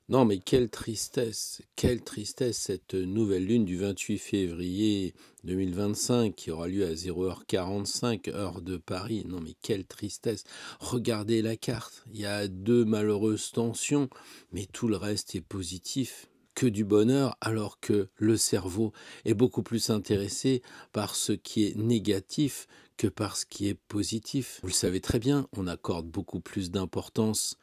Non, mais quelle tristesse cette nouvelle lune du 28 février 2025 qui aura lieu à 0h45 heure de Paris. Non, mais quelle tristesse. Regardez la carte, il y a deux malheureuses tensions, mais tout le reste est positif. Que du bonheur, alors que le cerveau est beaucoup plus intéressé par ce qui est négatif que par ce qui est positif. Vous le savez très bien, on accorde beaucoup plus d'importance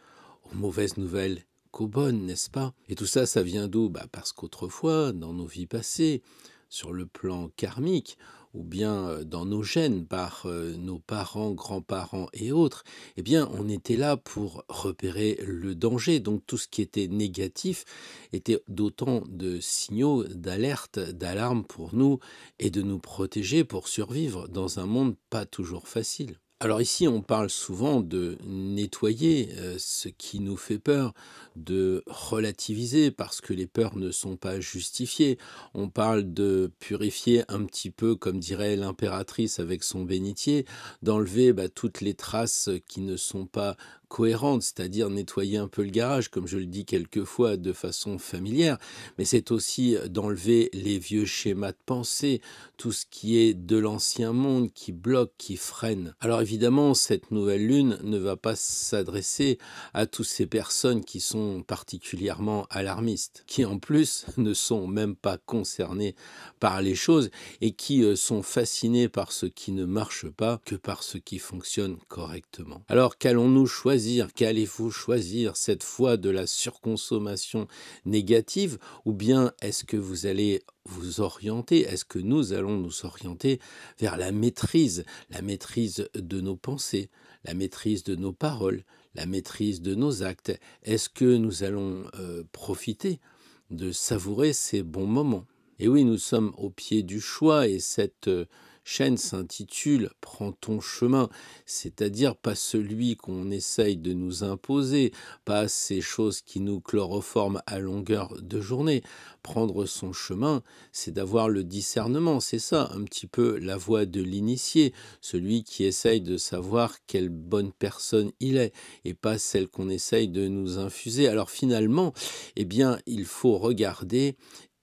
aux mauvaises nouvelles qu'aux bonnes, n'est-ce pas? Et tout ça, ça vient d'où? Parce qu'autrefois, dans nos vies passées, sur le plan karmique, ou bien dans nos gènes par nos parents, grands-parents et autres, eh bien, on était là pour repérer le danger. Donc, tout ce qui était négatif était d'autant de signaux d'alerte, d'alarme pour nous et de nous protéger pour survivre dans un monde pas toujours facile. Alors ici, on parle souvent de nettoyer ce qui nous fait peur, de relativiser parce que les peurs ne sont pas justifiées. On parle de purifier un petit peu, comme dirait l'impératrice avec son bénitier, d'enlever toutes les traces qui ne sont pas cohérentes, c'est-à-dire nettoyer un peu le garage, comme je le dis quelquefois de façon familière, mais c'est aussi d'enlever les vieux schémas de pensée, tout ce qui est de l'ancien monde qui bloque, qui freine. Alors évidemment, cette nouvelle lune ne va pas s'adresser à toutes ces personnes qui sont particulièrement alarmistes, qui en plus ne sont même pas concernées par les choses et qui sont fascinées par ce qui ne marche pas que par ce qui fonctionne correctement. Alors qu'allons-nous choisir? Qu'allez-vous choisir cette fois, de la surconsommation négative, ou bien est-ce que vous allez vous orienter, est-ce que nous allons nous orienter vers la maîtrise de nos pensées, la maîtrise de nos paroles, la maîtrise de nos actes? Est-ce que nous allons profiter de savourer ces bons moments? Et oui, nous sommes au pied du choix et cette chaîne s'intitule Prends ton chemin, c'est-à-dire pas celui qu'on essaye de nous imposer, pas ces choses qui nous chloroforment à longueur de journée. Prendre son chemin, c'est d'avoir le discernement, c'est ça un petit peu la voie de l'initié, celui qui essaye de savoir quelle bonne personne il est et pas celle qu'on essaye de nous infuser. Alors finalement, eh bien, il faut regarder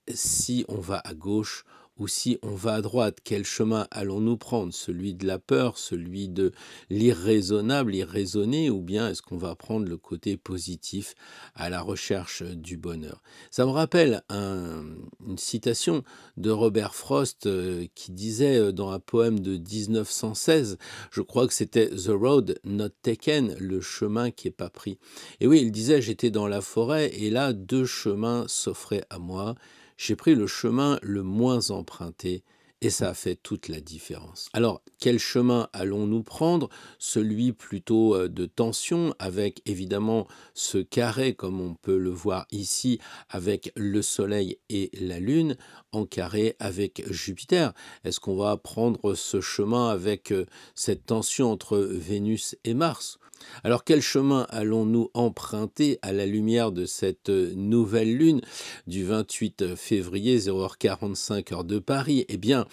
si on va à gauche ou si on va à droite. Quel chemin allons-nous prendre? Celui de la peur, celui de l'irraisonnable, irraisonné, ou bien est-ce qu'on va prendre le côté positif à la recherche du bonheur? Ça me rappelle une citation de Robert Frost qui disait dans un poème de 1916, je crois que c'était The Road Not Taken, le chemin qui n'est pas pris. Et oui, il disait, j'étais dans la forêt et là, deux chemins s'offraient à moi. J'ai pris le chemin le moins emprunté et ça a fait toute la différence. Alors, quel chemin allons-nous prendre? Celui plutôt de tension, avec évidemment ce carré, comme on peut le voir ici, avec le Soleil et la Lune, en carré avec Jupiter. Est-ce qu'on va prendre ce chemin avec cette tension entre Vénus et Mars? Alors quel chemin allons-nous emprunter à la lumière de cette nouvelle lune du 28 février, 0h45 heure de Paris? Eh bien,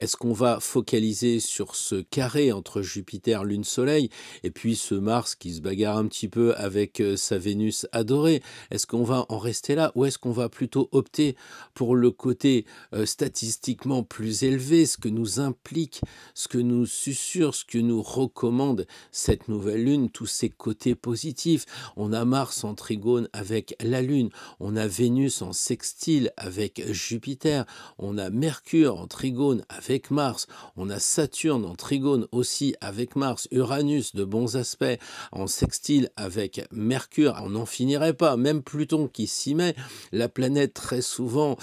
est-ce qu'on va focaliser sur ce carré entre Jupiter, Lune, Soleil, et puis ce Mars qui se bagarre un petit peu avec sa Vénus adorée? Est-ce qu'on va en rester là, ou est-ce qu'on va plutôt opter pour le côté statistiquement plus élevé, ce que nous implique, ce que nous susurre, ce que nous recommande cette nouvelle lune, tous ces côtés positifs? On a Mars en trigone avec la Lune, on a Vénus en sextile avec Jupiter, on a Mercure en trigone avec Mars, on a Saturne en trigone aussi avec Mars, Uranus de bons aspects en sextile avec Mercure, on n'en finirait pas, même Pluton qui s'y met, la planète très souvent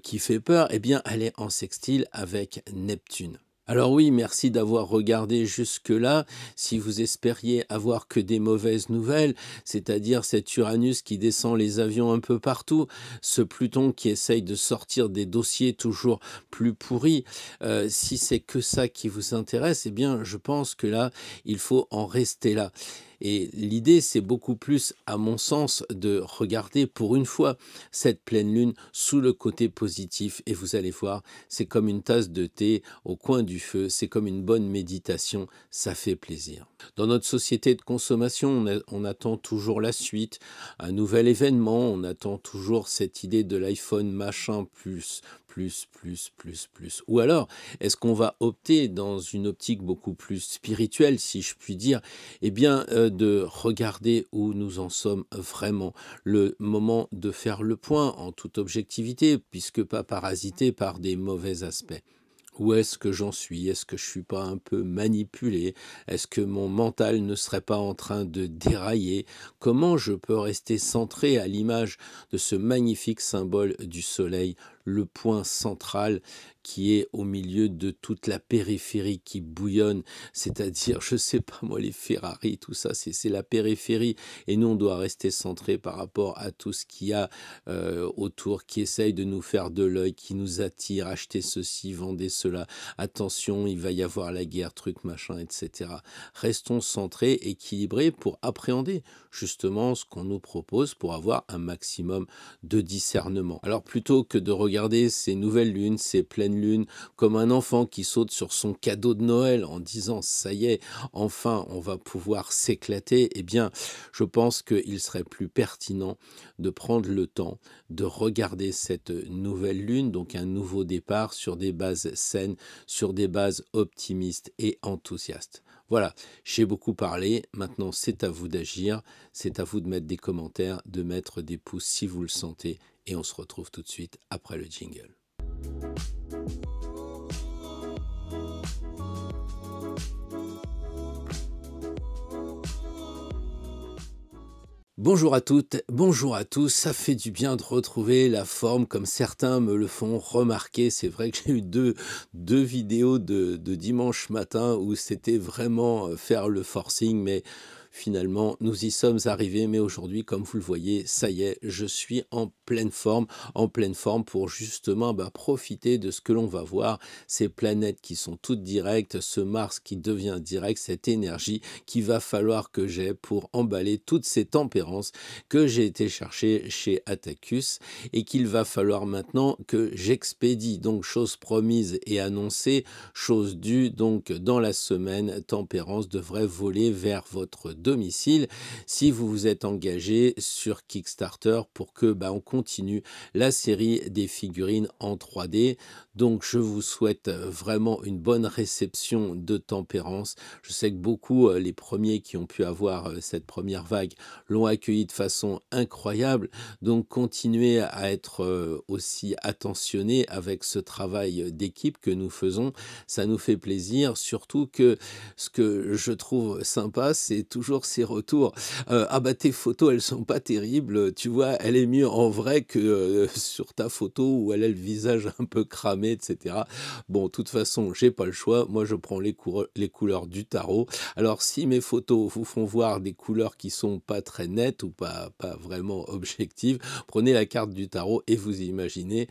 qui fait peur, eh bien elle est en sextile avec Neptune. Alors oui, merci d'avoir regardé jusque-là. Si vous espériez avoir que des mauvaises nouvelles, c'est-à-dire cet Uranus qui descend les avions un peu partout, ce Pluton qui essaye de sortir des dossiers toujours plus pourris, si c'est que ça qui vous intéresse, eh bien je pense que là, il faut en rester là. Et l'idée, c'est beaucoup plus, à mon sens, de regarder pour une fois cette pleine lune sous le côté positif. Et vous allez voir, c'est comme une tasse de thé au coin du feu, c'est comme une bonne méditation, ça fait plaisir. Dans notre société de consommation, on attend toujours la suite, un nouvel événement, on attend toujours cette idée de l'iPhone machin plus. Ou alors, est-ce qu'on va opter dans une optique beaucoup plus spirituelle, si je puis dire, eh bien, de regarder où nous en sommes vraiment, le moment de faire le point en toute objectivité, puisque pas parasité par des mauvais aspects. Où est-ce que j'en suis? Est-ce que je suis pas un peu manipulé? Est-ce que mon mental ne serait pas en train de dérailler? Comment je peux rester centré à l'image de ce magnifique symbole du soleil, le point central qui est au milieu de toute la périphérie qui bouillonne, c'est-à-dire, je sais pas moi, les Ferrari, tout ça, c'est la périphérie, et nous on doit rester centré par rapport à tout ce qu'il y a autour, qui essaye de nous faire de l'œil, qui nous attire, achetez ceci, vendez cela, attention, il va y avoir la guerre, truc, machin, etc. Restons centrés, équilibrés pour appréhender justement ce qu'on nous propose pour avoir un maximum de discernement. Alors plutôt que de regarder ces nouvelles lunes, ces pleines lunes, comme un enfant qui saute sur son cadeau de Noël en disant ça y est, enfin on va pouvoir s'éclater, eh bien je pense qu'il serait plus pertinent de prendre le temps de regarder cette nouvelle lune, donc un nouveau départ sur des bases saines, sur des bases optimistes et enthousiastes. Voilà, j'ai beaucoup parlé, maintenant c'est à vous d'agir, c'est à vous de mettre des commentaires, de mettre des pouces si vous le sentez, et on se retrouve tout de suite après le jingle. Bonjour à toutes, bonjour à tous, ça fait du bien de retrouver la forme comme certains me le font remarquer. C'est vrai que j'ai eu deux vidéos de dimanche matin où c'était vraiment faire le forcing, mais finalement nous y sommes arrivés. Mais aujourd'hui, comme vous le voyez, ça y est, je suis en pleine forme pour justement profiter de ce que l'on va voir, ces planètes qui sont toutes directes, ce Mars qui devient direct, cette énergie qu'il va falloir que j'ai pour emballer toutes ces tempérances que j'ai été chercher chez Attacus et qu'il va falloir maintenant que j'expédie. Donc chose promise et annoncée, chose due, donc dans la semaine, Tempérance devrait voler vers votre domicile si vous vous êtes engagé sur Kickstarter pour que on continue la série des figurines en 3D. Donc je vous souhaite vraiment une bonne réception de Tempérance. Je sais que beaucoup, les premiers qui ont pu avoir cette première vague, l'ont accueilli de façon incroyable. Donc continuez à être aussi attentionnés avec ce travail d'équipe que nous faisons. Ça nous fait plaisir, surtout que ce que je trouve sympa, c'est toujours ces retours. Ah tes photos, elles sont pas terribles, tu vois, elle est mieux en vrai que sur ta photo où elle a le visage un peu cramé, etc. Bon, de toute façon, j'ai pas le choix. Moi, je prends les couleurs du tarot. Alors, si mes photos vous font voir des couleurs qui sont pas très nettes ou pas vraiment objectives, prenez la carte du tarot et vous imaginez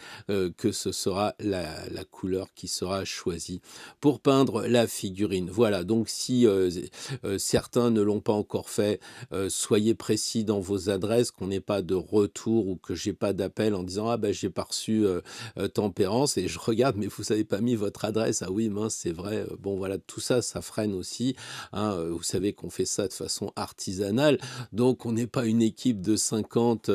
que ce sera la couleur qui sera choisie pour peindre la figurine. Voilà, donc si certains ne l'ont pas encore fait, soyez précis dans vos adresses, qu'on n'ait pas de retour ou que j'ai pas d'appel en disant j'ai pas reçu Tempérance et je regarde mais vous avez pas mis votre adresse. Ah oui mince, c'est vrai. Bon voilà, tout ça, ça freine aussi, hein. Vous savez qu'on fait ça de façon artisanale, donc on n'est pas une équipe de 50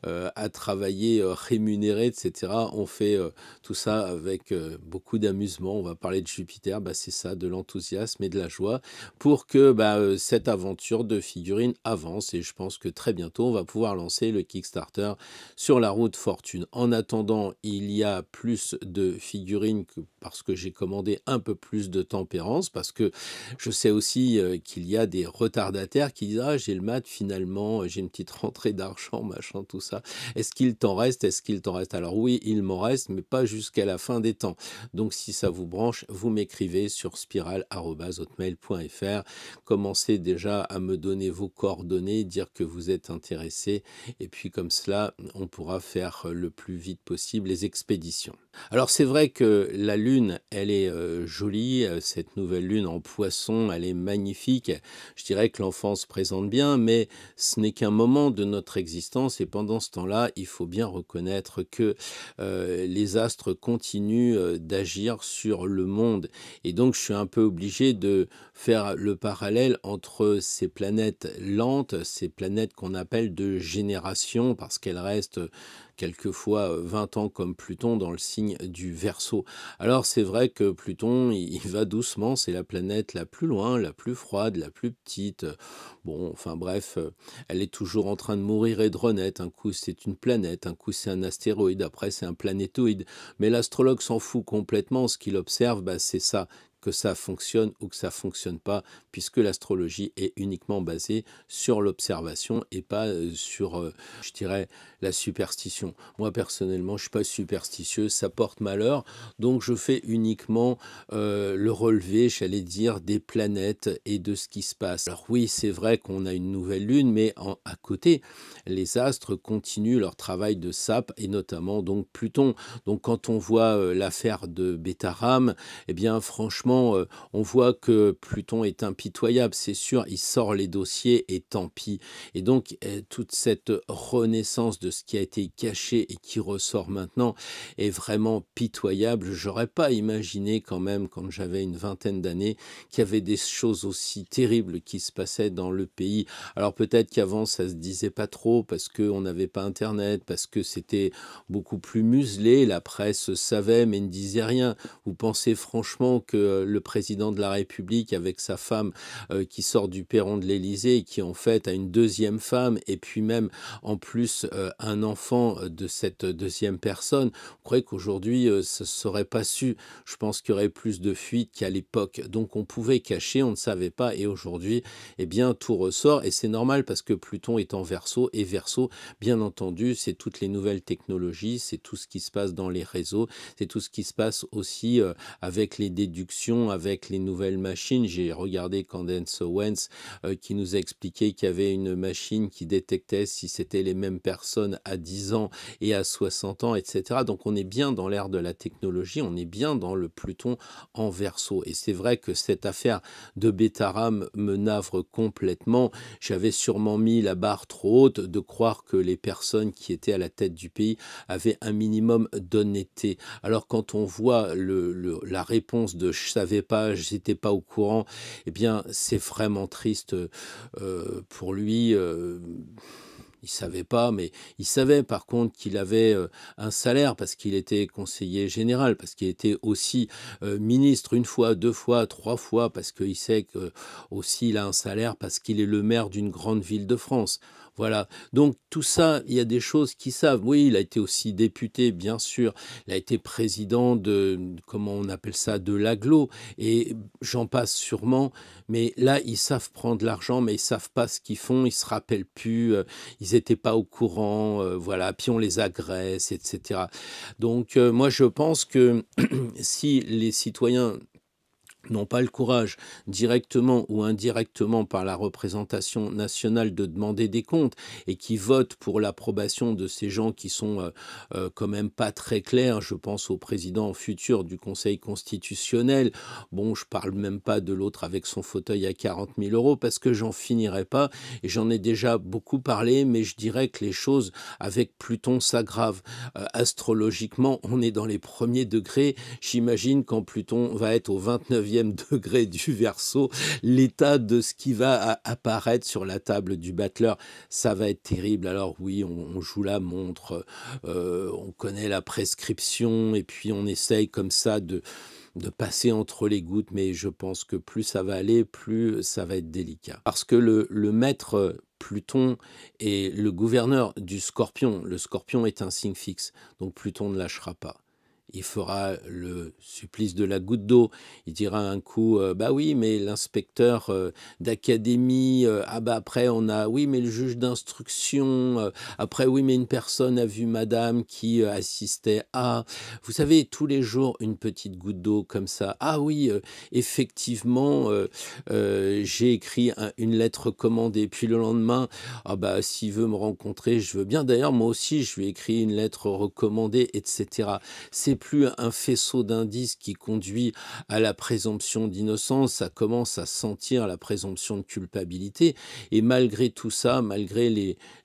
à travailler rémunérés, etc. On fait tout ça avec beaucoup d'amusement. On va parler de Jupiter, c'est ça, de l'enthousiasme et de la joie pour que cette aventure de figurines avance, et je pense que très bientôt on va pouvoir lancer le Kickstarter sur la route fortune. En attendant, il y a plus de figurines parce que j'ai commandé un peu plus de Tempérance, parce que je sais aussi qu'il y a des retardataires qui disent j'ai le mat finalement, j'ai une petite rentrée d'argent, machin, tout ça. Est-ce qu'il t'en reste? Alors oui, il m'en reste, mais pas jusqu'à la fin des temps. Donc si ça vous branche, vous m'écrivez sur spiral@hotmail.fr. Commencez déjà à me donner vos coordonnées, dire que vous êtes intéressé, et puis comme cela, on pourra faire le plus vite possible les expéditions. Alors c'est vrai que la Lune, elle est jolie, cette nouvelle Lune en poisson, elle est magnifique. Je dirais que l'enfant se présente bien, mais ce n'est qu'un moment de notre existence et pendant ce temps-là, il faut bien reconnaître que les astres continuent d'agir sur le monde. Et donc je suis un peu obligé de faire le parallèle entre ces planètes lentes, ces planètes qu'on appelle de génération, parce qu'elles restent quelquefois 20 ans comme Pluton dans le signe du Verseau. Alors c'est vrai que Pluton, il va doucement, c'est la planète la plus loin, la plus froide, la plus petite. Bon, enfin bref, elle est toujours en train de mourir et de renaître. Un coup c'est une planète, un coup c'est un astéroïde, après c'est un planétoïde. Mais l'astrologue s'en fout complètement, ce qu'il observe, bah, c'est ça, que ça fonctionne ou que ça fonctionne pas, puisque l'astrologie est uniquement basée sur l'observation et pas sur, je dirais, la superstition. Moi, personnellement, je suis pas superstitieux, ça porte malheur, donc je fais uniquement le relevé, j'allais dire, des planètes et de ce qui se passe. Alors oui, c'est vrai qu'on a une nouvelle lune, mais à côté, les astres continuent leur travail de sape, et notamment donc Pluton. Donc quand on voit l'affaire de Bétaram, eh bien franchement, on voit que Pluton est impitoyable, c'est sûr, il sort les dossiers et tant pis. Et donc toute cette renaissance de ce qui a été caché et qui ressort maintenant est vraiment pitoyable. J'aurais pas imaginé quand même, quand j'avais une vingtaine d'années, qu'il y avait des choses aussi terribles qui se passaient dans le pays. Alors peut-être qu'avant ça se disait pas trop parce qu'on n'avait pas internet, parce que c'était beaucoup plus muselé, la presse savait mais ne disait rien. Vous pensez franchement que le président de la République avec sa femme qui sort du perron de l'Élysée et qui en fait a une deuxième femme et puis même en plus un enfant de cette deuxième personne, vous croyez qu'aujourd'hui ça ne serait pas su? Je pense qu'il y aurait plus de fuites qu'à l'époque. Donc on pouvait cacher, on ne savait pas, et aujourd'hui, eh bien tout ressort et c'est normal parce que Pluton est en Verseau, et Verseau, bien entendu, c'est toutes les nouvelles technologies, c'est tout ce qui se passe dans les réseaux, c'est tout ce qui se passe aussi avec les déductions, avec les nouvelles machines. J'ai regardé Candace Owens qui nous a expliqué qu'il y avait une machine qui détectait si c'était les mêmes personnes à 10 ans et à 60 ans, etc. Donc on est bien dans l'ère de la technologie, on est bien dans le Pluton en Verseau. Et c'est vrai que cette affaire de Bétaram me navre complètement. J'avais sûrement mis la barre trop haute de croire que les personnes qui étaient à la tête du pays avaient un minimum d'honnêteté. Alors quand on voit la réponse de je savais pas, j'étais pas au courant, eh bien c'est vraiment triste pour lui. Il savait pas, mais il savait par contre qu'il avait un salaire parce qu'il était conseiller général, parce qu'il était aussi ministre une fois, deux fois, trois fois, parce qu'il sait que aussi il a un salaire parce qu'il est le maire d'une grande ville de France. Voilà. Donc tout ça, il y a des choses qu'ils savent. Oui, il a été aussi député, bien sûr. Il a été président de, comment on appelle ça, de l'Aglo, et j'en passe sûrement. Mais là, ils savent prendre l'argent, mais ils savent pas ce qu'ils font. Ils se rappellent plus. Ils n'étaient pas au courant, voilà, puis on les agresse, etc. Donc moi je pense que si les citoyens n'ont pas le courage, directement ou indirectement par la représentation nationale, de demander des comptes et qui votent pour l'approbation de ces gens qui sont quand même pas très clairs. Je pense au président futur du Conseil constitutionnel. Bon, je parle même pas de l'autre avec son fauteuil à 40 000 euros parce que j'en finirai pas et j'en ai déjà beaucoup parlé, mais je dirais que les choses avec Pluton s'aggravent. Astrologiquement, on est dans les premiers degrés. J'imagine quand Pluton va être au 29e degré du Verseau, l'état de ce qui va apparaître sur la table du battleur, ça va être terrible. Alors oui, on joue la montre, on connaît la prescription et puis on essaye comme ça de passer entre les gouttes, mais je pense que plus ça va aller, plus ça va être délicat. Parce que le maître Pluton est le gouverneur du Scorpion. Le Scorpion est un signe fixe, donc Pluton ne lâchera pas. Il fera le supplice de la goutte d'eau. Il dira un coup, bah oui, mais l'inspecteur d'académie, ah bah après on a, oui, mais le juge d'instruction, après oui, mais une personne a vu madame qui assistait à, vous savez, tous les jours une petite goutte d'eau comme ça. Ah oui, effectivement, j'ai écrit une lettre recommandée. Puis le lendemain, ah bah s'il veut me rencontrer, je veux bien. D'ailleurs, moi aussi, je lui ai écrit une lettre recommandée, etc. C'est plus un faisceau d'indices qui conduit à la présomption d'innocence, ça commence à sentir la présomption de culpabilité. Et malgré tout ça, malgré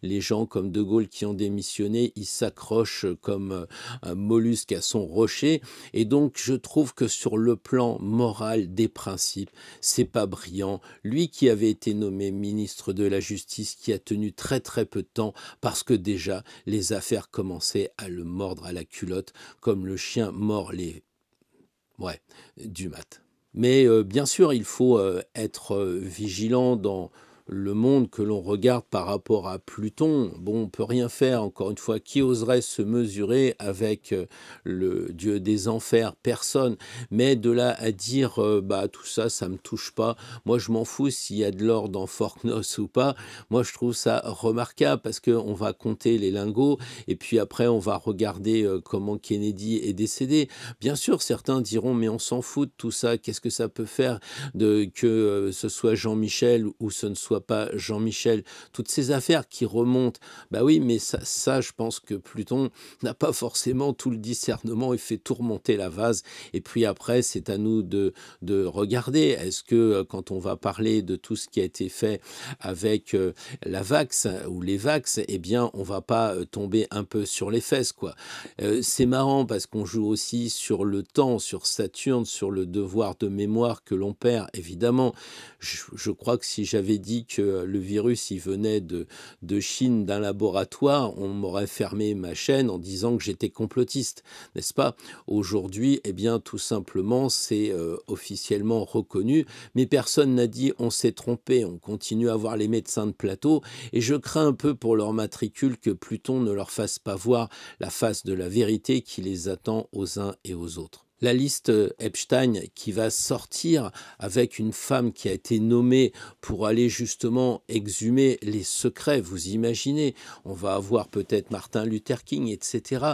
les gens comme De Gaulle qui ont démissionné, ils s'accrochent comme un mollusque à son rocher. Et donc, je trouve que sur le plan moral des principes, c'est pas brillant. Lui qui avait été nommé ministre de la Justice, qui a tenu très très peu de temps, parce que déjà, les affaires commençaient à le mordre à la culotte, comme le chien mord les... Ouais, du mat. Mais bien sûr, il faut être vigilant dans le monde que l'on regarde par rapport à Pluton. Bon, on peut rien faire, encore une fois. Qui oserait se mesurer avec le dieu des enfers? Personne. Mais de là à dire, bah tout ça, ça me touche pas. Moi, je m'en fous s'il y a de l'or dans Forknos ou pas. Moi, je trouve ça remarquable parce qu'on va compter les lingots et puis après, on va regarder comment Kennedy est décédé. Bien sûr, certains diront, mais on s'en fout de tout ça. Qu'est-ce que ça peut faire de que ce soit Jean-Michel ou ce ne soit pas Jean-Michel? Toutes ces affaires qui remontent. Bah oui, mais ça, je pense que Pluton n'a pas forcément tout le discernement et fait tout remonter la vase. Et puis après, c'est à nous de regarder. Est-ce que quand on va parler de tout ce qui a été fait avec la Vax ou les Vax, eh bien, on va pas tomber un peu sur les fesses, quoi. C'est marrant parce qu'on joue aussi sur le temps, sur Saturne, sur le devoir de mémoire que l'on perd, évidemment. Je crois que si j'avais dit que le virus, il venait de Chine, d'un laboratoire, on m'aurait fermé ma chaîne en disant que j'étais complotiste, n'est-ce pas? Aujourd'hui, eh bien, tout simplement, c'est officiellement reconnu, mais personne n'a dit on s'est trompé, on continue à voir les médecins de plateau, et je crains un peu pour leur matricule que Pluton ne leur fasse pas voir la face de la vérité qui les attend aux uns et aux autres. La liste Epstein qui va sortir avec une femme qui a été nommée pour aller justement exhumer les secrets, vous imaginez, on va avoir peut-être Martin Luther King, etc.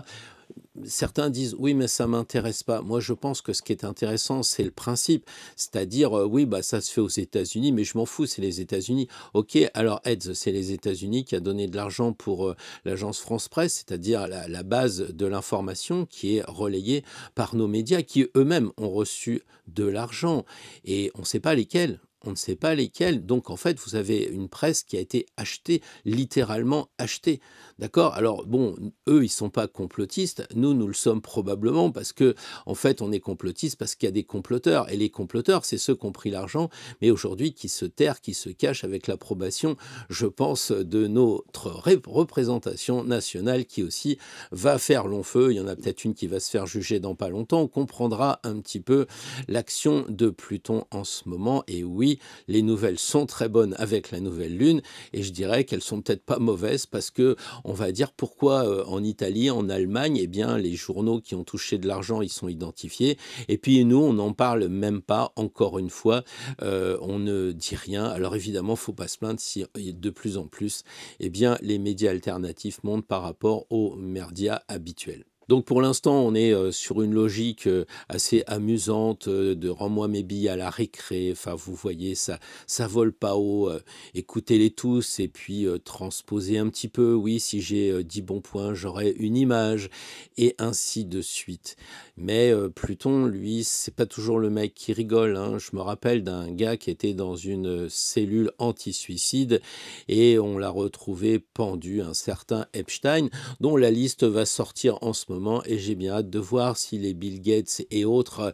Certains disent oui mais ça m'intéresse pas. Moi je pense que ce qui est intéressant c'est le principe, c'est-à-dire oui bah ça se fait aux États-Unis mais je m'en fous, c'est les États-Unis. Ok, alors AIDS c'est les États-Unis qui a donné de l'argent pour l'agence France Presse, c'est-à-dire la base de l'information qui est relayée par nos médias qui eux-mêmes ont reçu de l'argent et on ne sait pas lesquels. On ne sait pas lesquels. Donc, en fait, vous avez une presse qui a été achetée, littéralement achetée. D'accord? Alors, bon, eux, ils ne sont pas complotistes. Nous, nous le sommes probablement parce que, en fait, on est complotistes parce qu'il y a des comploteurs. Et les comploteurs, c'est ceux qui ont pris l'argent, mais aujourd'hui, qui se terrent, qui se cachent avec l'approbation, je pense, de notre représentation nationale qui aussi va faire long feu. Il y en a peut-être une qui va se faire juger dans pas longtemps. On comprendra un petit peu l'action de Pluton en ce moment. Et oui, les nouvelles sont très bonnes avec la nouvelle lune et je dirais qu'elles sont peut-être pas mauvaises parce que on va dire pourquoi en Italie, en Allemagne, eh bien les journaux qui ont touché de l'argent, ils sont identifiés et puis nous, on n'en parle même pas. Encore une fois, on ne dit rien. Alors évidemment, faut pas se plaindre si de plus en plus, eh bien les médias alternatifs montent par rapport aux médias habituels. Donc pour l'instant, on est sur une logique assez amusante de rends-moi mes billes à la récré. Enfin, vous voyez, ça vole pas haut. Écoutez-les tous et puis transposez un petit peu. Oui, si j'ai 10 bons points, j'aurai une image et ainsi de suite. Mais Pluton, lui, c'est pas toujours le mec qui rigole, hein. Je me rappelle d'un gars qui était dans une cellule anti-suicide et on l'a retrouvé pendu, un certain Epstein, dont la liste va sortir en ce moment et j'ai bien hâte de voir si les Bill Gates et autres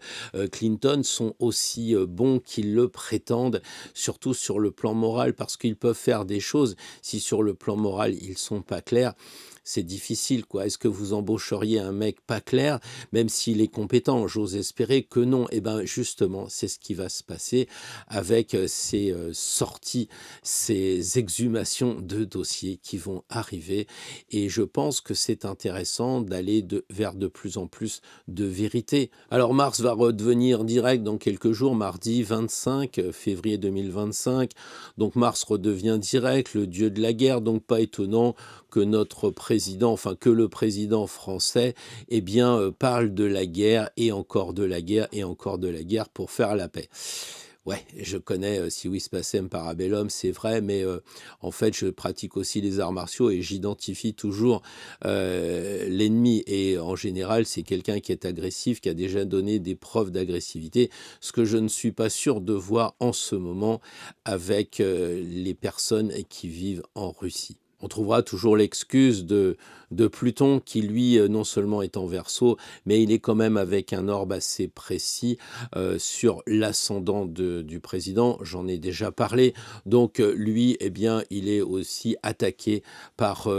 Clinton sont aussi bons qu'ils le prétendent, surtout sur le plan moral, parce qu'ils peuvent faire des choses si sur le plan moral ils sont pas clairs. c'est difficile, quoi. Est-ce que vous embaucheriez un mec pas clair, même s'il est compétent? J'ose espérer que non. Eh ben, justement, c'est ce qui va se passer avec ces sorties, ces exhumations de dossiers qui vont arriver. Et je pense que c'est intéressant d'aller vers de plus en plus de vérité. Alors Mars va redevenir direct dans quelques jours, mardi 25 février 2025. Donc Mars redevient direct, le dieu de la guerre. Donc pas étonnant que notre président, enfin que le président français, eh bien, parle de la guerre et encore de la guerre et encore de la guerre pour faire la paix. Ouais, je connais si vis pacem parabellum, c'est vrai, mais en fait, je pratique aussi les arts martiaux et j'identifie toujours l'ennemi. Et en général, c'est quelqu'un qui est agressif, qui a déjà donné des preuves d'agressivité, ce que je ne suis pas sûr de voir en ce moment avec les personnes qui vivent en Russie. On trouvera toujours l'excuse de Pluton qui, lui, non seulement est en Verseau, mais il est quand même avec un orbe assez précis sur l'ascendant du président. J'en ai déjà parlé. Donc, lui, eh bien, il est aussi attaqué par,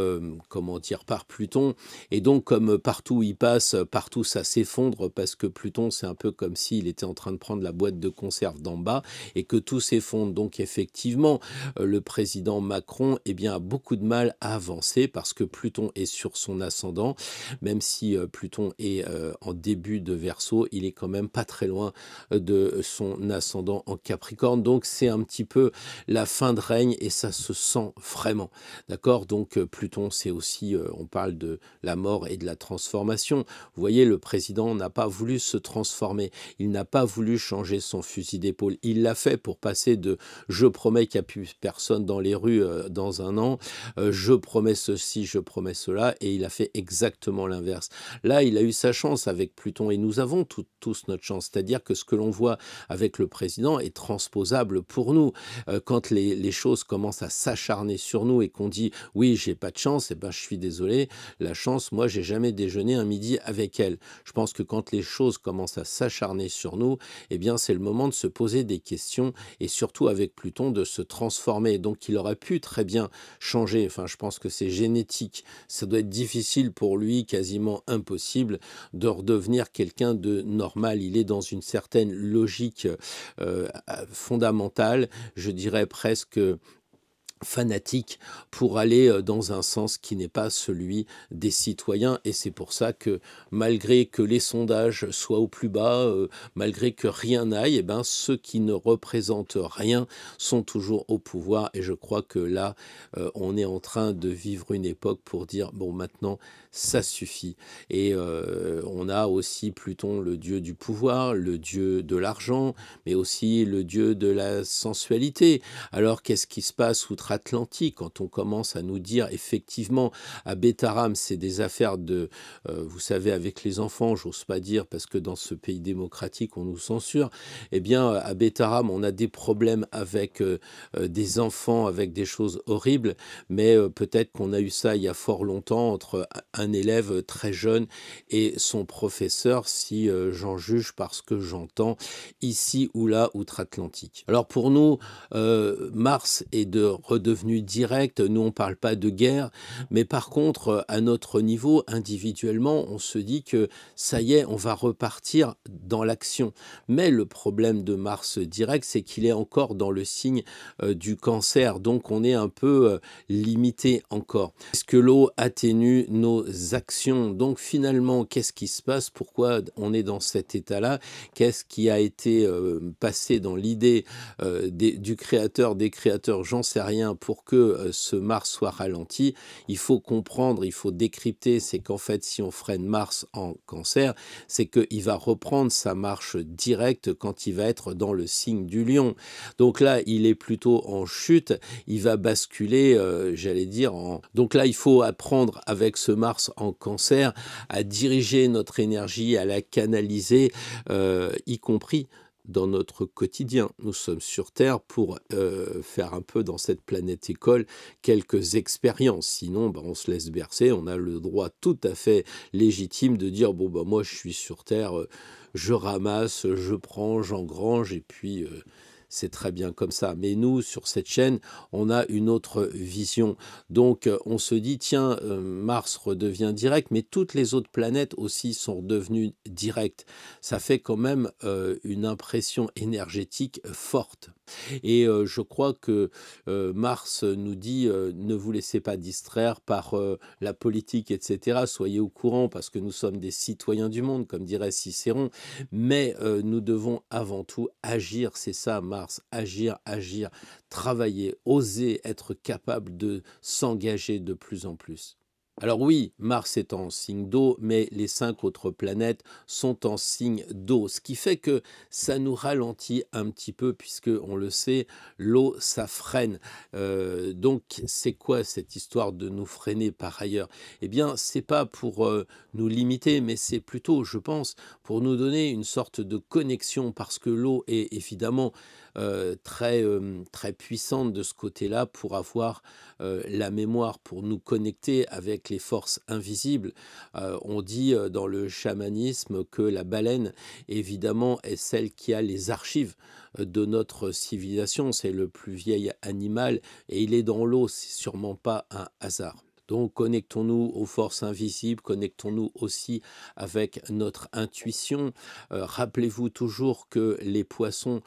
comment dire, par Pluton. Et donc, comme partout où il passe, partout ça s'effondre parce que Pluton, c'est un peu comme s'il était en train de prendre la boîte de conserve d'en bas et que tout s'effondre. Donc, effectivement, le président Macron, eh bien, a beaucoup de mal à avancer parce que Pluton est sur son ascendant. Même si Pluton est en début de Verseau, il est quand même pas très loin de son ascendant en Capricorne. Donc c'est un petit peu la fin de règne et ça se sent vraiment. D'accord? Donc Pluton, c'est aussi, on parle de la mort et de la transformation. Vous voyez, le président n'a pas voulu se transformer. Il n'a pas voulu changer son fusil d'épaule. Il l'a fait pour passer de « je promets qu'il n'y a plus personne dans les rues dans un an », je promets ceci, je promets cela, et il a fait exactement l'inverse. Là, il a eu sa chance avec Pluton, et nous avons tous notre chance, c'est-à-dire que ce que l'on voit avec le président est transposable pour nous. Quand les choses commencent à s'acharner sur nous et qu'on dit « oui, j'ai pas de chance », eh ben, je suis désolé, la chance, moi, j'ai jamais déjeuné un midi avec elle. Je pense que quand les choses commencent à s'acharner sur nous, eh bien, c'est le moment de se poser des questions, et surtout avec Pluton, de se transformer. Donc, il aurait pu très bien changer. Enfin, je pense que c'est génétique. Ça doit être difficile pour lui, quasiment impossible, de redevenir quelqu'un de normal. Il est dans une certaine logique fondamentale, je dirais presque fanatique, pour aller dans un sens qui n'est pas celui des citoyens. Et c'est pour ça que malgré que les sondages soient au plus bas, malgré que rien n'aille, eh ben, ceux qui ne représentent rien sont toujours au pouvoir. Et je crois que là, on est en train de vivre une époque pour dire, bon, maintenant, ça suffit. Et on a aussi Pluton, le dieu du pouvoir, le dieu de l'argent, mais aussi le dieu de la sensualité. Alors, qu'est-ce qui se passe outre-Atlantique quand on commence à nous dire, effectivement, à Bétaram, c'est des affaires de, vous savez, avec les enfants, j'ose pas dire, parce que dans ce pays démocratique, on nous censure, eh bien, à Bétaram, on a des problèmes avec des enfants, avec des choses horribles, mais peut-être qu'on a eu ça il y a fort longtemps entre un élève très jeune et son professeur, si j'en juge par ce que j'entends ici ou là, outre-Atlantique. Alors pour nous, Mars est redevenu direct, nous on parle pas de guerre, mais par contre, à notre niveau, individuellement, on se dit que ça y est, on va repartir dans l'action. Mais le problème de Mars direct, c'est qu'il est encore dans le signe du Cancer, donc on est un peu limité encore. Est-ce que l'eau atténue nos actions? Donc finalement, qu'est-ce qui se passe? Pourquoi on est dans cet état-là? Qu'est-ce qui a été passé dans l'idée du créateur, des créateurs, j'en sais rien, pour que ce Mars soit ralenti? Il faut comprendre, il faut décrypter, c'est qu'en fait, si on freine Mars en Cancer, c'est qu'il va reprendre sa marche directe quand il va être dans le signe du Lion. Donc là, il est plutôt en chute, il va basculer, j'allais dire, donc là, il faut apprendre avec ce Mars en Cancer à diriger notre énergie, à la canaliser, y compris dans notre quotidien. Nous sommes sur Terre pour faire un peu dans cette planète école quelques expériences. Sinon, on se laisse bercer. On a le droit tout à fait légitime de dire, bon, moi, je suis sur Terre, je ramasse, je prends, j'engrange, et puis c'est très bien comme ça. Mais nous, sur cette chaîne, on a une autre vision. Donc, on se dit, tiens, Mars redevient direct, mais toutes les autres planètes aussi sont redevenues directes. Ça fait quand même une impression énergétique forte. Et je crois que Mars nous dit ne vous laissez pas distraire par la politique, etc. Soyez au courant parce que nous sommes des citoyens du monde, comme dirait Cicéron. Mais nous devons avant tout agir, c'est ça Mars, agir, agir, travailler, oser être capable de s'engager de plus en plus. Alors oui, Mars est en signe d'eau, mais les 5 autres planètes sont en signe d'eau, ce qui fait que ça nous ralentit un petit peu, puisque on le sait, l'eau, ça freine. Donc, c'est quoi cette histoire de nous freiner par ailleurs? Eh bien, c'est pas pour nous limiter, mais c'est plutôt, je pense, pour nous donner une sorte de connexion, parce que l'eau est évidemment très puissante de ce côté-là pour avoir la mémoire, pour nous connecter avec les forces invisibles. On dit dans le chamanisme que la baleine, évidemment, est celle qui a les archives de notre civilisation. C'est le plus vieil animal et il est dans l'eau, c'est sûrement pas un hasard. Donc connectons-nous aux forces invisibles, connectons-nous aussi avec notre intuition. Rappelez-vous toujours que les poissons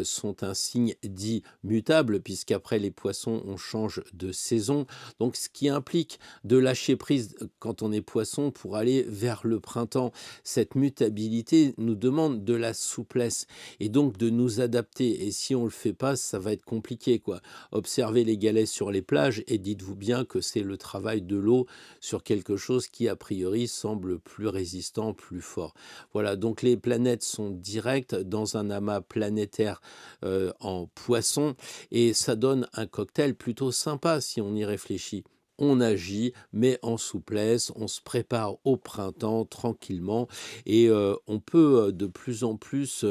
sont un signe dit mutable, puisqu'après les poissons, on change de saison. Donc ce qui implique de lâcher prise quand on est poisson pour aller vers le printemps. Cette mutabilité nous demande de la souplesse et donc de nous adapter. Et si on ne le fait pas, ça va être compliqué, quoi. Observez les galets sur les plages et dites-vous bien que c'est le travail de l'eau sur quelque chose qui, a priori, semble plus résistant, plus fort. Voilà, donc les planètes sont directes dans un amas planétaire en poisson et ça donne un cocktail plutôt sympa si on y réfléchit. On agit, mais en souplesse, on se prépare au printemps tranquillement et on peut de plus en plus,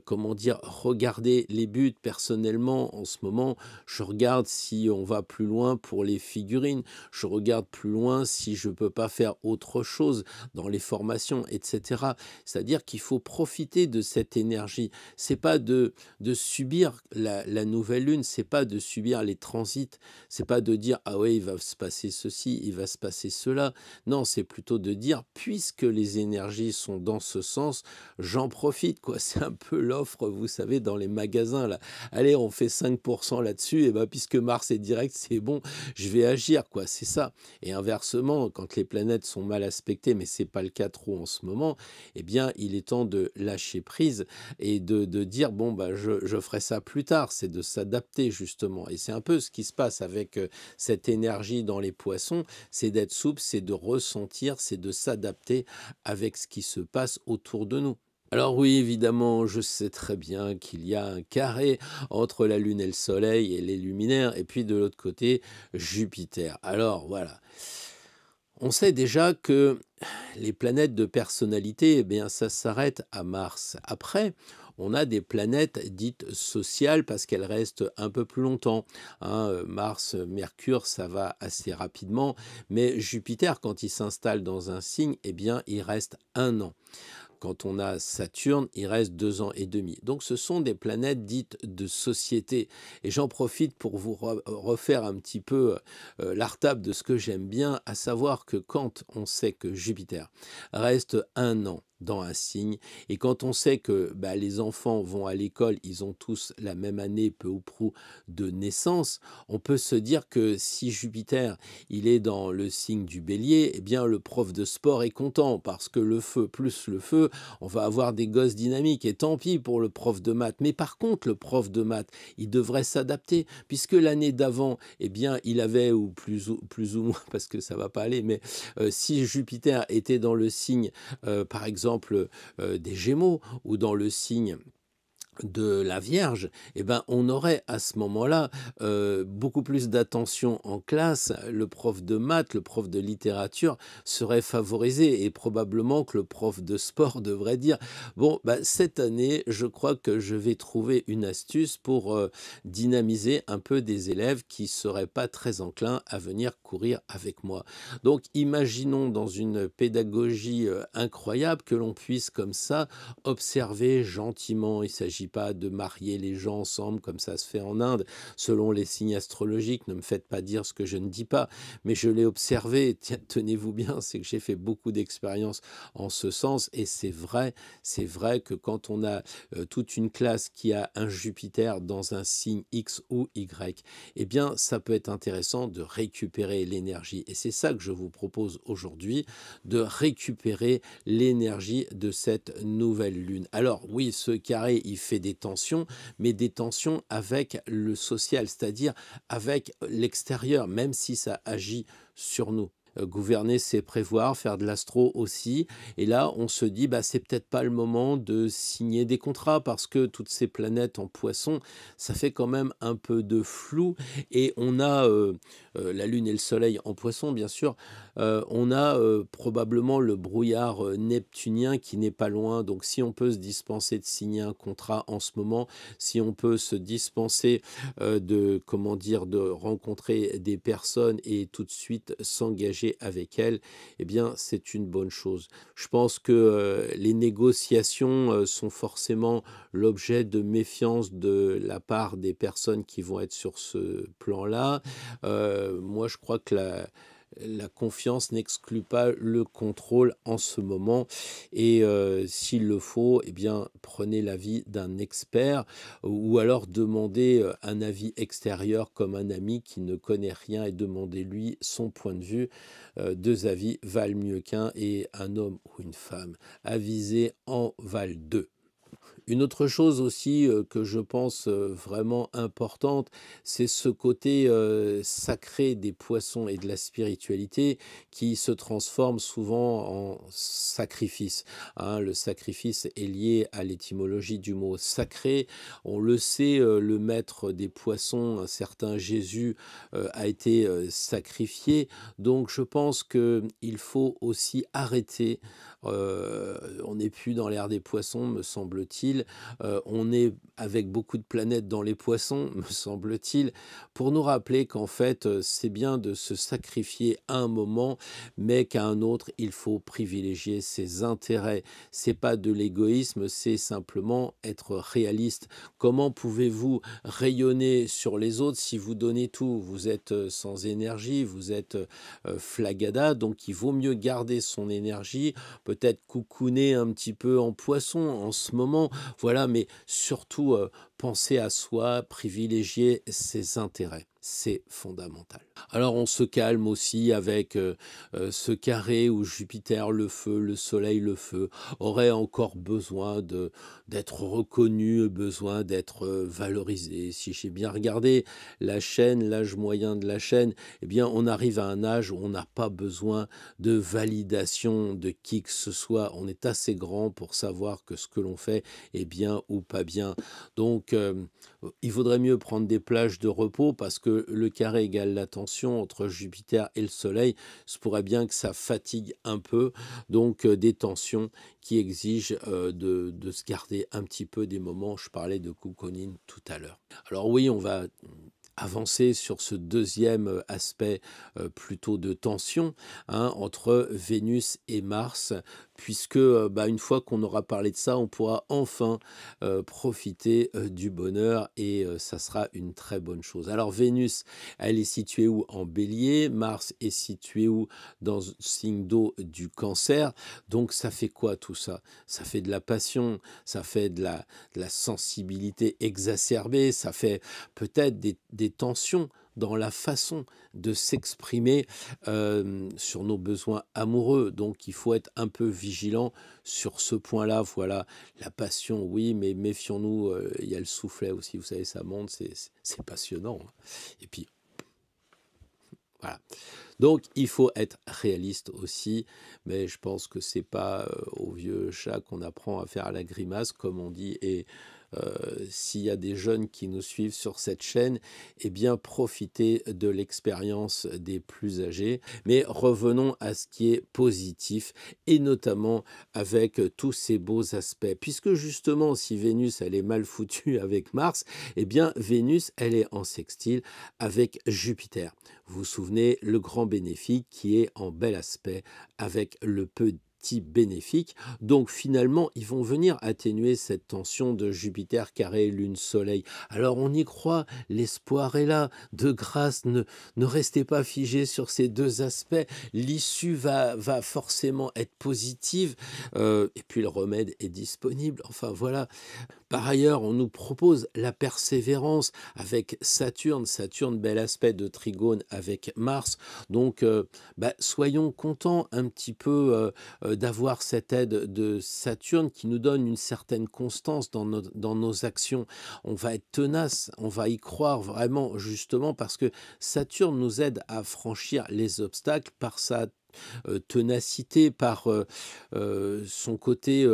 comment dire, regarder les buts. Personnellement, en ce moment, je regarde si on va plus loin pour les figurines, je regarde plus loin si je peux pas faire autre chose dans les formations, etc. C'est-à-dire qu'il faut profiter de cette énergie. C'est pas de subir la nouvelle lune, c'est pas de subir les transits, c'est pas de dire ah ouais il va se passer ceci, il va se passer cela. Non, c'est plutôt de dire puisque les énergies sont dans ce sens, j'en profite quoi. C'est un peu l'offre, vous savez, dans les magasins là. Allez, on fait 5% là-dessus, et ben puisque Mars est direct, c'est bon, je vais agir quoi. C'est ça. Et inversement, quand les planètes sont mal aspectées, mais c'est pas le cas trop en ce moment, eh bien il est temps de lâcher prise et de dire bon bah je ferai ça plus tard. C'est de s'adapter justement. Et c'est un peu ce qui se passe avec cette énergie dans les poissons, c'est d'être souple, c'est de ressentir, c'est de s'adapter avec ce qui se passe autour de nous. Alors oui, évidemment, je sais très bien qu'il y a un carré entre la Lune et le Soleil et les luminaires, et puis de l'autre côté, Jupiter. Alors voilà, on sait déjà que les planètes de personnalité, eh bien, ça s'arrête à Mars. Après, on a des planètes dites sociales parce qu'elles restent un peu plus longtemps, hein. Mars, Mercure, ça va assez rapidement, mais Jupiter, quand il s'installe dans un signe, eh bien, il reste 1 an. Quand on a Saturne, il reste 2 ans et demi. Donc ce sont des planètes dites de société. Et j'en profite pour vous refaire un petit peu l'artable de ce que j'aime bien, à savoir que quand on sait que Jupiter reste 1 an dans un signe, et quand on sait que bah, les enfants vont à l'école, ils ont tous la même année, peu ou prou, de naissance, on peut se dire que si Jupiter il est dans le signe du Bélier, eh bien le prof de sport est content parce que le feu plus le feu, on va avoir des gosses dynamiques et tant pis pour le prof de maths. Mais par contre, le prof de maths, il devrait s'adapter puisque l'année d'avant, eh bien, il avait ou plus ou moins parce que ça va pas aller, mais si Jupiter était dans le signe, par exemple, des Gémeaux ou dans le signe de la Vierge, eh ben, on aurait à ce moment-là beaucoup plus d'attention en classe. Le prof de maths, le prof de littérature serait favorisé et probablement que le prof de sport devrait dire bon, bah, cette année, je crois que je vais trouver une astuce pour dynamiser un peu des élèves qui seraient pas très enclins à venir courir avec moi. Donc, imaginons dans une pédagogie incroyable que l'on puisse comme ça observer gentiment. Il s'agit pas de marier les gens ensemble comme ça se fait en Inde, selon les signes astrologiques. Ne me faites pas dire ce que je ne dis pas, mais je l'ai observé. Tenez-vous bien, c'est que j'ai fait beaucoup d'expériences en ce sens, et c'est vrai que quand on a toute une classe qui a un Jupiter dans un signe X ou Y, eh bien, ça peut être intéressant de récupérer l'énergie. Et c'est ça que je vous propose aujourd'hui, de récupérer l'énergie de cette nouvelle lune. Alors oui, ce carré, il fait des tensions, mais des tensions avec le social, c'est-à-dire avec l'extérieur, même si ça agit sur nous. Gouverner, c'est prévoir, faire de l'astro aussi. Et là, on se dit, bah, c'est peut-être pas le moment de signer des contrats parce que toutes ces planètes en poisson, ça fait quand même un peu de flou. Et on a la Lune et le Soleil en poisson, bien sûr. On a probablement le brouillard neptunien qui n'est pas loin. Donc, si on peut se dispenser de signer un contrat en ce moment, si on peut se dispenser comment dire, de rencontrer des personnes et tout de suite s'engager avec elles, eh bien, c'est une bonne chose. Je pense que les négociations sont forcément l'objet de méfiance de la part des personnes qui vont être sur ce plan-là. Moi, je crois que la confiance n'exclut pas le contrôle en ce moment, et s'il le faut, eh bien, prenez l'avis d'un expert ou alors demandez un avis extérieur comme un ami qui ne connaît rien et demandez-lui son point de vue. Deux avis valent mieux qu'un, et un homme ou une femme avisé en valent deux. Une autre chose aussi que je pense vraiment importante, c'est ce côté sacré des poissons et de la spiritualité qui se transforme souvent en sacrifice. Hein. Le sacrifice est lié à l'étymologie du mot sacré. On le sait, le maître des poissons, un certain Jésus, a été sacrifié. Donc je pense qu'il faut aussi arrêter. On n'est plus dans l'ère des poissons, me semble-t-il. On est avec beaucoup de planètes dans les poissons, me semble-t-il, pour nous rappeler qu'en fait, c'est bien de se sacrifier à un moment, mais qu'à un autre, il faut privilégier ses intérêts. C'est pas de l'égoïsme, c'est simplement être réaliste. Comment pouvez-vous rayonner sur les autres si vous donnez tout? Vous êtes sans énergie, vous êtes flagada, donc il vaut mieux garder son énergie, peut-être coucouner un petit peu en poisson en ce moment, voilà, mais surtout penser à soi, privilégier ses intérêts. C'est fondamental. Alors on se calme aussi avec ce carré où Jupiter, le feu, le Soleil, le feu, aurait encore besoin d'être reconnu, besoin d'être valorisé. Si j'ai bien regardé la chaîne, l'âge moyen de la chaîne, eh bien on arrive à un âge où on n'a pas besoin de validation de qui que ce soit. On est assez grand pour savoir que ce que l'on fait est bien ou pas bien. Donc il vaudrait mieux prendre des plages de repos parce que le carré égale la tension entre Jupiter et le Soleil. Ce pourrait bien que ça fatigue un peu, donc des tensions qui exigent de se garder un petit peu des moments. Je parlais de cocooning tout à l'heure. Alors oui, on va avancer sur ce deuxième aspect plutôt de tension, hein, entre Vénus et Mars, puisque bah, une fois qu'on aura parlé de ça, on pourra enfin profiter du bonheur, et ça sera une très bonne chose. Alors Vénus, elle est située où? En Bélier. Mars est situé où? Dans le signe d'eau du Cancer. Donc ça fait quoi tout ça? Ça fait de la passion, ça fait de la sensibilité exacerbée, ça fait peut-être des tensions dans la façon de s'exprimer sur nos besoins amoureux. Donc il faut être un peu vigilant sur ce point-là. Voilà, la passion, oui, mais méfions-nous, il y a le soufflet aussi, vous savez, ça monte, c'est passionnant. Hein. Et puis, voilà. Donc il faut être réaliste aussi, mais je pense que c'est pas au vieux chat qu'on apprend à faire la grimace, comme on dit, et s'il y a des jeunes qui nous suivent sur cette chaîne, eh bien profitez de l'expérience des plus âgés. Mais revenons à ce qui est positif, et notamment avec tous ces beaux aspects. Puisque justement, si Vénus, elle est mal foutue avec Mars, eh bien Vénus, elle est en sextile avec Jupiter. Vous vous souvenez, le grand bénéfique qui est en bel aspect avec le type bénéfique. Donc finalement, ils vont venir atténuer cette tension de Jupiter carré Lune-Soleil. Alors on y croit, l'espoir est là. De grâce, ne restez pas figés sur ces deux aspects. L'issue va forcément être positive. Et puis le remède est disponible. Enfin voilà. Par ailleurs, on nous propose la persévérance avec Saturne. Saturne, bel aspect de trigone avec Mars. Donc, soyons contents un petit peu d'avoir cette aide de Saturne qui nous donne une certaine constance dans nos actions. On va être tenace, on va y croire vraiment, justement, parce que Saturne nous aide à franchir les obstacles par sa ténacité, par son côté,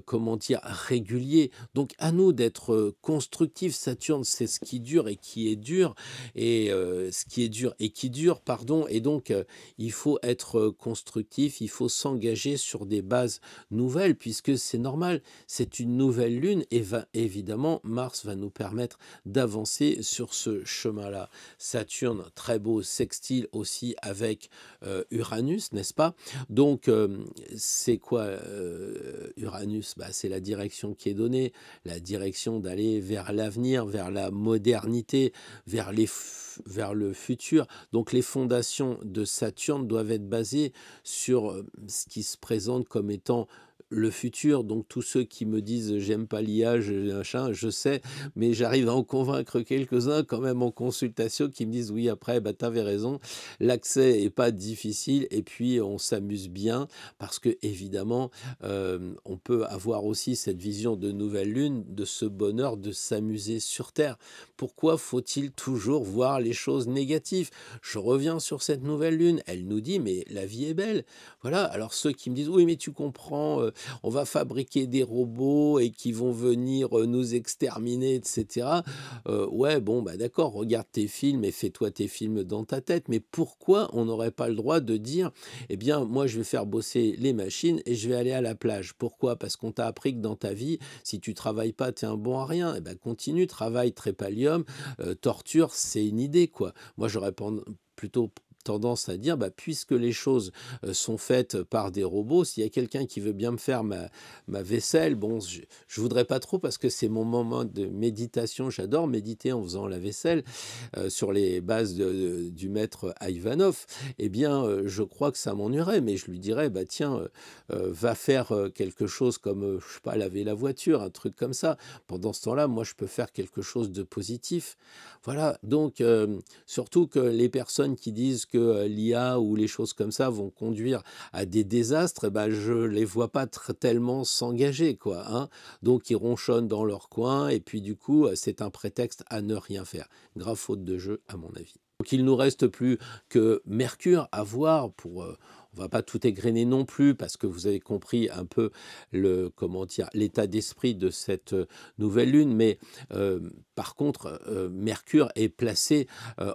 comment dire, régulier. Donc à nous d'être constructifs. Saturne, c'est ce qui dure et qui est dur, et ce qui est dur et qui dure, pardon. Et donc il faut être constructif, il faut s'engager sur des bases nouvelles, puisque c'est normal, c'est une nouvelle lune, et évidemment, Mars va nous permettre d'avancer sur ce chemin-là. Saturne, très beau sextile aussi avec Uranus, n'est-ce pas? Donc, c'est quoi Uranus? C'est la direction qui est donnée, la direction d'aller vers l'avenir, vers la modernité, vers le futur. Donc, les fondations de Saturne doivent être basées sur ce qui se présente comme étant le futur. Donc tous ceux qui me disent j'aime pas l'IA, je sais, mais j'arrive à en convaincre quelques-uns quand même en consultation qui me disent oui, après t'avais raison, l'accès est pas difficile, et puis on s'amuse bien parce que évidemment on peut avoir aussi cette vision de nouvelle lune, de ce bonheur de s'amuser sur Terre. Pourquoi faut-il toujours voir les choses négatives? Je reviens sur cette nouvelle lune, elle nous dit mais la vie est belle. Voilà, alors ceux qui me disent oui mais tu comprends, on va fabriquer des robots et qui vont venir nous exterminer, etc. Ouais, bon, d'accord, regarde tes films et fais-toi tes films dans ta tête. Mais pourquoi on n'aurait pas le droit de dire, eh bien, moi, je vais faire bosser les machines et je vais aller à la plage? Pourquoi? Parce qu'on t'a appris que dans ta vie, si tu travailles pas, tu es un bon à rien. Eh ben, continue, travaille, trépalium, torture, c'est une idée, quoi. Moi, j'aurais plutôt tendance à dire, puisque les choses sont faites par des robots, s'il y a quelqu'un qui veut bien me faire ma vaisselle, bon, je voudrais pas trop parce que c'est mon moment de méditation, j'adore méditer en faisant la vaisselle sur les bases du maître Ivanov, eh bien, je crois que ça m'ennuierait, mais je lui dirais, tiens, va faire quelque chose comme, je sais pas, laver la voiture, un truc comme ça. Pendant ce temps-là, moi, je peux faire quelque chose de positif. Voilà, donc, surtout que les personnes qui disent que l'IA ou les choses comme ça vont conduire à des désastres, je les vois pas tellement s'engager, quoi, hein. Donc ils ronchonnent dans leur coin et puis du coup, c'est un prétexte à ne rien faire. Grave faute de jeu, à mon avis. Donc il nous reste plus que Mercure à voir pour... on va pas tout égrener non plus parce que vous avez compris un peu l'état d'esprit de cette nouvelle lune, mais par contre, Mercure est placé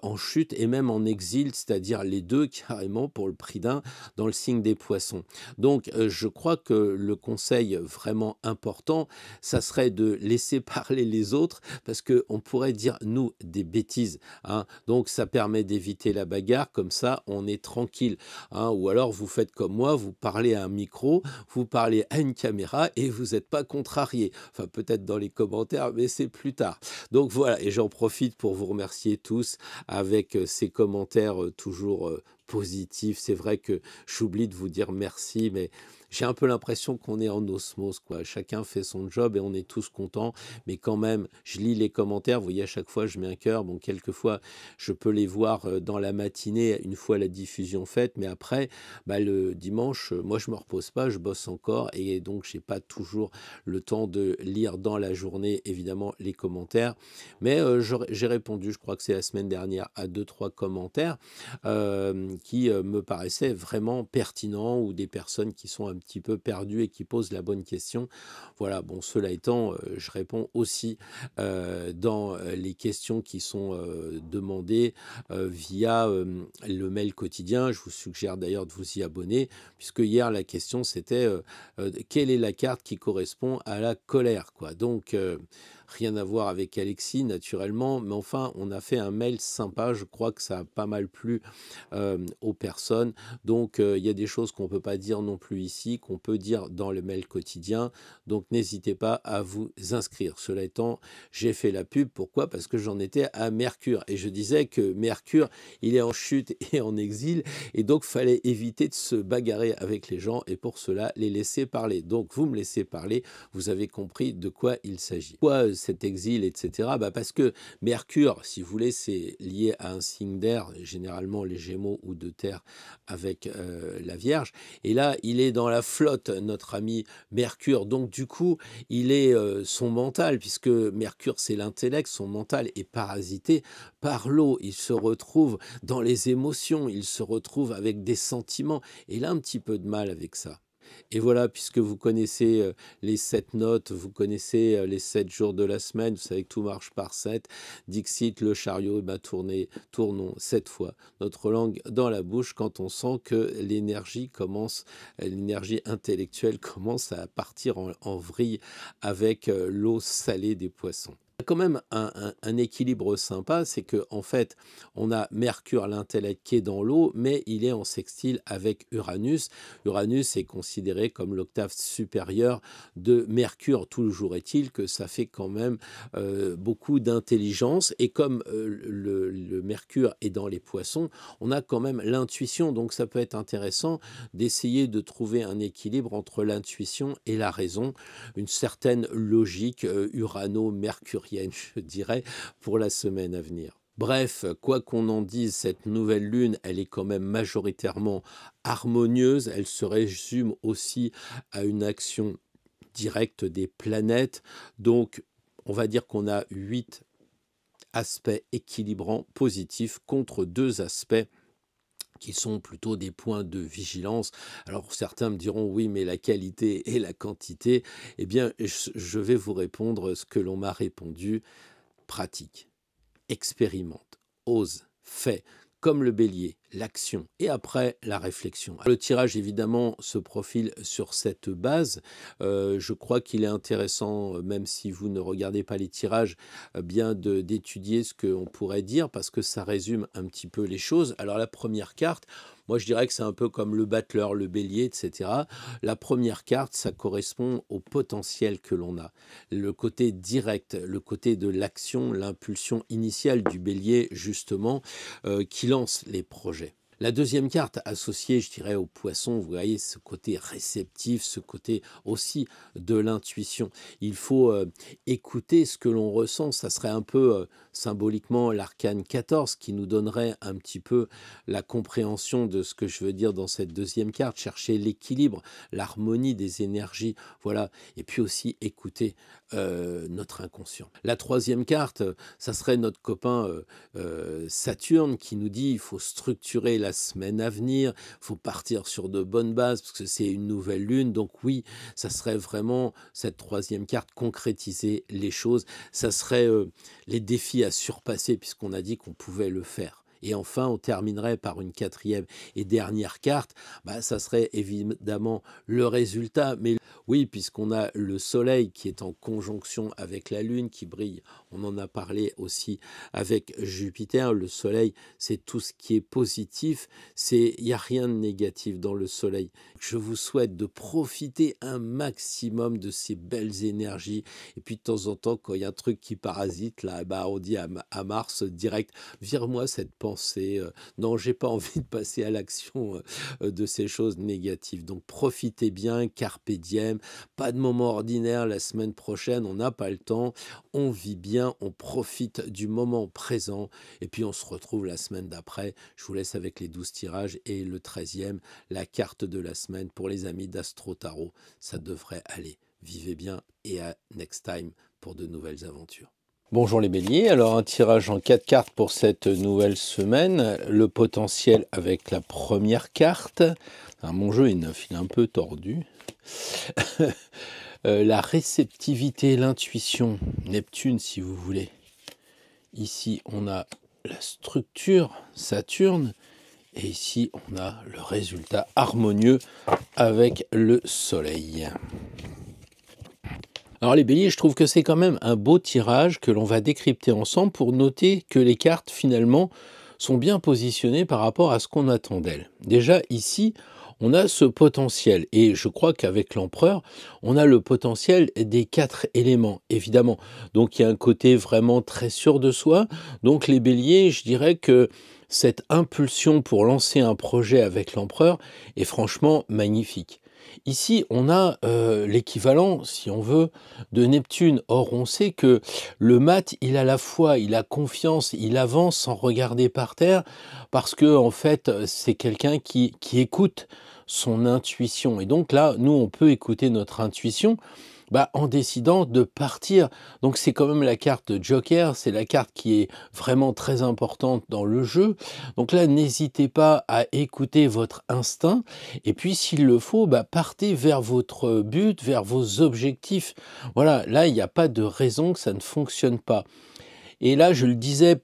en chute et même en exil, c'est-à-dire les deux carrément pour le prix d'un dans le signe des Poissons. Donc je crois que le conseil vraiment important, ça serait de laisser parler les autres parce qu'on pourrait dire nous des bêtises, hein. Donc ça permet d'éviter la bagarre, comme ça on est tranquille, hein. Ou alors vous faites comme moi, vous parlez à un micro, vous parlez à une caméra et vous n'êtes pas contrarié. Enfin peut-être dans les commentaires, mais c'est plus tard. Donc voilà, et j'en profite pour vous remercier tous avec ces commentaires toujours positifs. C'est vrai que j'oublie de vous dire merci, mais j'ai un peu l'impression qu'on est en osmose, quoi. Chacun fait son job et on est tous contents, mais quand même, je lis les commentaires, vous voyez, à chaque fois, je mets un cœur. Bon, quelquefois, je peux les voir dans la matinée, une fois la diffusion faite, mais après, le dimanche, moi, je me repose pas, je bosse encore, et donc, j'ai pas toujours le temps de lire dans la journée, évidemment, les commentaires. Mais j'ai répondu, je crois que c'est la semaine dernière, à 2-3 commentaires qui me paraissaient vraiment pertinents, ou des personnes qui sont un petit peu perdues et qui posent la bonne question. Voilà, bon, cela étant, je réponds aussi dans les questions qui sont demandées via le mail quotidien. Je vous suggère d'ailleurs de vous y abonner, puisque hier, la question, c'était quelle est la carte qui correspond à la colère, quoi. Donc, rien à voir avec Alexis, naturellement, mais enfin, on a fait un mail sympa. Je crois que ça a pas mal plu aux personnes. Donc, il y a des choses qu'on ne peut pas dire non plus ici, qu'on peut dire dans le mail quotidien. Donc, n'hésitez pas à vous inscrire. Cela étant, j'ai fait la pub. Pourquoi? Parce que j'en étais à Mercure. Et je disais que Mercure, il est en chute et en exil. Et donc, fallait éviter de se bagarrer avec les gens. Et pour cela, les laisser parler. Donc, vous me laissez parler. Vous avez compris de quoi il s'agit. Pourquoi cet exil, etc. Parce que Mercure, si vous voulez, c'est lié à un signe d'air, généralement les Gémeaux ou de terre avec la Vierge. Et là, il est dans la flotte, notre ami Mercure. Donc, du coup, il est son mental, puisque Mercure, c'est l'intellect, son mental est parasité par l'eau. Il se retrouve dans les émotions, il se retrouve avec des sentiments. Et il a un petit peu de mal avec ça. Et voilà, puisque vous connaissez les 7 notes, vous connaissez les 7 jours de la semaine, vous savez que tout marche par 7. Dixit, le chariot, tournons 7 fois notre langue dans la bouche quand on sent que l'énergie intellectuelle commence à partir en vrille avec l'eau salée des poissons. Il y a quand même un équilibre sympa, c'est que en fait, on a Mercure, l'intellect, qui est dans l'eau, mais il est en sextile avec Uranus. Uranus est considéré comme l'octave supérieure de Mercure. Toujours est-il que ça fait quand même beaucoup d'intelligence. Et comme le Mercure est dans les poissons, on a quand même l'intuition. Donc ça peut être intéressant d'essayer de trouver un équilibre entre l'intuition et la raison, une certaine logique urano-mercurienne, je dirais, pour la semaine à venir. Bref, quoi qu'on en dise, cette nouvelle lune, elle est quand même majoritairement harmonieuse. Elle se résume aussi à une action directe des planètes. Donc, on va dire qu'on a 8 aspects équilibrants positifs contre 2 aspects qui sont plutôt des points de vigilance. Alors certains me diront oui, mais la qualité et la quantité, eh bien je vais vous répondre ce que l'on m'a répondu. Pratique, expérimente, ose, fais, comme le bélier, l'action et après la réflexion. Le tirage évidemment se profile sur cette base. Je crois qu'il est intéressant, même si vous ne regardez pas les tirages, bien d'étudier ce qu'on pourrait dire parce que ça résume un petit peu les choses. Alors la première carte, moi je dirais que c'est un peu comme le battleur, le bélier, etc. La première carte, ça correspond au potentiel que l'on a. Le côté direct, le côté de l'action, l'impulsion initiale du bélier justement, qui lance les projets. La deuxième carte associée, je dirais, au poisson, vous voyez ce côté réceptif, ce côté aussi de l'intuition. Il faut écouter ce que l'on ressent. Ça serait un peu symboliquement l'arcane 14 qui nous donnerait un petit peu la compréhension de ce que je veux dire dans cette deuxième carte. Chercher l'équilibre, l'harmonie des énergies, voilà. Et puis aussi écouter notre inconscient. La troisième carte, ça serait notre copain Saturne qui nous dit il faut structurer la semaine à venir, il faut partir sur de bonnes bases parce que c'est une nouvelle lune. Donc oui, ça serait vraiment cette troisième carte, concrétiser les choses. Ça serait les défis à surpasser puisqu'on a dit qu'on pouvait le faire. Et enfin, on terminerait par une quatrième et dernière carte. Ça serait évidemment le résultat. Mais oui, puisqu'on a le Soleil qui est en conjonction avec la Lune, qui brille. On en a parlé aussi avec Jupiter. Le Soleil, c'est tout ce qui est positif. Il n'y a rien de négatif dans le Soleil. Je vous souhaite de profiter un maximum de ces belles énergies. Et puis de temps en temps, quand il y a un truc qui parasite, là, on dit à Mars direct, vire-moi cette pensée. Non, j'ai pas envie de passer à l'action de ces choses négatives. Donc profitez bien, carpe diem. Pas de moment ordinaire la semaine prochaine, on n'a pas le temps. On vit bien, on profite du moment présent. Et puis on se retrouve la semaine d'après. Je vous laisse avec les 12 tirages et le 13e, la carte de la semaine pour les amis d'Astro Tarot. Ça devrait aller. Vivez bien et à next time pour de nouvelles aventures. Bonjour les béliers, alors un tirage en 4 cartes pour cette nouvelle semaine. Le potentiel avec la première carte. Mon jeu est neuf, il est un peu tordu. La réceptivité, l'intuition, Neptune si vous voulez. Ici on a la structure, Saturne. Et ici on a le résultat harmonieux avec le Soleil. Alors les béliers, je trouve que c'est quand même un beau tirage que l'on va décrypter ensemble pour noter que les cartes finalement sont bien positionnées par rapport à ce qu'on attend d'elles. Déjà ici, on a ce potentiel et je crois qu'avec l'empereur, on a le potentiel des 4 éléments, évidemment. Donc il y a un côté vraiment très sûr de soi. Donc les béliers, je dirais que cette impulsion pour lancer un projet avec l'empereur est franchement magnifique. Ici, on a l'équivalent, si on veut, de Neptune. Or, on sait que le mat, il a la foi, il a confiance, il avance sans regarder par terre, parce que en fait, c'est quelqu'un qui écoute son intuition. Et donc là, nous, on peut écouter notre intuition en décidant de partir. Donc c'est quand même la carte de Joker, c'est la carte qui est vraiment très importante dans le jeu. Donc là, n'hésitez pas à écouter votre instinct, et puis s'il le faut, partez vers votre but, vers vos objectifs. Voilà, là, il n'y a pas de raison que ça ne fonctionne pas. Et là, je le disais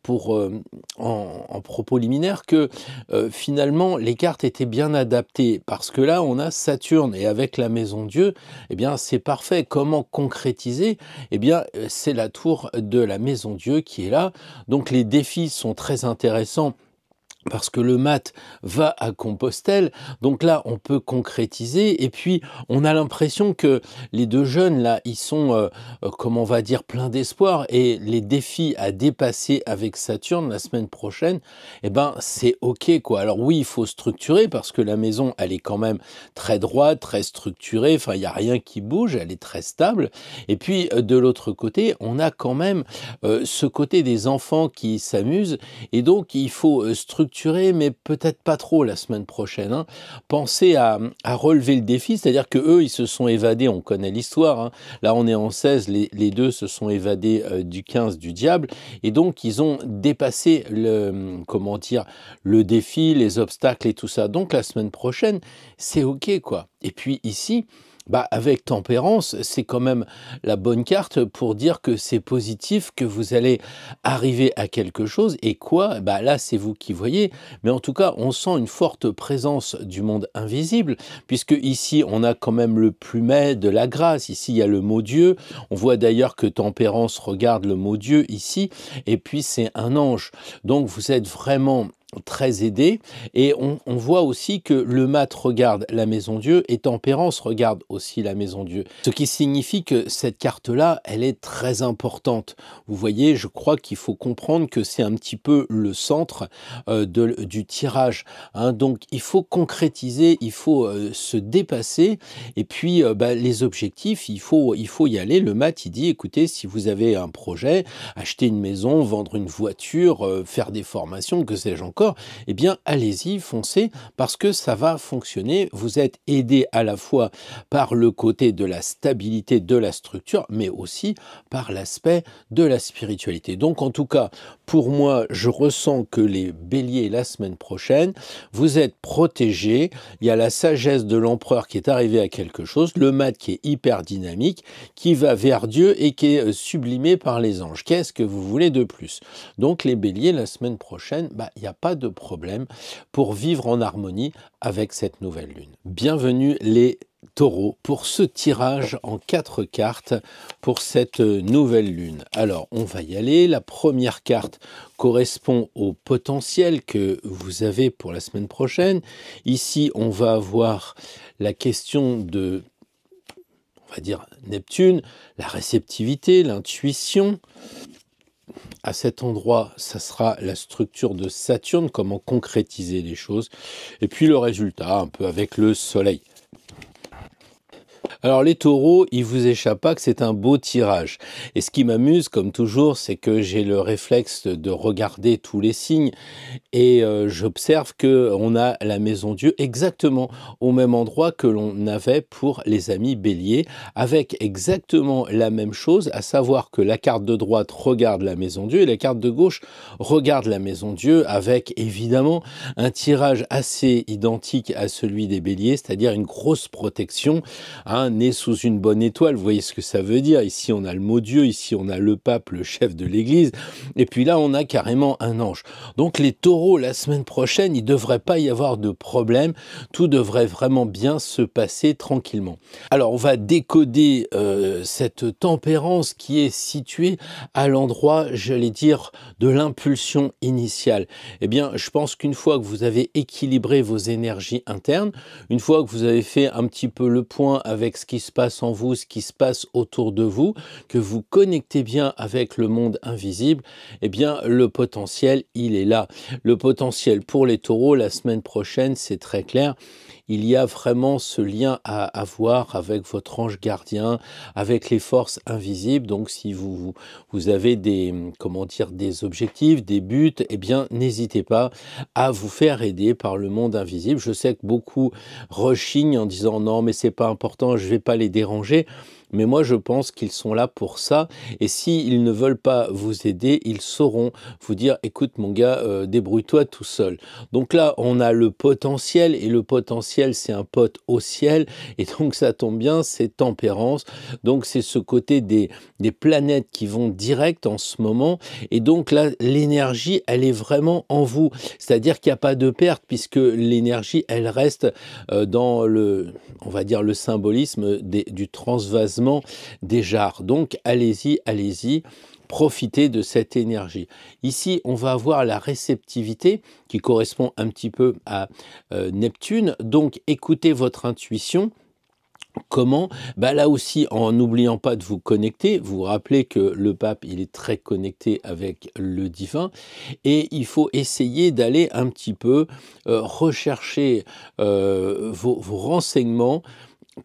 en propos liminaire que finalement, les cartes étaient bien adaptées parce que là, on a Saturne et avec la Maison Dieu, eh bien, c'est parfait. Comment concrétiser? Eh bien, c'est la tour de la Maison Dieu qui est là. Donc, les défis sont très intéressants parce que le mat va à Compostelle, donc là on peut concrétiser, et puis on a l'impression que les deux jeunes là, ils sont, comment on va dire, pleins d'espoir, et les défis à dépasser avec Saturne la semaine prochaine, c'est ok quoi. Alors oui, il faut structurer, parce que la maison, elle est quand même très droite, très structurée, enfin il n'y a rien qui bouge, elle est très stable, et puis de l'autre côté, on a quand même ce côté des enfants qui s'amusent, et donc il faut structurer, mais peut-être pas trop la semaine prochaine. Hein. Pensez à relever le défi, c'est-à-dire que eux, ils se sont évadés, on connaît l'histoire. Hein. Là, on est en 16, les deux se sont évadés du 15 du diable, et donc ils ont dépassé le défi, les obstacles et tout ça. Donc la semaine prochaine, c'est ok quoi. Et puis ici, avec tempérance, c'est quand même la bonne carte pour dire que c'est positif, que vous allez arriver à quelque chose. Et quoi? Là, c'est vous qui voyez. Mais en tout cas, on sent une forte présence du monde invisible, puisque ici, on a quand même le plumet de la grâce. Ici, il y a le mot Dieu. On voit d'ailleurs que tempérance regarde le mot Dieu ici. Et puis, c'est un ange. Donc, vous êtes vraiment très aidé, et on voit aussi que le mat regarde la Maison Dieu et tempérance regarde aussi la Maison Dieu. Ce qui signifie que cette carte-là, elle est très importante. Vous voyez, je crois qu'il faut comprendre que c'est un petit peu le centre du tirage. Hein. Donc, il faut concrétiser, il faut se dépasser, et puis les objectifs, il faut y aller. Le mat, il dit, écoutez, si vous avez un projet, acheter une maison, vendre une voiture, faire des formations, que sais-je encore, eh bien, allez-y, foncez, parce que ça va fonctionner. Vous êtes aidé à la fois par le côté de la stabilité de la structure, mais aussi par l'aspect de la spiritualité. Donc, en tout cas, pour moi, je ressens que les béliers, la semaine prochaine, vous êtes protégés. Il y a la sagesse de l'empereur qui est arrivé à quelque chose, le mat qui est hyper dynamique, qui va vers Dieu et qui est sublimé par les anges. Qu'est-ce que vous voulez de plus? Donc, les béliers, la semaine prochaine, il n'y a pas de problème pour vivre en harmonie avec cette nouvelle lune. Bienvenue les taureaux pour ce tirage en 4 cartes pour cette nouvelle lune. Alors, on va y aller. La première carte correspond au potentiel que vous avez pour la semaine prochaine. Ici, on va avoir la question de, on va dire, Neptune, la réceptivité, l'intuition. À cet endroit, ça sera la structure de Saturne, comment concrétiser les choses. Et puis le résultat, un peu avec le soleil. Alors les taureaux, il vous échappe pas que c'est un beau tirage. Et ce qui m'amuse, comme toujours, c'est que j'ai le réflexe de regarder tous les signes, et j'observe qu'on a la Maison Dieu exactement au même endroit que l'on avait pour les amis béliers, avec exactement la même chose, à savoir que la carte de droite regarde la Maison Dieu et la carte de gauche regarde la Maison Dieu, avec évidemment un tirage assez identique à celui des béliers, c'est-à-dire une grosse protection, hein, hein, né sous une bonne étoile, vous voyez ce que ça veut dire. Ici, on a le mot Dieu, ici, on a le pape, le chef de l'Église, et puis là, on a carrément un ange. Donc les taureaux, la semaine prochaine, il ne devrait pas y avoir de problème, tout devrait vraiment bien se passer tranquillement. Alors, on va décoder cette tempérance qui est située à l'endroit, j'allais dire, de l'impulsion initiale. Eh bien, je pense qu'une fois que vous avez équilibré vos énergies internes, une fois que vous avez fait un petit peu le point avec ce qui se passe en vous, ce qui se passe autour de vous, que vous connectez bien avec le monde invisible, eh bien, le potentiel, il est là. Le potentiel pour les taureaux, la semaine prochaine, c'est très clair. Il y a vraiment ce lien à avoir avec votre ange gardien, avec les forces invisibles. Donc, si vous avez des, comment dire, des objectifs, des buts, eh bien, n'hésitez pas à vous faire aider par le monde invisible. Je sais que beaucoup rechignent en disant non, mais c'est pas important, je vais pas les déranger. Mais moi, je pense qu'ils sont là pour ça. Et s'ils ne veulent pas vous aider, ils sauront vous dire, écoute mon gars, débrouille-toi tout seul. Donc là, on a le potentiel, et le potentiel, c'est un pote au ciel. Et donc, ça tombe bien, c'est tempérance. Donc, c'est ce côté des planètes qui vont direct en ce moment. Et donc là, l'énergie, elle est vraiment en vous. C'est-à-dire qu'il n'y a pas de perte, puisque l'énergie, elle reste dans le, on va dire, le symbolisme du transvasement des jarres. Donc, allez-y, allez-y. Profitez de cette énergie. Ici, on va avoir la réceptivité qui correspond un petit peu à Neptune. Donc, écoutez votre intuition. Comment? Bah là aussi, en n'oubliant pas de vous connecter, vous vous rappelez que le pape, il est très connecté avec le divin, et il faut essayer d'aller un petit peu rechercher vos renseignements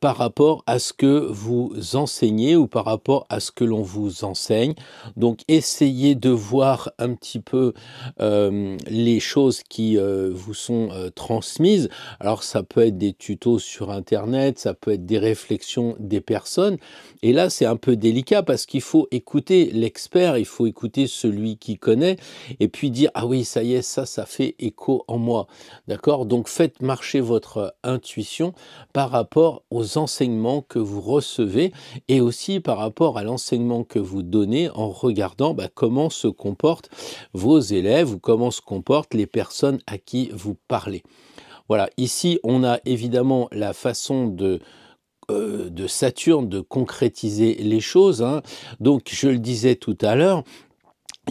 par rapport à ce que vous enseignez ou par rapport à ce que l'on vous enseigne. Donc, essayez de voir un petit peu les choses qui vous sont transmises. Alors, ça peut être des tutos sur Internet, ça peut être des réflexions des personnes. Et là, c'est un peu délicat parce qu'il faut écouter l'expert, il faut écouter celui qui connaît et puis dire « Ah oui, ça y est, ça fait écho en moi. » D'accord? Donc, faites marcher votre intuition par rapport aux enseignements que vous recevez et aussi par rapport à l'enseignement que vous donnez en regardant comment se comportent vos élèves ou comment se comportent les personnes à qui vous parlez. Voilà, ici on a évidemment la façon de Saturne de concrétiser les choses, hein. Donc je le disais tout à l'heure,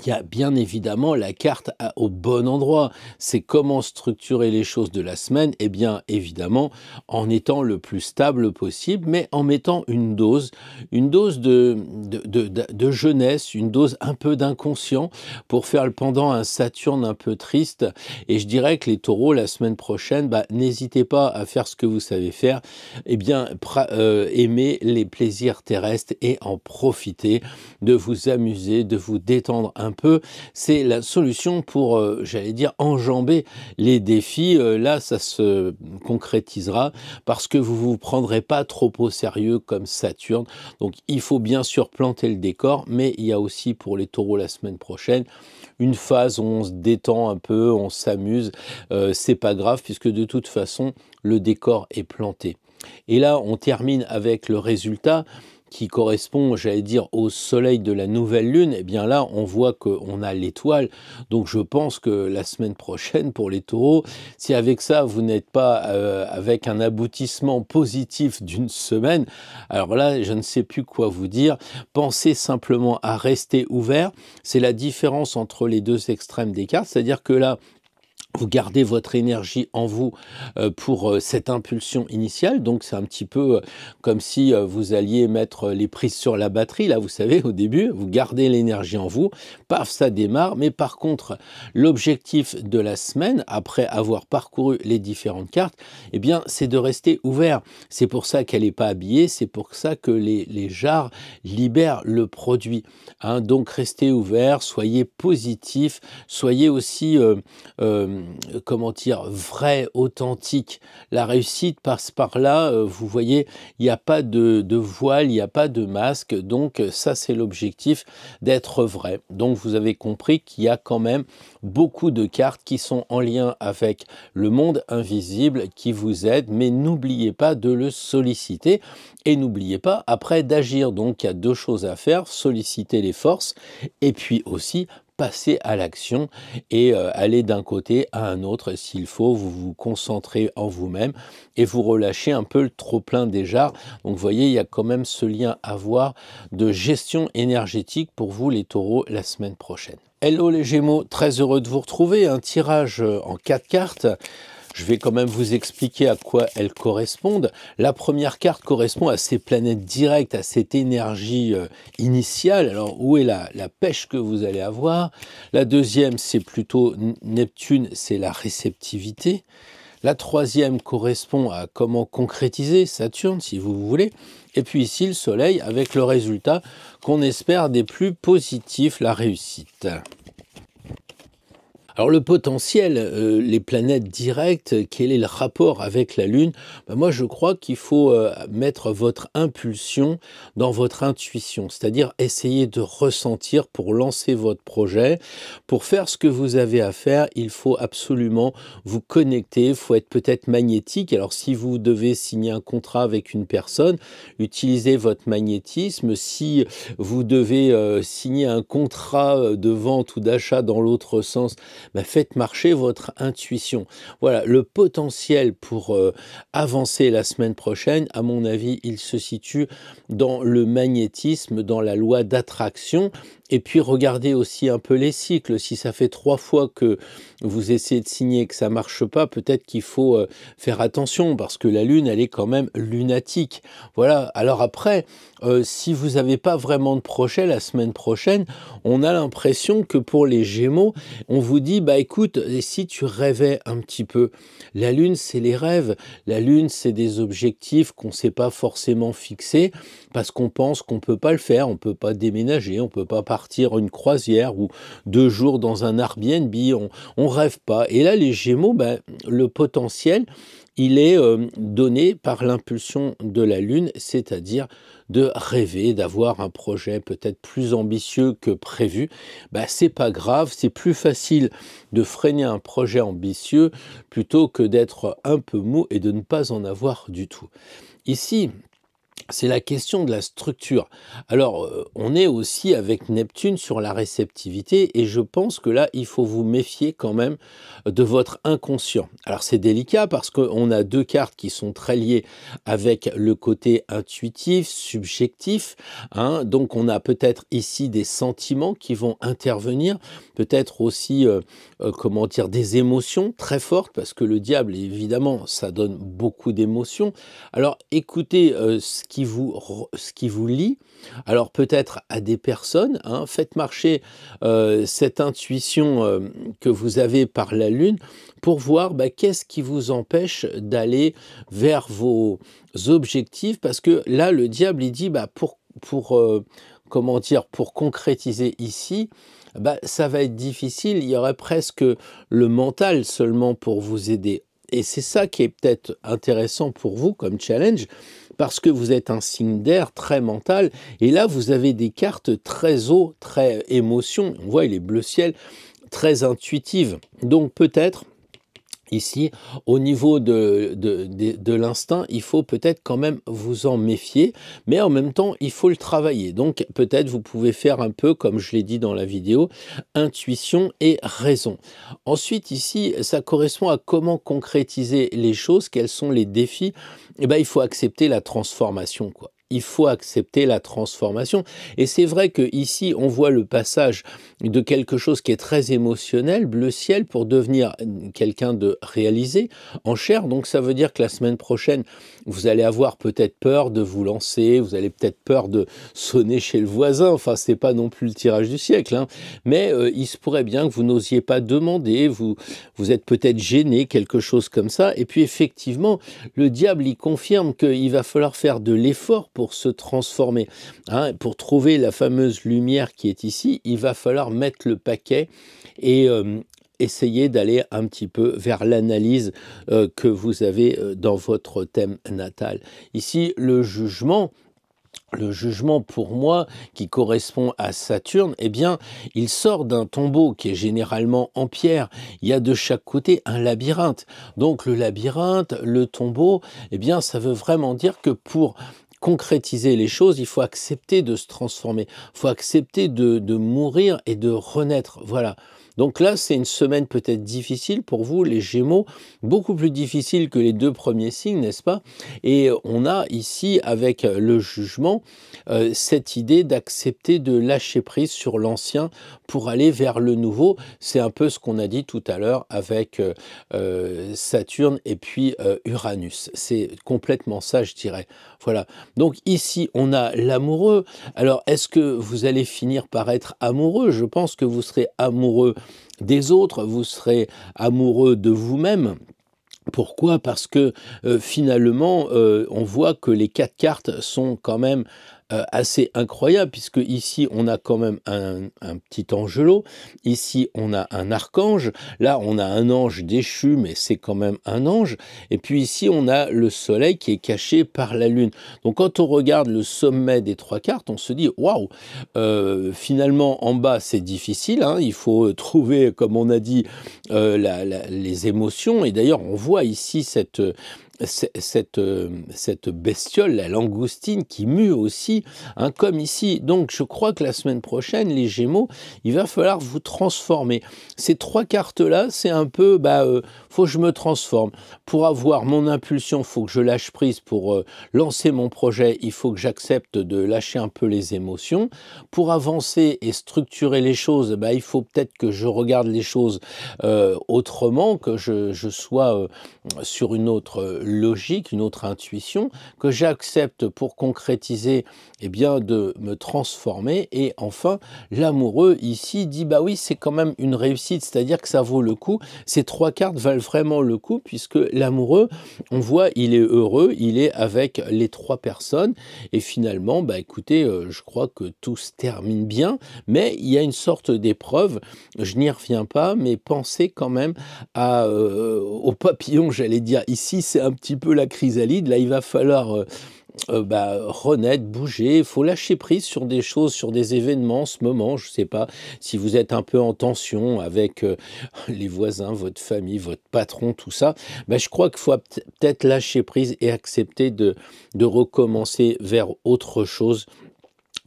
il y a bien évidemment la carte au bon endroit. C'est comment structurer les choses de la semaine. Eh bien, évidemment, en étant le plus stable possible, mais en mettant une dose de jeunesse, une dose un peu d'inconscient pour faire le pendant à un Saturne un peu triste. Et je dirais que les taureaux, la semaine prochaine, n'hésitez pas à faire ce que vous savez faire. Eh bien, aimer les plaisirs terrestres et en profiter, de vous amuser, de vous détendre un peu. C'est la solution pour, j'allais dire, enjamber les défis. Là, ça se concrétisera parce que vous ne vous prendrez pas trop au sérieux comme Saturne. Donc, il faut bien sûr planter le décor, mais il y a aussi pour les taureaux la semaine prochaine une phase où on se détend un peu, on s'amuse. C'est pas grave puisque de toute façon, le décor est planté. Et là, on termine avec le résultat qui correspond, j'allais dire, au soleil de la nouvelle lune. Eh bien là, on voit qu'on a l'étoile. Donc je pense que la semaine prochaine, pour les taureaux, si avec ça, vous n'êtes pas avec un aboutissement positif d'une semaine, alors là, je ne sais plus quoi vous dire. Pensez simplement à rester ouvert. C'est la différence entre les deux extrêmes des cartes. C'est-à-dire que là, vous gardez votre énergie en vous pour cette impulsion initiale. Donc, c'est un petit peu comme si vous alliez mettre les prises sur la batterie. Là, vous savez, au début, vous gardez l'énergie en vous. Paf, ça démarre. Mais par contre, l'objectif de la semaine, après avoir parcouru les différentes cartes, eh bien, c'est de rester ouvert. C'est pour ça qu'elle n'est pas habillée. C'est pour ça que les jarres libèrent le produit. Hein. Donc, restez ouvert, soyez positif, soyez aussi comment dire, vrai, authentique. La réussite passe par là, vous voyez, il n'y a pas de voile, il n'y a pas de masque, donc ça c'est l'objectif, d'être vrai. Donc vous avez compris qu'il y a quand même beaucoup de cartes qui sont en lien avec le monde invisible qui vous aident, mais n'oubliez pas de le solliciter et n'oubliez pas après d'agir. Donc il y a deux choses à faire, solliciter les forces et puis aussi passer à l'action et aller d'un côté à un autre s'il faut, vous vous concentrez en vous-même et vous relâchez un peu le trop-plein des jarres. Donc vous voyez, il y a quand même ce lien à voir de gestion énergétique pour vous les taureaux la semaine prochaine. Hello les Gémeaux, très heureux de vous retrouver, un tirage en 4 cartes. Je vais quand même vous expliquer à quoi elles correspondent. La première carte correspond à ces planètes directes, à cette énergie initiale. Alors, où est la pêche que vous allez avoir? La deuxième, c'est plutôt Neptune, c'est la réceptivité. La troisième correspond à comment concrétiser Saturne, si vous voulez. Et puis ici, le Soleil, avec le résultat qu'on espère des plus positifs, la réussite. Alors le potentiel, les planètes directes, quel est le rapport avec la Lune? Moi je crois qu'il faut mettre votre impulsion dans votre intuition, c'est-à-dire essayer de ressentir pour lancer votre projet. Pour faire ce que vous avez à faire, il faut absolument vous connecter, il faut être peut-être magnétique. Alors si vous devez signer un contrat avec une personne, utilisez votre magnétisme. Si vous devez signer un contrat de vente ou d'achat dans l'autre sens, faites marcher votre intuition. Voilà, le potentiel pour avancer la semaine prochaine, à mon avis, il se situe dans le magnétisme, dans la loi d'attraction. Et puis regardez aussi un peu les cycles. Si ça fait 3 fois que vous essayez de signer et que ça marche pas, peut-être qu'il faut faire attention parce que la Lune, elle est quand même lunatique. Voilà. Alors après, si vous n'avez pas vraiment de projet la semaine prochaine, on a l'impression que pour les Gémeaux, on vous dit, bah écoute, et si tu rêvais un petit peu? La Lune, c'est les rêves. La Lune, c'est des objectifs qu'on ne sait pas forcément fixer parce qu'on pense qu'on ne peut pas le faire, on ne peut pas déménager, on ne peut pas partir une croisière ou 2 jours dans un Airbnb, on rêve pas. Et là, les Gémeaux, le potentiel, il est donné par l'impulsion de la Lune, c'est-à-dire de rêver, d'avoir un projet peut-être plus ambitieux que prévu. C'est pas grave, c'est plus facile de freiner un projet ambitieux plutôt que d'être un peu mou et de ne pas en avoir du tout. Ici, c'est la question de la structure. Alors, on est aussi avec Neptune sur la réceptivité et je pense que là, il faut vous méfier quand même de votre inconscient. Alors, c'est délicat parce qu'on a 2 cartes qui sont très liées avec le côté intuitif, subjectif. Donc, on a peut-être ici des sentiments qui vont intervenir, peut-être aussi, comment dire, des émotions très fortes parce que le diable, évidemment, ça donne beaucoup d'émotions. Alors, écoutez ce qui vous lie, alors peut-être à des personnes, faites marcher cette intuition que vous avez par la Lune pour voir qu'est-ce qui vous empêche d'aller vers vos objectifs, parce que là, le diable, il dit, comment dire, pour concrétiser ici, ça va être difficile, il y aurait presque le mental seulement pour vous aider. Et c'est ça qui est peut-être intéressant pour vous comme challenge, parce que vous êtes un signe d'air très mental, et là vous avez des cartes très eau, très émotion, on voit il est bleu ciel, très intuitive. Donc peut-être, ici, au niveau de l'instinct, il faut peut-être quand même vous en méfier, mais en même temps, il faut le travailler. Donc, peut-être vous pouvez faire un peu, comme je l'ai dit dans la vidéo, intuition et raison. Ensuite, ici, ça correspond à comment concrétiser les choses, quels sont les défis. Il faut accepter la transformation, quoi. Il faut accepter la transformation. Et c'est vrai que ici, on voit le passage de quelque chose qui est très émotionnel, bleu ciel, pour devenir quelqu'un de réalisé en chair. Donc ça veut dire que la semaine prochaine, vous allez avoir peut-être peur de vous lancer, vous allez peut-être peur de sonner chez le voisin. Enfin, c'est pas non plus le tirage du siècle, mais il se pourrait bien que vous n'osiez pas demander, vous êtes peut-être gêné, quelque chose comme ça. Et puis effectivement, le diable, il confirme qu'il va falloir faire de l'effort pour se transformer. Pour trouver la fameuse lumière qui est ici, il va falloir mettre le paquet et essayez d'aller un petit peu vers l'analyse que vous avez dans votre thème natal. Ici, le jugement pour moi qui correspond à Saturne, eh bien, il sort d'un tombeau qui est généralement en pierre. Il y a de chaque côté un labyrinthe. Donc le labyrinthe, le tombeau, eh bien, ça veut vraiment dire que pour concrétiser les choses, il faut accepter de se transformer, il faut accepter de mourir et de renaître. Voilà. Donc là, c'est une semaine peut-être difficile pour vous, les Gémeaux, beaucoup plus difficile que les 2 premiers signes, n'est-ce pas? Et on a ici, avec le jugement, cette idée d'accepter de lâcher prise sur l'ancien pour aller vers le nouveau. C'est un peu ce qu'on a dit tout à l'heure avec Saturne et puis Uranus. C'est complètement ça, je dirais. Voilà. Donc ici, on a l'amoureux. Alors, est-ce que vous allez finir par être amoureux? Je pense que vous serez amoureux des autres, vous serez amoureux de vous-même. Pourquoi? Parce que finalement, on voit que les 4 cartes sont quand même assez incroyables, puisque ici, on a quand même un petit angelo, ici, on a un archange, là, on a un ange déchu, mais c'est quand même un ange, et puis ici, on a le soleil qui est caché par la lune. Donc, quand on regarde le sommet des 3 cartes, on se dit, waouh, finalement, en bas, c'est difficile, hein, il faut trouver, comme on a dit, les émotions, et d'ailleurs, on voit ici cette bestiole, la langoustine, qui mue aussi, hein, comme ici. Donc, je crois que la semaine prochaine, les Gémeaux, il va falloir vous transformer. Ces 3 cartes-là, c'est un peu, faut que je me transforme. Pour avoir mon impulsion, faut que je lâche prise. Pour lancer mon projet, il faut que j'accepte de lâcher un peu les émotions. Pour avancer et structurer les choses, il faut peut-être que je regarde les choses autrement, que je sois sur une autre logique, une autre intuition, que j'accepte pour concrétiser, eh bien, de me transformer. Et enfin, l'amoureux ici dit, bah oui, c'est quand même une réussite, c'est-à-dire que ça vaut le coup. Ces 3 cartes valent vraiment le coup, puisque l'amoureux, on voit, il est heureux, il est avec les 3 personnes, et finalement, écoutez, je crois que tout se termine bien, mais il y a une sorte d'épreuve, je n'y reviens pas, mais pensez quand même au papillon, j'allais dire. Ici, c'est un petit peu la chrysalide. Là, il va falloir renaître, bouger. Il faut lâcher prise sur des choses, sur des événements en ce moment. Je ne sais pas si vous êtes un peu en tension avec les voisins, votre famille, votre patron, tout ça. Je crois qu'il faut peut-être lâcher prise et accepter de recommencer vers autre chose.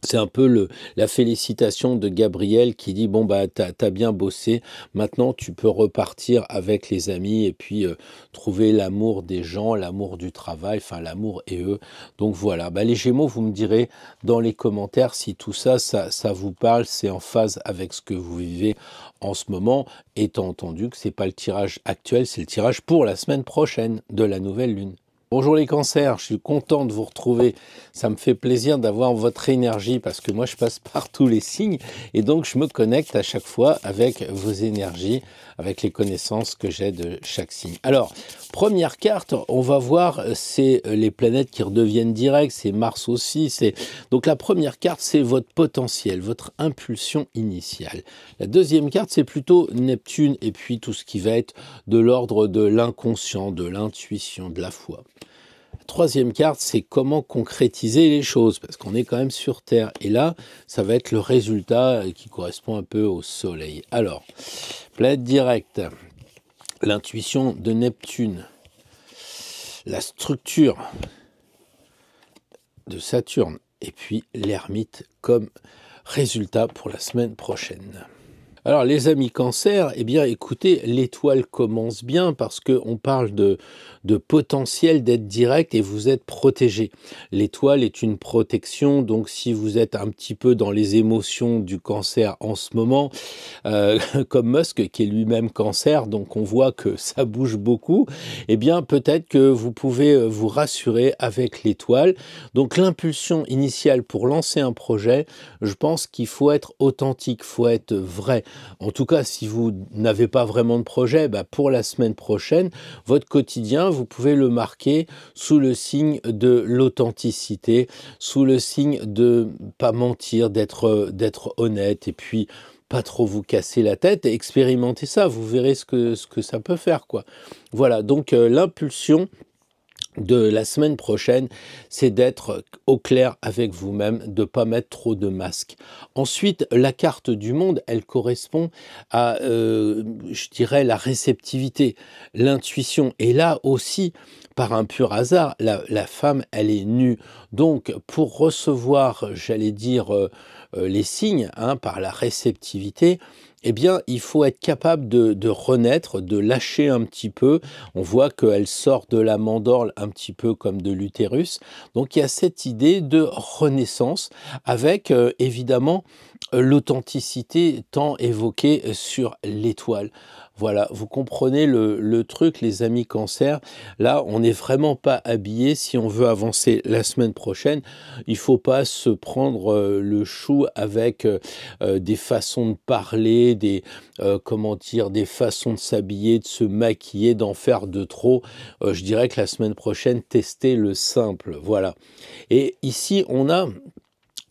C'est un peu la félicitation de Gabriel qui dit, bon, t'as bien bossé, maintenant tu peux repartir avec les amis et puis trouver l'amour des gens, l'amour du travail, enfin l'amour et eux. Donc voilà, les Gémeaux, vous me direz dans les commentaires si tout ça vous parle, c'est en phase avec ce que vous vivez en ce moment, étant entendu que c'est pas le tirage actuel, c'est le tirage pour la semaine prochaine de la nouvelle lune. Bonjour les cancers, je suis content de vous retrouver. Ça me fait plaisir d'avoir votre énergie parce que moi je passe par tous les signes et donc je me connecte à chaque fois avec vos énergies, avec les connaissances que j'ai de chaque signe. Alors, première carte, on va voir, c'est les planètes qui redeviennent directes, c'est Mars aussi. Donc la première carte, c'est votre potentiel, votre impulsion initiale. La deuxième carte, c'est plutôt Neptune et puis tout ce qui va être de l'ordre de l'inconscient, de l'intuition, de la foi. Troisième carte, c'est comment concrétiser les choses, parce qu'on est quand même sur Terre. Et là, ça va être le résultat qui correspond un peu au Soleil. Alors, planète directe, l'intuition de Neptune, la structure de Saturne, et puis l'ermite comme résultat pour la semaine prochaine. Alors les amis Cancer, eh bien écoutez, l'étoile commence bien parce qu'on parle de potentiel d'être direct et vous êtes protégé. L'étoile est une protection, donc si vous êtes un petit peu dans les émotions du Cancer en ce moment, comme Musk qui est lui-même Cancer, donc on voit que ça bouge beaucoup, eh bien peut-être que vous pouvez vous rassurer avec l'étoile. Donc l'impulsion initiale pour lancer un projet, je pense qu'il faut être authentique, il faut être vrai. En tout cas, si vous n'avez pas vraiment de projet, pour la semaine prochaine, votre quotidien, vous pouvez le marquer sous le signe de l'authenticité, sous le signe de pas mentir, d'être honnête et puis pas trop vous casser la tête, expérimentez ça, vous verrez ce que ça peut faire, quoi. Voilà, donc l'impulsion de la semaine prochaine, c'est d'être au clair avec vous-même, de ne pas mettre trop de masques. Ensuite, la carte du monde, elle correspond à, je dirais, la réceptivité, l'intuition. Et là aussi, par un pur hasard, la femme, elle est nue. Donc, pour recevoir, j'allais dire, les signes, hein, par la réceptivité, eh bien, il faut être capable de renaître, de lâcher un petit peu. On voit qu'elle sort de la mandorle un petit peu comme de l'utérus. Donc, il y a cette idée de renaissance avec, évidemment, l'authenticité tant évoquée sur l'étoile. Voilà, vous comprenez le truc, les amis Cancer. Là, on n'est vraiment pas habillé. Si on veut avancer la semaine prochaine, il faut pas se prendre le chou avec des façons de parler, comment dire, des façons de s'habiller, de se maquiller, d'en faire de trop. Je dirais que la semaine prochaine, testez le simple. Voilà. Et ici, on a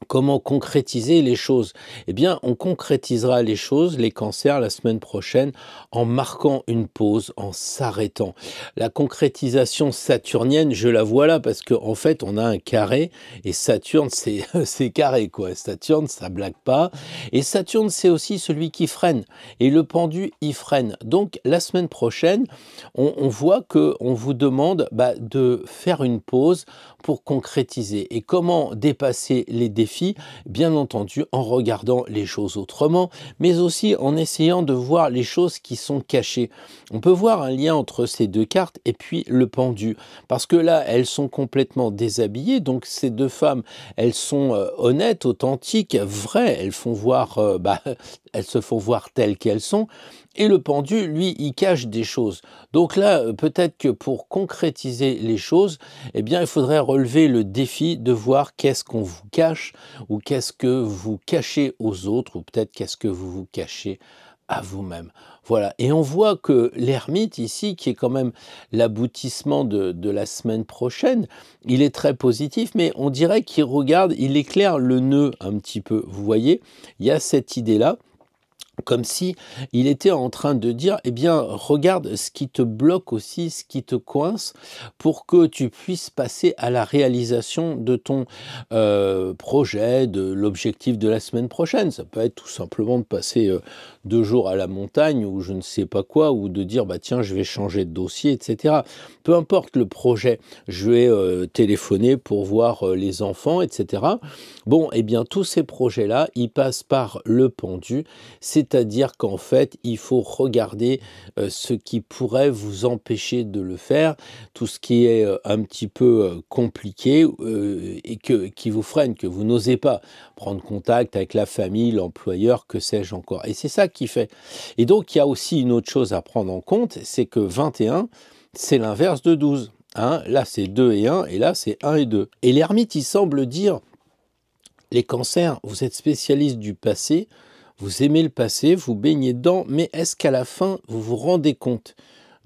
comment concrétiser les choses? Eh bien, on concrétisera les choses, les cancers, la semaine prochaine, en marquant une pause, en s'arrêtant. La concrétisation saturnienne, je la vois là, parce qu'en fait, on a un carré, et Saturne, c'est c'est carré, quoi. Saturne, ça blague pas. Et Saturne, c'est aussi celui qui freine. Et le pendu, il freine. Donc, la semaine prochaine, on voit qu'on vous demande de faire une pause pour concrétiser. Et comment dépasser les défis? Bien entendu, en regardant les choses autrement, mais aussi en essayant de voir les choses qui sont cachées. On peut voir un lien entre ces deux cartes et puis le pendu, parce que là, elles sont complètement déshabillées, donc ces deux femmes, elles sont honnêtes, authentiques, vraies, elles font voir, elles se font voir telles qu'elles sont, et le pendu, lui, il cache des choses. Donc là, peut-être que pour concrétiser les choses, eh bien, il faudrait relever le défi de voir qu'est-ce qu'on vous cache, ou qu'est-ce que vous cachez aux autres, ou peut-être qu'est-ce que vous vous cachez à vous-même. Voilà. Et on voit que l'ermite ici, qui est quand même l'aboutissement de la semaine prochaine, il est très positif, mais on dirait qu'il regarde, il éclaire le nœud un petit peu. Vous voyez, il y a cette idée-là, comme si il était en train de dire, eh bien, regarde ce qui te bloque aussi, ce qui te coince, pour que tu puisses passer à la réalisation de ton projet, de l'objectif de la semaine prochaine. Ça peut être tout simplement de passer 2 jours à la montagne ou je ne sais pas quoi, ou de dire, bah tiens, je vais changer de dossier, etc. Peu importe le projet, je vais téléphoner pour voir les enfants, etc. Bon, eh bien, tous ces projets-là, ils passent par le pendu, c'est-à-dire qu'en fait, il faut regarder ce qui pourrait vous empêcher de le faire, tout ce qui est un petit peu compliqué et qui vous freine, que vous n'osez pas prendre contact avec la famille, l'employeur, que sais-je encore. Et c'est ça qui fait. Et donc, il y a aussi une autre chose à prendre en compte, c'est que 21, c'est l'inverse de 12. Hein, là, c'est 2 et 1, et là, c'est 1 et 2. Et l'ermite, il semble dire, les cancers, vous êtes spécialistes du passé, vous aimez le passé, vous baignez dedans, mais est-ce qu'à la fin, vous vous rendez compte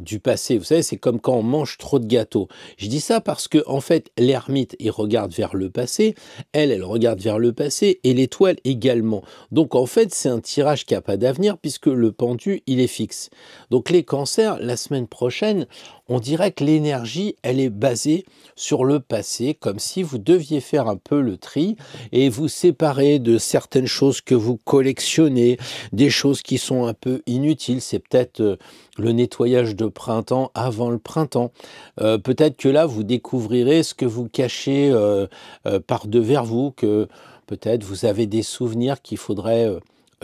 du passé? Vous savez, c'est comme quand on mange trop de gâteaux. Je dis ça parce que, en fait, l'ermite, il regarde vers le passé, elle regarde vers le passé, et l'étoile également. Donc, en fait, c'est un tirage qui n'a pas d'avenir, puisque le pendu, il est fixe. Donc, les cancers, la semaine prochaine, on dirait que l'énergie, elle est basée sur le passé, comme si vous deviez faire un peu le tri et vous séparer de certaines choses que vous collectionnez, des choses qui sont un peu inutiles. C'est peut-être le nettoyage de printemps avant le printemps. Peut-être que là, vous découvrirez ce que vous cachez par-devers vous, que peut-être vous avez des souvenirs qu'il faudrait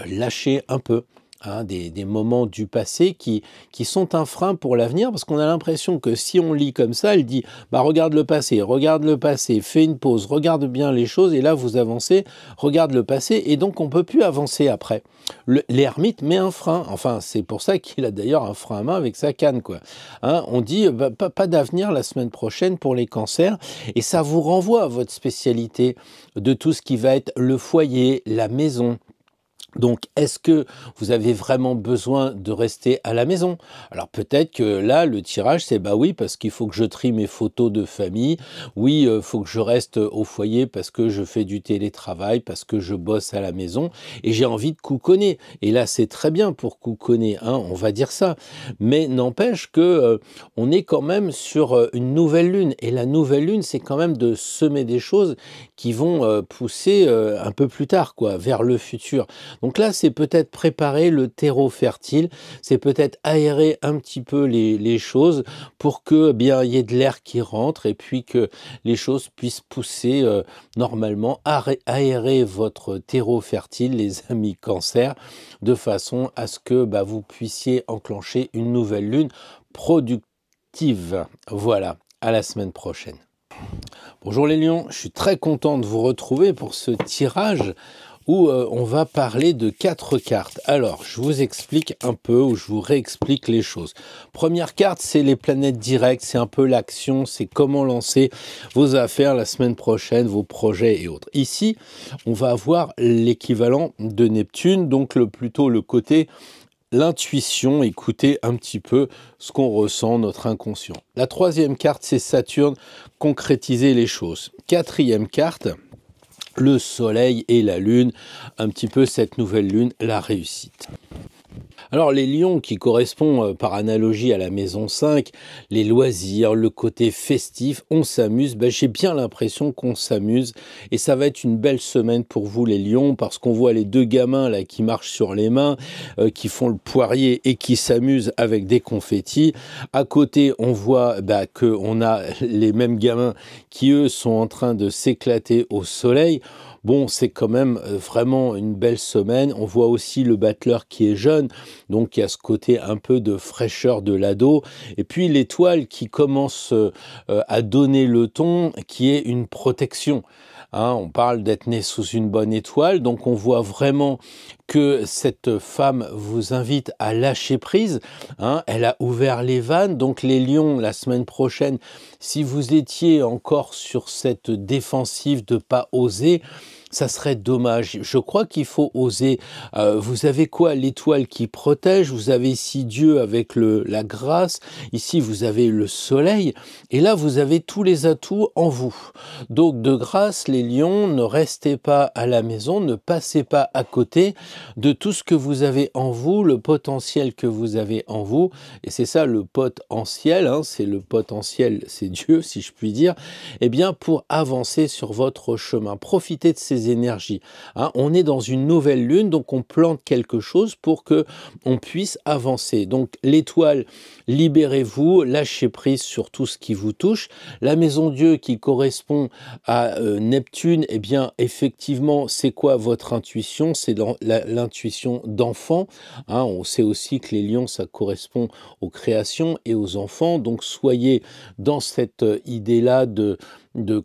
lâcher un peu. Hein, des moments du passé qui sont un frein pour l'avenir, parce qu'on a l'impression que si on lit comme ça, elle dit regarde le passé, fais une pause, regarde bien les choses, et là vous avancez, regarde le passé, et donc on peut plus avancer après. L'ermite met un frein, enfin c'est pour ça qu'il a d'ailleurs un frein à main avec sa canne, quoi. Hein, on dit pas d'avenir la semaine prochaine pour les cancers, et ça vous renvoie à votre spécialité de tout ce qui va être le foyer, la maison, Donc, est-ce que vous avez vraiment besoin de rester à la maison? Alors peut-être que là, le tirage, c'est bah oui, parce qu'il faut que je trie mes photos de famille. Oui, il faut que je reste au foyer parce que je fais du télétravail, parce que je bosse à la maison et j'ai envie de couconner. Et là, c'est très bien pour couconner, hein, on va dire ça. Mais n'empêche que on est quand même sur une nouvelle lune. Et la nouvelle lune, c'est quand même de semer des choses qui vont pousser un peu plus tard, quoi, vers le futur. Donc là, c'est peut-être préparer le terreau fertile, c'est peut-être aérer un petit peu les choses pour que bien il y ait de l'air qui rentre et puis que les choses puissent pousser normalement, aérer votre terreau fertile, les amis Cancer, de façon à ce que bah, vous puissiez enclencher une nouvelle lune productive. Voilà, à la semaine prochaine. Bonjour les lions, je suis très content de vous retrouver pour ce tirage où on va parler de 4 cartes. Alors, je vous explique un peu, ou je vous réexplique les choses. Première carte, c'est les planètes directes, c'est un peu l'action, c'est comment lancer vos affaires la semaine prochaine, vos projets et autres. Ici, on va avoir l'équivalent de Neptune, donc plutôt le côté l'intuition, écouter un petit peu ce qu'on ressent, notre inconscient. La troisième carte, c'est Saturne, concrétiser les choses. Quatrième carte, le soleil et la lune, un petit peu cette nouvelle lune, la réussite. Alors les lions qui correspondent par analogie à la maison 5, les loisirs, le côté festif, on s'amuse, ben, j'ai bien l'impression qu'on s'amuse et ça va être une belle semaine pour vous les lions parce qu'on voit les deux gamins là qui marchent sur les mains, qui font le poirier et qui s'amusent avec des confettis. À côté on voit qu'on a les mêmes gamins qui eux sont en train de s'éclater au soleil. Bon, c'est quand même vraiment une belle semaine. On voit aussi le battleur qui est jeune, donc il y a ce côté un peu de fraîcheur de l'ado. Et puis l'étoile qui commence à donner le ton, qui est une protection. Hein, on parle d'être né sous une bonne étoile, donc on voit vraiment que cette femme vous invite à lâcher prise. Hein, elle a ouvert les vannes, donc les lions, la semaine prochaine, si vous étiez encore sur cette défensive de pas oser, ça serait dommage. Je crois qu'il faut oser. Vous avez quoi? L'étoile qui protège. Vous avez ici Dieu avec la grâce. Ici, vous avez le soleil. Et là, vous avez tous les atouts en vous. Donc, de grâce, les lions, ne restez pas à la maison. Ne passez pas à côté de tout ce que vous avez en vous, le potentiel que vous avez en vous. Et c'est ça le potentiel. Hein, c'est le potentiel, c'est Dieu, si je puis dire. Eh bien, pour avancer sur votre chemin, profitez de ces énergies. Hein, on est dans une nouvelle lune, donc on plante quelque chose pour que on puisse avancer. Donc l'étoile, libérez-vous, lâchez prise sur tout ce qui vous touche. La maison Dieu qui correspond à Neptune, eh bien effectivement, c'est quoi votre intuition? C'est l'intuition d'enfant. Hein, on sait aussi que les lions, ça correspond aux créations et aux enfants. Donc soyez dans cette idée-là de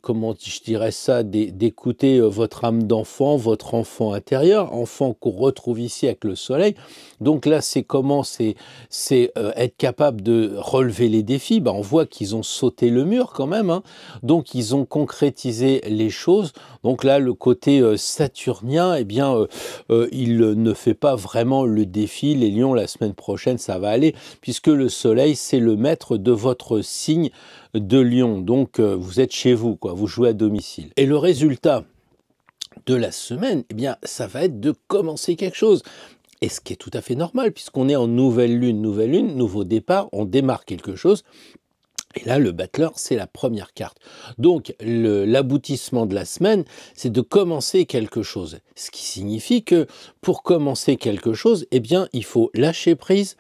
comment je dirais ça, d'écouter votre âme d'enfant, votre enfant intérieur, enfant qu'on retrouve ici avec le soleil. Donc là, c'est comment? C'est être capable de relever les défis. Ben, on voit qu'ils ont sauté le mur quand même. Hein. Donc, ils ont concrétisé les choses. Donc là, le côté saturnien, eh bien, il ne fait pas vraiment le défi. Les lions, la semaine prochaine, ça va aller, puisque le soleil, c'est le maître de votre signe de lion. Donc, vous êtes chez vous, quoi. Vous jouez à domicile. Et le résultat de la semaine, eh bien, ça va être de commencer quelque chose. Et ce qui est tout à fait normal, puisqu'on est en nouvelle lune, nouveau départ, on démarre quelque chose. Et là, le battleur, c'est la première carte. Donc, l'aboutissement de la semaine, c'est de commencer quelque chose. Ce qui signifie que pour commencer quelque chose, eh bien, il faut lâcher prise,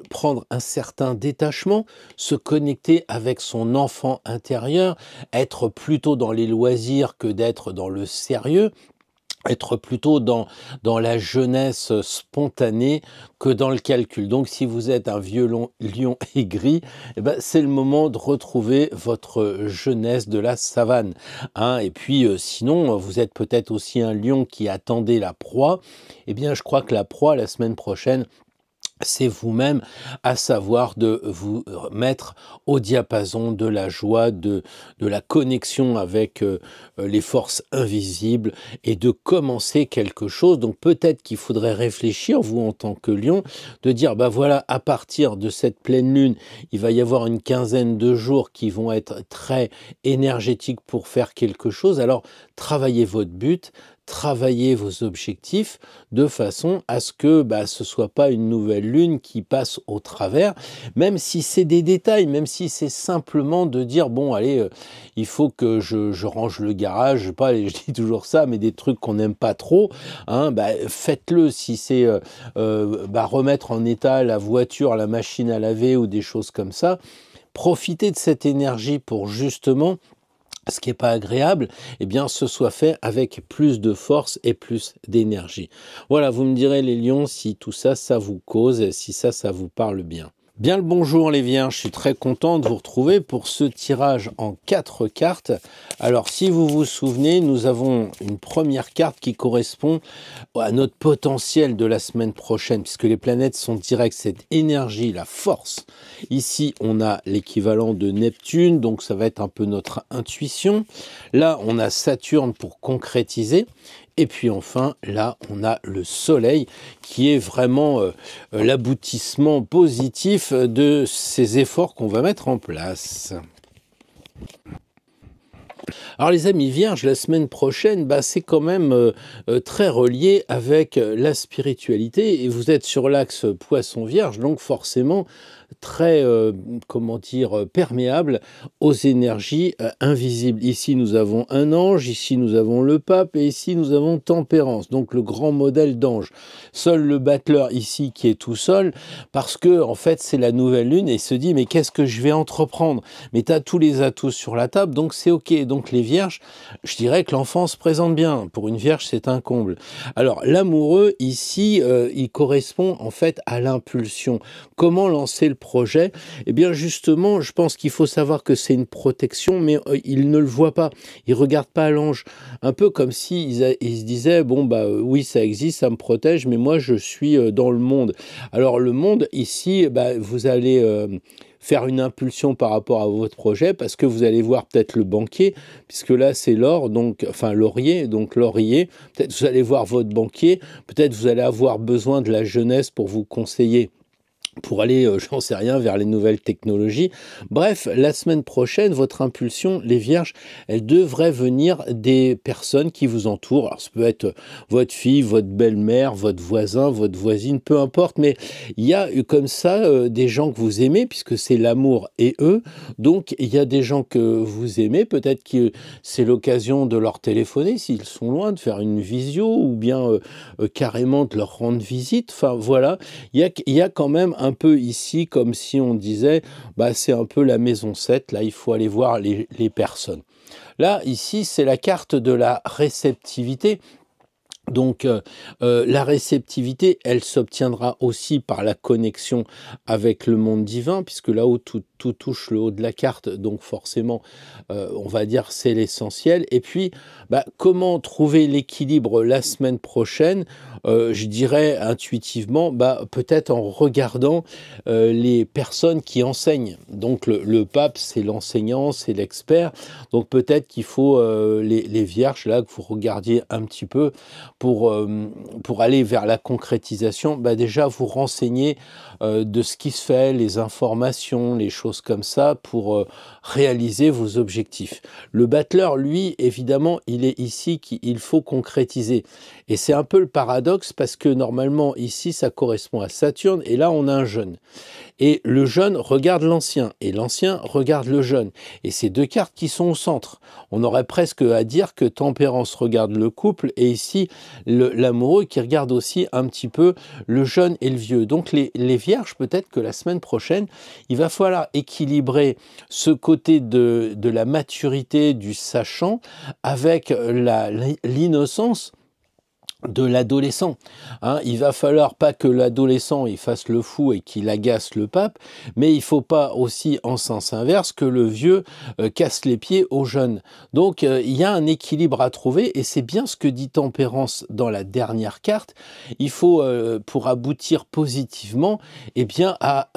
prendre un certain détachement, se connecter avec son enfant intérieur, être plutôt dans les loisirs que d'être dans le sérieux, être plutôt dans la jeunesse spontanée que dans le calcul. Donc si vous êtes un vieux lion aigri, eh ben, c'est le moment de retrouver votre jeunesse de la savane. Hein. Et puis sinon, vous êtes peut-être aussi un lion qui attendait la proie. Eh bien, je crois que la proie, la semaine prochaine, c'est vous-même, à savoir de vous mettre au diapason de la joie, de la connexion avec les forces invisibles et de commencer quelque chose. Donc peut-être qu'il faudrait réfléchir, vous en tant que lion, de dire, bah voilà, à partir de cette pleine lune, il va y avoir une quinzaine de jours qui vont être très énergétiques pour faire quelque chose. Alors travaillez votre but, travaillez vos objectifs de façon à ce que ce soit pas une nouvelle lune qui passe au travers, même si c'est des détails, même si c'est simplement de dire bon allez, il faut que je range le garage, je sais pas, je dis toujours ça, mais des trucs qu'on n'aime pas trop, hein, faites-le. Si c'est remettre en état la voiture, la machine à laver ou des choses comme ça, profitez de cette énergie pour justement ce qui n'est pas agréable, eh bien, ce soit fait avec plus de force et plus d'énergie. Voilà, vous me direz les lions si tout ça, ça vous cause, si ça vous parle bien. Bien le bonjour les vierges, je suis très content de vous retrouver pour ce tirage en 4 cartes. Alors si vous vous souvenez, nous avons une première carte qui correspond à notre potentiel de la semaine prochaine, puisque les planètes sont directes, cette énergie, la force. Ici, on a l'équivalent de Neptune, donc ça va être un peu notre intuition. Là, on a Saturne pour concrétiser. Et puis enfin, là, on a le Soleil qui est vraiment l'aboutissement positif de ces efforts qu'on va mettre en place. Alors les amis vierges, la semaine prochaine, c'est quand même très relié avec la spiritualité et vous êtes sur l'axe poisson-vierge, donc forcément très, perméable aux énergies invisibles. Ici, nous avons un ange, ici, nous avons le pape, et ici, nous avons Tempérance, donc le grand modèle d'ange. Seul le battleur ici qui est tout seul, parce que, en fait, c'est la nouvelle lune, et il se dit, mais qu'est-ce que je vais entreprendre? Mais tu as tous les atouts sur la table, donc c'est OK. Donc les vierges, je dirais que l'enfant se présente bien. Pour une vierge, c'est un comble. Alors, l'amoureux, ici, il correspond, en fait, à l'impulsion. Comment lancer le projet? Eh bien justement, je pense qu'il faut savoir que c'est une protection, mais il ne le voit pas, il regarde pas l'ange, un peu comme si il se disait bon oui ça existe, ça me protège, mais moi je suis dans le monde. Alors le monde ici, vous allez faire une impulsion par rapport à votre projet parce que vous allez voir peut-être le banquier, puisque là c'est l'or, donc enfin laurier, donc laurier. Peut-être vous allez voir votre banquier, peut-être vous allez avoir besoin de la jeunesse pour vous conseiller, pour aller, j'en sais rien, vers les nouvelles technologies. Bref, la semaine prochaine, votre impulsion, les vierges, elle devrait venir des personnes qui vous entourent. Alors, ça peut être votre fille, votre belle-mère, votre voisin, votre voisine, peu importe, mais il y a comme ça des gens que vous aimez, puisque c'est l'amour et eux. Donc, il y a des gens que vous aimez, peut-être que c'est l'occasion de leur téléphoner s'ils sont loin, de faire une visio, ou bien carrément de leur rendre visite. Enfin, voilà, il y a quand même un peu ici comme si on disait c'est un peu la maison 7, là il faut aller voir les personnes. Là ici c'est la carte de la réceptivité. Donc la réceptivité, elle s'obtiendra aussi par la connexion avec le monde divin, puisque là où tout touche le haut de la carte, donc forcément, on va dire c'est l'essentiel. Et puis, comment trouver l'équilibre la semaine prochaine? Je dirais intuitivement, peut-être en regardant les personnes qui enseignent. Donc le pape, c'est l'enseignant, c'est l'expert. Donc peut-être qu'il faut les vierges, là, que vous regardiez un petit peu, pour aller vers la concrétisation, déjà vous renseigner de ce qui se fait, les informations, les choses comme ça, pour réaliser vos objectifs. Le battleur, lui, évidemment, il est ici qu'il faut concrétiser. Et c'est un peu le paradoxe, parce que normalement, ici, ça correspond à Saturne, et là, on a un jeune. Et le jeune regarde l'ancien, et l'ancien regarde le jeune. Et c'est deux cartes qui sont au centre. On aurait presque à dire que Tempérance regarde le couple, et ici, l'amoureux qui regarde aussi un petit peu le jeune et le vieux. Donc les vierges, peut-être que la semaine prochaine, il va falloir équilibrer ce côté de la maturité, du sachant, avec l'innocence de l'adolescent. Hein, il va falloir pas que l'adolescent il fasse le fou et qu'il agace le pape, mais il faut pas aussi en sens inverse que le vieux casse les pieds aux jeunes. Donc il y a un équilibre à trouver et c'est bien ce que dit Tempérance dans la dernière carte. Il faut pour aboutir positivement, eh bien à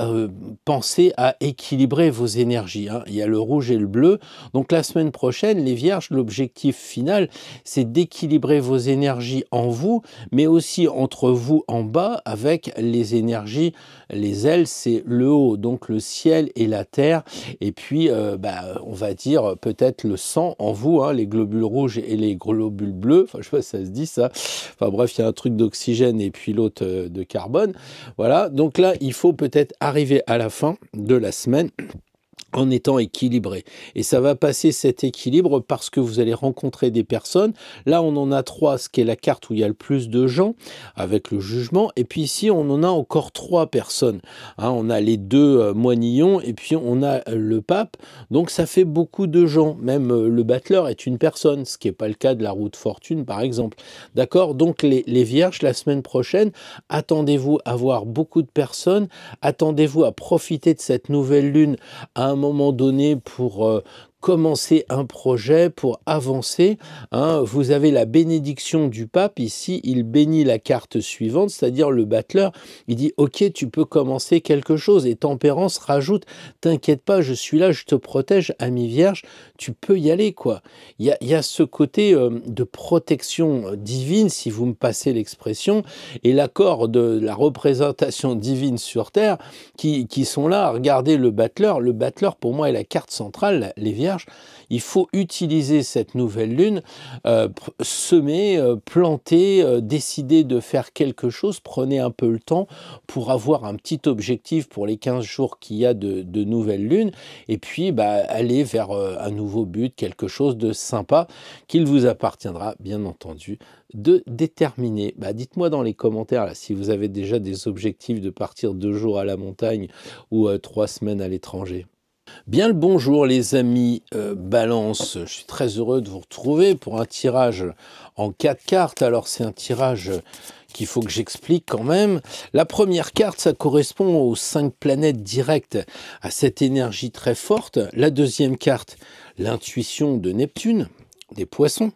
penser à équilibrer vos énergies. Hein. Il y a le rouge et le bleu. Donc la semaine prochaine, les Vierges, l'objectif final, c'est d'équilibrer vos énergies en vous, mais aussi entre vous en bas avec les énergies, les ailes, c'est le haut, donc le ciel et la terre, et puis on va dire peut-être le sang en vous, hein, les globules rouges et les globules bleus, enfin je sais pas si ça se dit ça, enfin bref, il y a un truc d'oxygène et puis l'autre de carbone, voilà, donc là il faut peut-être arriver à la fin de la semaine en étant équilibré. Et ça va passer cet équilibre parce que vous allez rencontrer des personnes. Là, on en a 3, ce qui est la carte où il y a le plus de gens, avec le jugement. Et puis ici, on en a encore 3 personnes. Hein, on a les 2 moignillons et puis on a le pape. Donc ça fait beaucoup de gens. Même le battleur est une personne, ce qui n'est pas le cas de la roue de fortune, par exemple. D'accord? Donc les vierges, la semaine prochaine, attendez-vous à voir beaucoup de personnes. Attendez-vous à profiter de cette nouvelle lune à un moment donné pour commencer un projet, pour avancer. Hein. Vous avez la bénédiction du pape. Ici, il bénit la carte suivante, c'est-à-dire le battleur. Il dit, ok, tu peux commencer quelque chose. Et Tempérance rajoute, t'inquiète pas, je suis là, je te protège, ami vierge, tu peux y aller, quoi. Il y a ce côté de protection divine, si vous me passez l'expression, et l'accord de la représentation divine sur Terre qui sont là. Regardez le battleur. Le battleur, pour moi, est la carte centrale, les vierges. Il faut utiliser cette nouvelle lune, semer, planter, décider de faire quelque chose. Prenez un peu le temps pour avoir un petit objectif pour les 15 jours qu'il y a de nouvelle lune. Et puis, aller vers un nouveau but, quelque chose de sympa qu'il vous appartiendra, bien entendu, de déterminer. Dites-moi dans les commentaires là, si vous avez déjà des objectifs de partir 2 jours à la montagne ou 3 semaines à l'étranger. Bien le bonjour les amis Balance, je suis très heureux de vous retrouver pour un tirage en 4 cartes. Alors c'est un tirage qu'il faut que j'explique quand même. La première carte, ça correspond aux 5 planètes directes, à cette énergie très forte. La deuxième carte, l'intuition de Neptune, des poissons.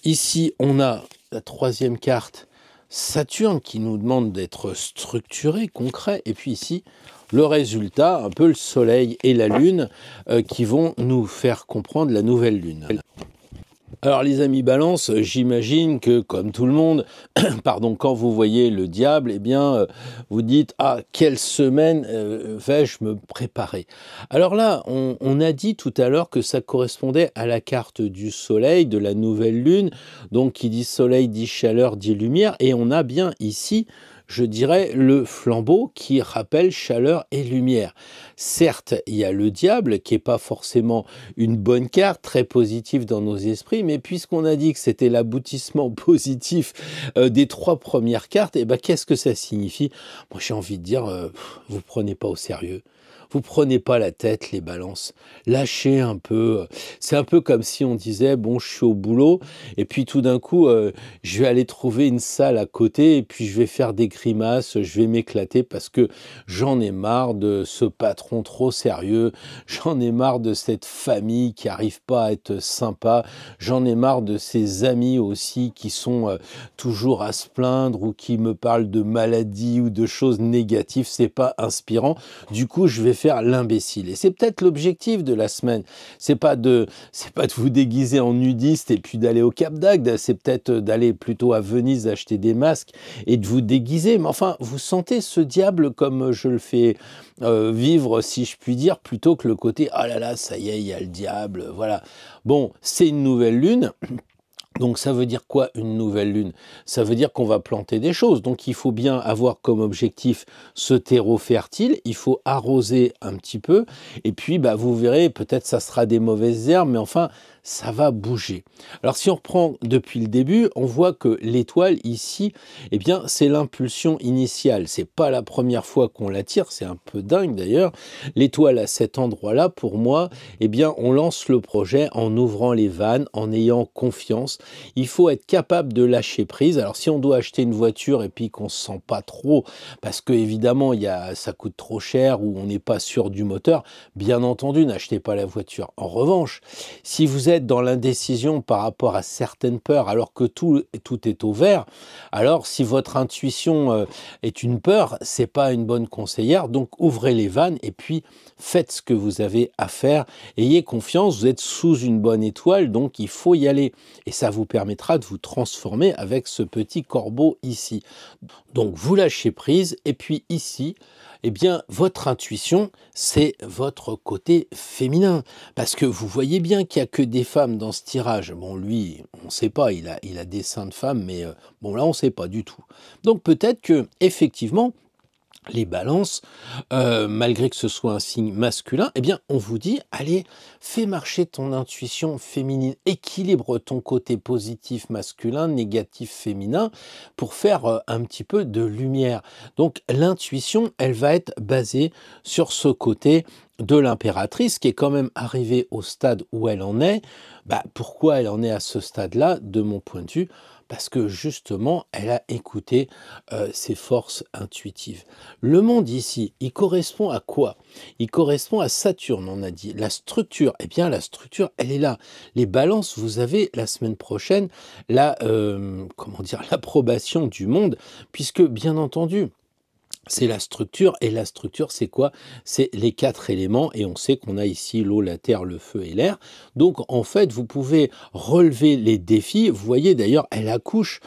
Ici on a la troisième carte, Saturne, qui nous demande d'être structuré, concret. Et puis ici, le résultat, un peu le soleil et la lune, qui vont nous faire comprendre la nouvelle lune. Alors les amis Balance, j'imagine que comme tout le monde, pardon, quand vous voyez le diable, eh bien vous dites, ah, quelle semaine vais-je me préparer? Alors là, on a dit tout à l'heure que ça correspondait à la carte du soleil, de la nouvelle lune, donc qui dit soleil, dit chaleur, dit lumière, et on a bien ici, je dirais, le flambeau qui rappelle chaleur et lumière. Certes, il y a le diable qui n'est pas forcément une bonne carte, très positive dans nos esprits, mais puisqu'on a dit que c'était l'aboutissement positif des 3 premières cartes, et qu'est-ce que ça signifie? Moi, j'ai envie de dire, vous ne prenez pas au sérieux. Vous prenez pas la tête, les balances. Lâchez un peu. C'est un peu comme si on disait, bon, je suis au boulot, et puis tout d'un coup, je vais aller trouver une salle à côté, et puis je vais faire des grimaces, je vais m'éclater parce que j'en ai marre de ce patron trop sérieux, j'en ai marre de cette famille qui n'arrive pas à être sympa, j'en ai marre de ces amis aussi qui sont toujours à se plaindre ou qui me parlent de maladies ou de choses négatives, c'est pas inspirant. Du coup, je vais faire l'imbécile. Et c'est peut-être l'objectif de la semaine. C'est pas de vous déguiser en nudiste et puis d'aller au Cap d'Agde. C'est peut-être d'aller plutôt à Venise acheter des masques et de vous déguiser. Mais enfin, vous sentez ce diable comme je le fais vivre, si je puis dire, plutôt que le côté « Ah là là, ça y est, il y a le diable. » Voilà. Bon, c'est une nouvelle lune. Donc ça veut dire quoi une nouvelle lune? Ça veut dire qu'on va planter des choses. Donc il faut bien avoir comme objectif ce terreau fertile, il faut arroser un petit peu, et puis vous verrez, peut-être ça sera des mauvaises herbes, mais enfin ça va bouger. Alors si on reprend depuis le début, on voit que l'étoile ici, eh bien c'est l'impulsion initiale. C'est pas la première fois qu'on la tire, c'est un peu dingue d'ailleurs. L'étoile à cet endroit-là, pour moi, eh bien on lance le projet en ouvrant les vannes, en ayant confiance. Il faut être capable de lâcher prise. Alors si on doit acheter une voiture et puis qu'on se sent pas trop, parce que évidemment ça coûte trop cher ou on n'est pas sûr du moteur, bien entendu, n'achetez pas la voiture. En revanche, si vous êtes dans l'indécision par rapport à certaines peurs, alors que tout est au vert, alors si votre intuition est une peur, c'est pas une bonne conseillère. Donc ouvrez les vannes et puis faites ce que vous avez à faire. Ayez confiance, vous êtes sous une bonne étoile, donc il faut y aller. Et ça vous permettra de vous transformer avec ce petit corbeau ici. Donc vous lâchez prise et puis ici, eh bien, votre intuition, c'est votre côté féminin. Parce que vous voyez bien qu'il n'y a que des femmes dans ce tirage. Bon, lui, on ne sait pas, il a des seins de femme, mais bon, là, on ne sait pas du tout. Donc peut-être que, effectivement, les balances, malgré que ce soit un signe masculin, eh bien, on vous dit, allez, fais marcher ton intuition féminine, équilibre ton côté positif masculin, négatif féminin, pour faire un petit peu de lumière. Donc, l'intuition, elle va être basée sur ce côté de l'impératrice, qui est quand même arrivée au stade où elle en est. Pourquoi elle en est à ce stade-là, de mon point de vue? Parce que justement, elle a écouté ses forces intuitives. Le monde ici, il correspond à quoi? Il correspond à Saturne, on a dit. La structure, eh bien la structure, elle est là. Les balances, vous avez la semaine prochaine l'approbation du monde, puisque bien entendu, c'est la structure, et la structure, c'est quoi? C'est les 4 éléments, et on sait qu'on a ici l'eau, la terre, le feu et l'air. Donc, en fait, vous pouvez relever les défis. Vous voyez, d'ailleurs, elle accouche.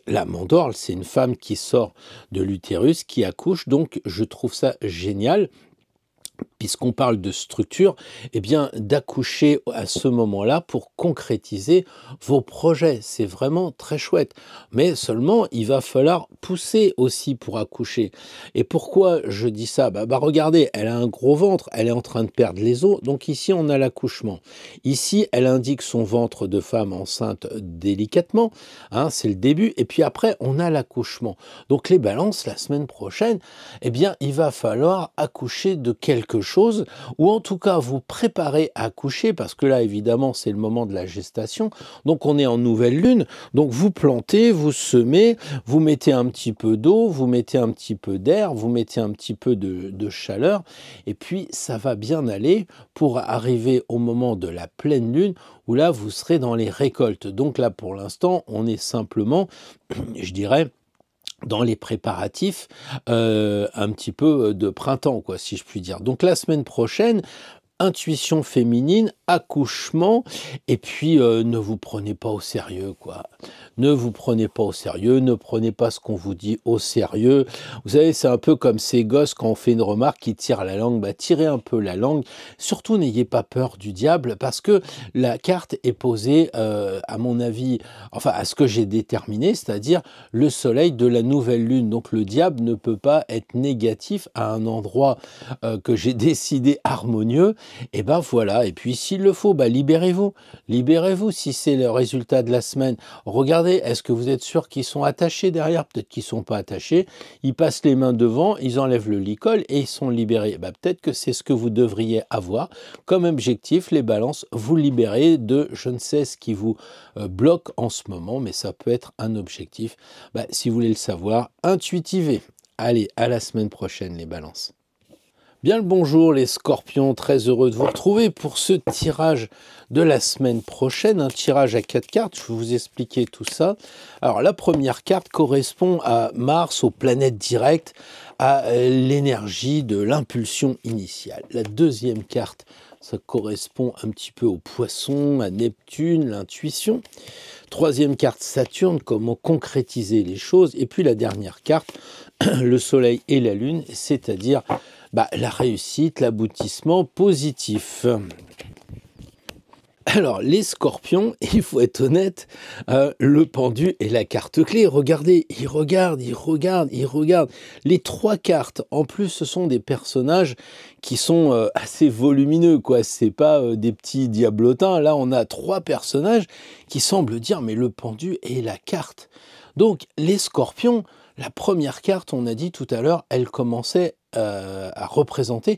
La mandorle, c'est une femme qui sort de l'utérus, qui accouche, donc je trouve ça génial. Puisqu'on parle de structure, eh bien d'accoucher à ce moment-là pour concrétiser vos projets. C'est vraiment très chouette. Mais seulement, il va falloir pousser aussi pour accoucher. Et pourquoi je dis ça? Regardez, elle a un gros ventre, elle est en train de perdre les os. Donc ici, on a l'accouchement. Ici, elle indique son ventre de femme enceinte délicatement. Hein, c'est le début. Et puis après, on a l'accouchement. Donc les balances, la semaine prochaine, eh bien, il va falloir accoucher de quelque chose, ou en tout cas vous préparer à accoucher, parce que là évidemment c'est le moment de la gestation, donc on est en nouvelle lune, donc vous plantez, vous semez, vous mettez un petit peu d'eau, vous mettez un petit peu d'air, vous mettez un petit peu de chaleur, et puis ça va bien aller pour arriver au moment de la pleine lune, où là vous serez dans les récoltes. Donc là pour l'instant on est simplement, je dirais, dans les préparatifs un petit peu de printemps, quoi, si je puis dire. Donc la semaine prochaine, intuition féminine, accouchement, et puis ne vous prenez pas au sérieux, quoi. Ne vous prenez pas au sérieux, ne prenez pas ce qu'on vous dit au sérieux. Vous savez, c'est un peu comme ces gosses quand on fait une remarque qui tirent la langue, tirez un peu la langue. Surtout, n'ayez pas peur du diable, parce que la carte est posée, à mon avis, enfin, à ce que j'ai déterminé, c'est-à-dire le soleil de la nouvelle lune. Donc le diable ne peut pas être négatif à un endroit que j'ai décidé harmonieux. Et ben voilà, et puis s'il le faut, libérez-vous. Libérez-vous si c'est le résultat de la semaine. Regardez, est-ce que vous êtes sûr qu'ils sont attachés derrière? Peut-être qu'ils ne sont pas attachés. Ils passent les mains devant, ils enlèvent le licol et ils sont libérés. Peut-être que c'est ce que vous devriez avoir comme objectif, les balances, vous libérer de je ne sais ce qui vous bloque en ce moment, mais ça peut être un objectif. Si vous voulez le savoir, intuitivez. Allez, à la semaine prochaine, les balances. Bien le bonjour les scorpions, très heureux de vous retrouver pour ce tirage de la semaine prochaine, un tirage à 4 cartes, je vais vous expliquer tout ça. Alors la première carte correspond à Mars, aux planètes directes, à l'énergie de l'impulsion initiale. La deuxième carte, ça correspond un petit peu aux poissons, à Neptune, l'intuition. Troisième carte, Saturne, comment concrétiser les choses. Et puis la dernière carte, le soleil et la lune, c'est-à-dire la réussite, l'aboutissement positif. Alors, les scorpions, il faut être honnête, le pendu est la carte clé. Regardez, il regarde, il regarde, il regarde. Les 3 cartes, en plus, ce sont des personnages qui sont assez volumineux, quoi. C'est pas des petits diablotins. Là, on a 3 personnages qui semblent dire, mais le pendu est la carte. Donc, les scorpions, la première carte, on a dit tout à l'heure, elle commençait à représenter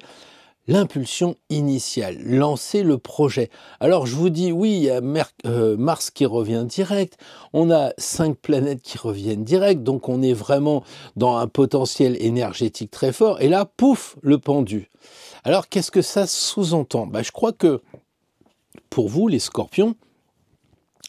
l'impulsion initiale, lancer le projet. Alors je vous dis, oui, il y a Mars qui revient direct, on a 5 planètes qui reviennent direct, donc on est vraiment dans un potentiel énergétique très fort, et là, pouf, le pendu. Alors qu'est-ce que ça sous-entend? Je crois que pour vous, les scorpions,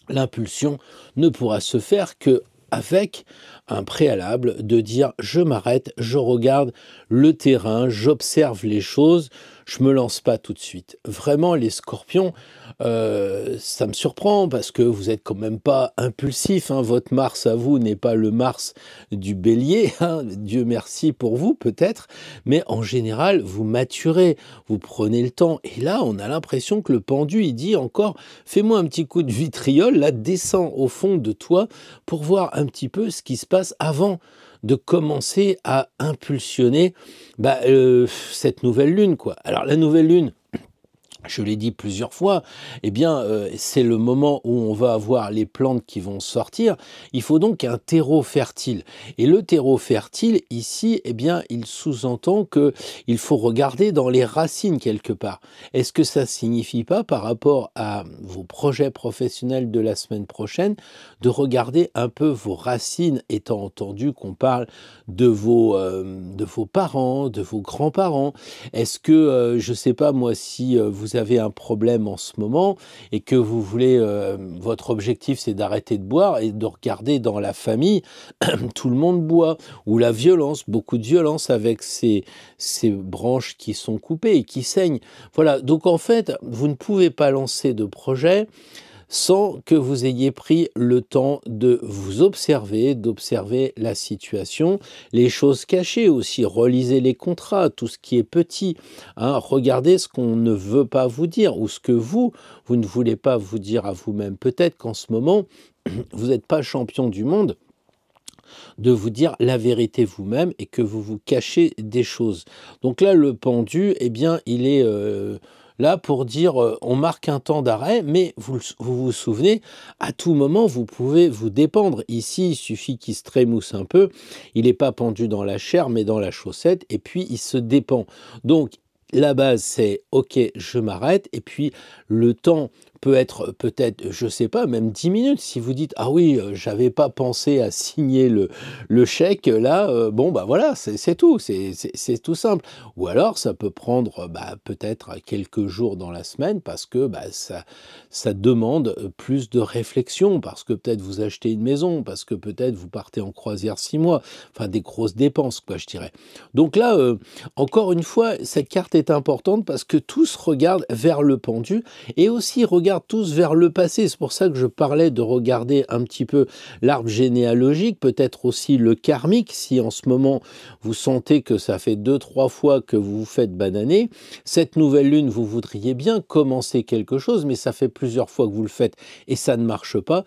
l'impulsion ne pourra se faire que avec un préalable de dire je m'arrête, je regarde le terrain, j'observe les choses, je me lance pas tout de suite. Vraiment, les scorpions, ça me surprend parce que vous êtes quand même pas impulsif, hein. Votre Mars à vous n'est pas le Mars du Bélier, hein. Dieu merci pour vous peut-être, mais en général, vous maturez, vous prenez le temps. Et là, on a l'impression que le pendu, il dit encore, fais-moi un petit coup de vitriol, là, descends au fond de toi pour voir un petit peu ce qui se passe avant de commencer à impulsionner cette nouvelle lune, quoi. Alors la nouvelle lune, je l'ai dit plusieurs fois, c'est le moment où on va avoir les plantes qui vont sortir. Il faut donc un terreau fertile. Et le terreau fertile, ici, il sous-entend qu'il faut regarder dans les racines quelque part. Est-ce que ça signifie pas, par rapport à vos projets professionnels de la semaine prochaine, de regarder un peu vos racines, étant entendu qu'on parle de vos parents, de vos grands-parents? Est-ce que, je ne sais pas moi, si vous avez un problème en ce moment et que vous voulez, votre objectif c'est d'arrêter de boire et de regarder dans la famille, tout le monde boit, ou la violence, beaucoup de violence avec ces branches qui sont coupées et qui saignent. Voilà, donc en fait, vous ne pouvez pas lancer de projet sans que vous ayez pris le temps de vous observer, d'observer la situation, les choses cachées aussi, relisez les contrats, tout ce qui est petit, hein, regardez ce qu'on ne veut pas vous dire ou ce que vous ne voulez pas vous dire à vous-même. Peut-être qu'en ce moment, vous n'êtes pas champion du monde de vous dire la vérité vous-même et que vous vous cachez des choses. Donc là, le pendu, il est là pour dire on marque un temps d'arrêt, mais vous souvenez, à tout moment, vous pouvez vous dépendre. Ici, il suffit qu'il se trémousse un peu. Il n'est pas pendu dans la chair, mais dans la chaussette, et puis il se dépend. Donc, la base, c'est OK, je m'arrête, et puis le temps peut être peut-être, je sais pas, même 10 minutes. Si vous dites, ah oui, j'avais pas pensé à signer le chèque, là, voilà, c'est tout, c'est tout simple. Ou alors, ça peut prendre peut-être quelques jours dans la semaine parce que ça demande plus de réflexion, parce que peut-être vous achetez une maison, parce que peut-être vous partez en croisière 6 mois, enfin des grosses dépenses, quoi, je dirais. Donc là, encore une fois, cette carte est importante parce que tous regardent vers le pendu et aussi regardent tous vers le passé. C'est pour ça que je parlais de regarder un petit peu l'arbre généalogique, peut-être aussi le karmique, si en ce moment vous sentez que ça fait 2-3 fois que vous vous faites bananer. Cette nouvelle lune, vous voudriez bien commencer quelque chose, mais ça fait plusieurs fois que vous le faites et ça ne marche pas.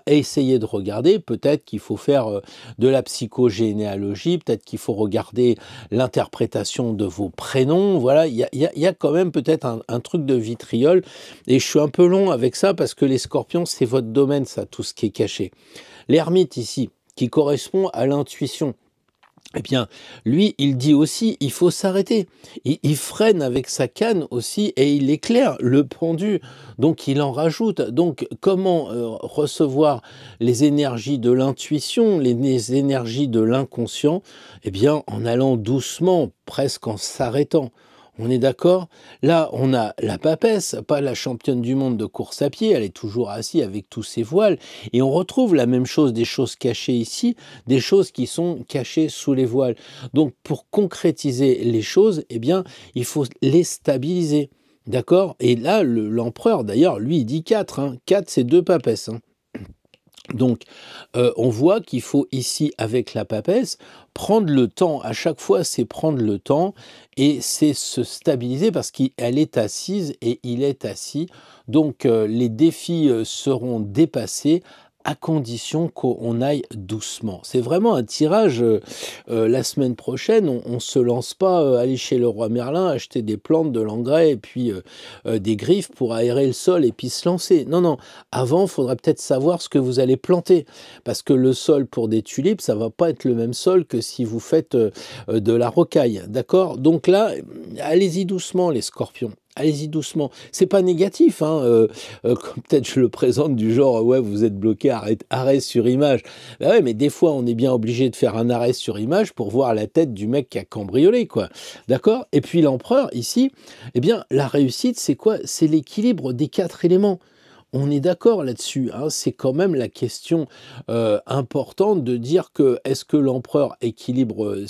Essayez de regarder. Peut-être qu'il faut faire de la psychogénéalogie, peut-être qu'il faut regarder l'interprétation de vos prénoms. Voilà, il y a quand même peut-être un truc de vitriol, et je suis un peu long avec ça parce que les scorpions, c'est votre domaine, ça, tout ce qui est caché. L'ermite ici, qui correspond à l'intuition, lui, il dit aussi, il faut s'arrêter. Il freine avec sa canne aussi et il éclaire le pendu. Donc, il en rajoute. Donc, comment recevoir les énergies de l'intuition, les énergies de l'inconscient? En allant doucement, presque en s'arrêtant. On est d'accord? Là, on a la papesse, pas la championne du monde de course à pied, elle est toujours assise avec tous ses voiles, et on retrouve la même chose, des choses cachées ici, des choses qui sont cachées sous les voiles. Donc, pour concrétiser les choses, il faut les stabiliser, d'accord? Et là, l'empereur, d'ailleurs, lui, il dit 4, hein. 4, c'est 2 papesses, hein. Donc, on voit qu'il faut ici, avec la papesse, prendre le temps. À chaque fois, c'est prendre le temps et c'est se stabiliser parce qu'elle est assise et il est assis Donc les défis seront dépassés à condition qu'on aille doucement. C'est vraiment un tirage, la semaine prochaine, on ne se lance pas, aller chez le roi Merlin, acheter des plantes, de l'engrais et puis des griffes pour aérer le sol et puis se lancer. Non, non, avant, il faudra peut-être savoir ce que vous allez planter, parce que le sol pour des tulipes, ça va pas être le même sol que si vous faites de la rocaille, d'accord? Donc là, allez-y doucement les scorpions. Allez-y doucement. C'est pas négatif, hein, comme peut-être je le présente du genre, ouais, vous êtes bloqué, arrêt sur image. Ben ouais, mais des fois, on est bien obligé de faire un arrêt sur image pour voir la tête du mec qui a cambriolé, quoi. D'accord? Et puis l'empereur, ici, eh bien, la réussite, c'est quoi? C'est l'équilibre des 4 éléments. On est d'accord là-dessus, hein, c'est quand même la question importante de dire que est-ce que l'empereur équilibre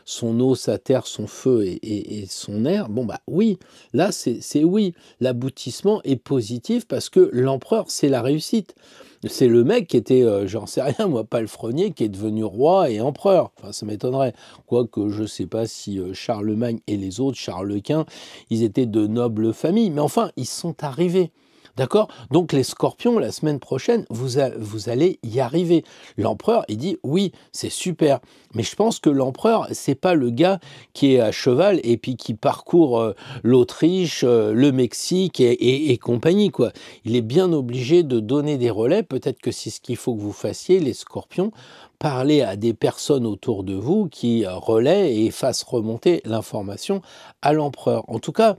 son eau, sa terre, son feu et son air? Bon bah oui, là c'est oui, l'aboutissement est positif parce que l'empereur c'est la réussite. C'est le mec qui était, j'en sais rien moi, palefrenier, qui est devenu roi et empereur. Enfin ça m'étonnerait, quoique je sais pas si Charlemagne et les autres, Charles Quint, ils étaient de nobles familles, mais enfin ils sont arrivés. D'accord? Donc les scorpions, la semaine prochaine, vous allez y arriver. L'empereur, il dit oui, c'est super. Mais je pense que l'empereur, c'est pas le gars qui est à cheval et puis qui parcourt l'Autriche, le Mexique et compagnie, quoi. Il est bien obligé de donner des relais. Peut-être que c'est ce qu'il faut que vous fassiez, les scorpions. Parler à des personnes autour de vous qui relaient et fassent remonter l'information à l'empereur. En tout cas,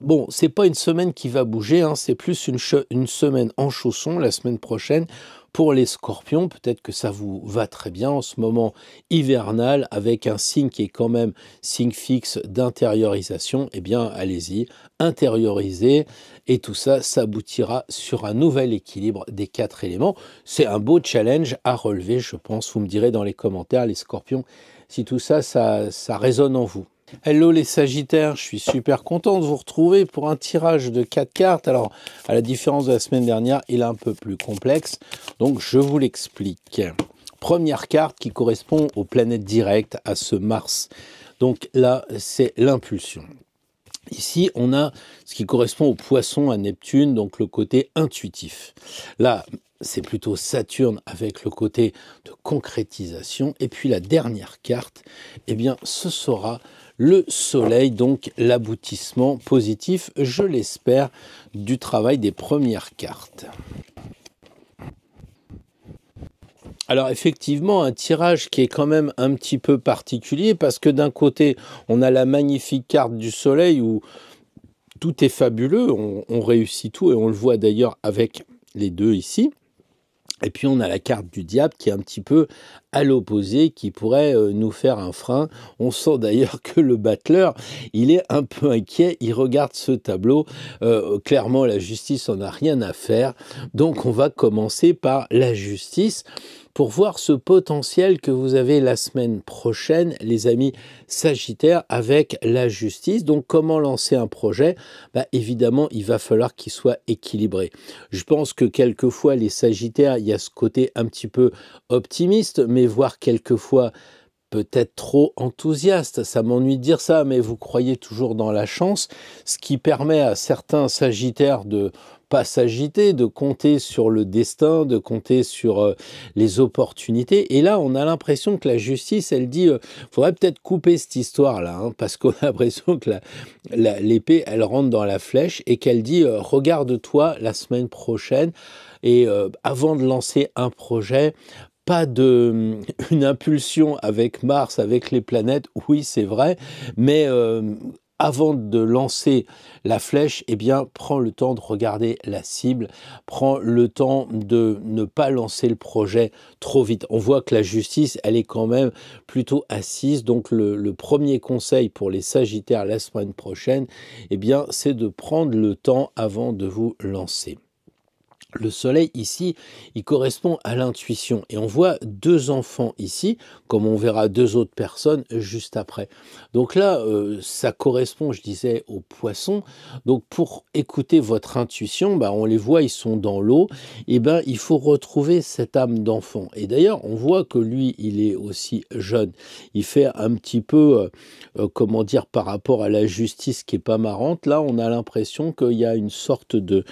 bon, c'est pas une semaine qui va bouger, hein, c'est plus une semaine en chaussons la semaine prochaine. Pour les scorpions, peut-être que ça vous va très bien en ce moment hivernal avec un signe qui est quand même signe fixe d'intériorisation. Eh bien, allez-y, intériorisez et tout ça s'aboutira sur un nouvel équilibre des 4 éléments. C'est un beau challenge à relever, je pense. Vous me direz dans les commentaires, les scorpions, si tout ça, ça résonne en vous. Hello les Sagittaires, je suis super content de vous retrouver pour un tirage de 4 cartes. Alors, à la différence de la semaine dernière, il est un peu plus complexe, donc je vous l'explique. Première carte qui correspond aux planètes directes, à ce Mars. Donc là, c'est l'impulsion. Ici, on a ce qui correspond au poisson, à Neptune, donc le côté intuitif. Là, c'est plutôt Saturne avec le côté de concrétisation. Et puis la dernière carte, eh bien, ce sera le Soleil, donc l'aboutissement positif, je l'espère, du travail des premières cartes. Alors effectivement, un tirage qui est quand même un petit peu particulier parce que d'un côté, on a la magnifique carte du Soleil où tout est fabuleux, on réussit tout et on le voit d'ailleurs avec les deux ici. Et puis on a la carte du diable qui est un petit peu à l'opposé, qui pourrait nous faire un frein. On sent d'ailleurs que le battleur, il est un peu inquiet, il regarde ce tableau. Clairement, la justice en a rien à faire. Donc on va commencer par la justice pour voir ce potentiel que vous avez la semaine prochaine, les amis Sagittaires, avec la justice. Donc comment lancer un projet? Bah, évidemment, il va falloir qu'il soit équilibré. Je pense que quelquefois, les Sagittaires, il y a ce côté un petit peu optimiste, mais voire quelquefois peut-être trop enthousiaste. Ça m'ennuie de dire ça, mais vous croyez toujours dans la chance, ce qui permet à certains Sagittaires de pas s'agiter, de compter sur le destin, de compter sur les opportunités. Et là, on a l'impression que la justice, elle dit, faudrait peut-être couper cette histoire-là, hein, parce qu'on a l'impression que l'épée, elle rentre dans la flèche et qu'elle dit, regarde-toi la semaine prochaine. Et avant de lancer un projet, pas une impulsion avec Mars, avec les planètes, oui c'est vrai, mais avant de lancer la flèche, eh bien, prends le temps de regarder la cible, prends le temps de ne pas lancer le projet trop vite. On voit que la justice, elle est quand même plutôt assise, donc le premier conseil pour les Sagittaires la semaine prochaine, eh bien, c'est de prendre le temps avant de vous lancer. Le soleil ici, il correspond à l'intuition et on voit deux enfants ici, comme on verra deux autres personnes juste après. Donc là, ça correspond, je disais, aux poissons. Donc pour écouter votre intuition, bah, on les voit, ils sont dans l'eau. Et ben, il faut retrouver cette âme d'enfant. Et d'ailleurs, on voit que lui, il est aussi jeune. Il fait un petit peu, comment dire, par rapport à la justice qui est pas marrante. Là, on a l'impression qu'il y a une sorte de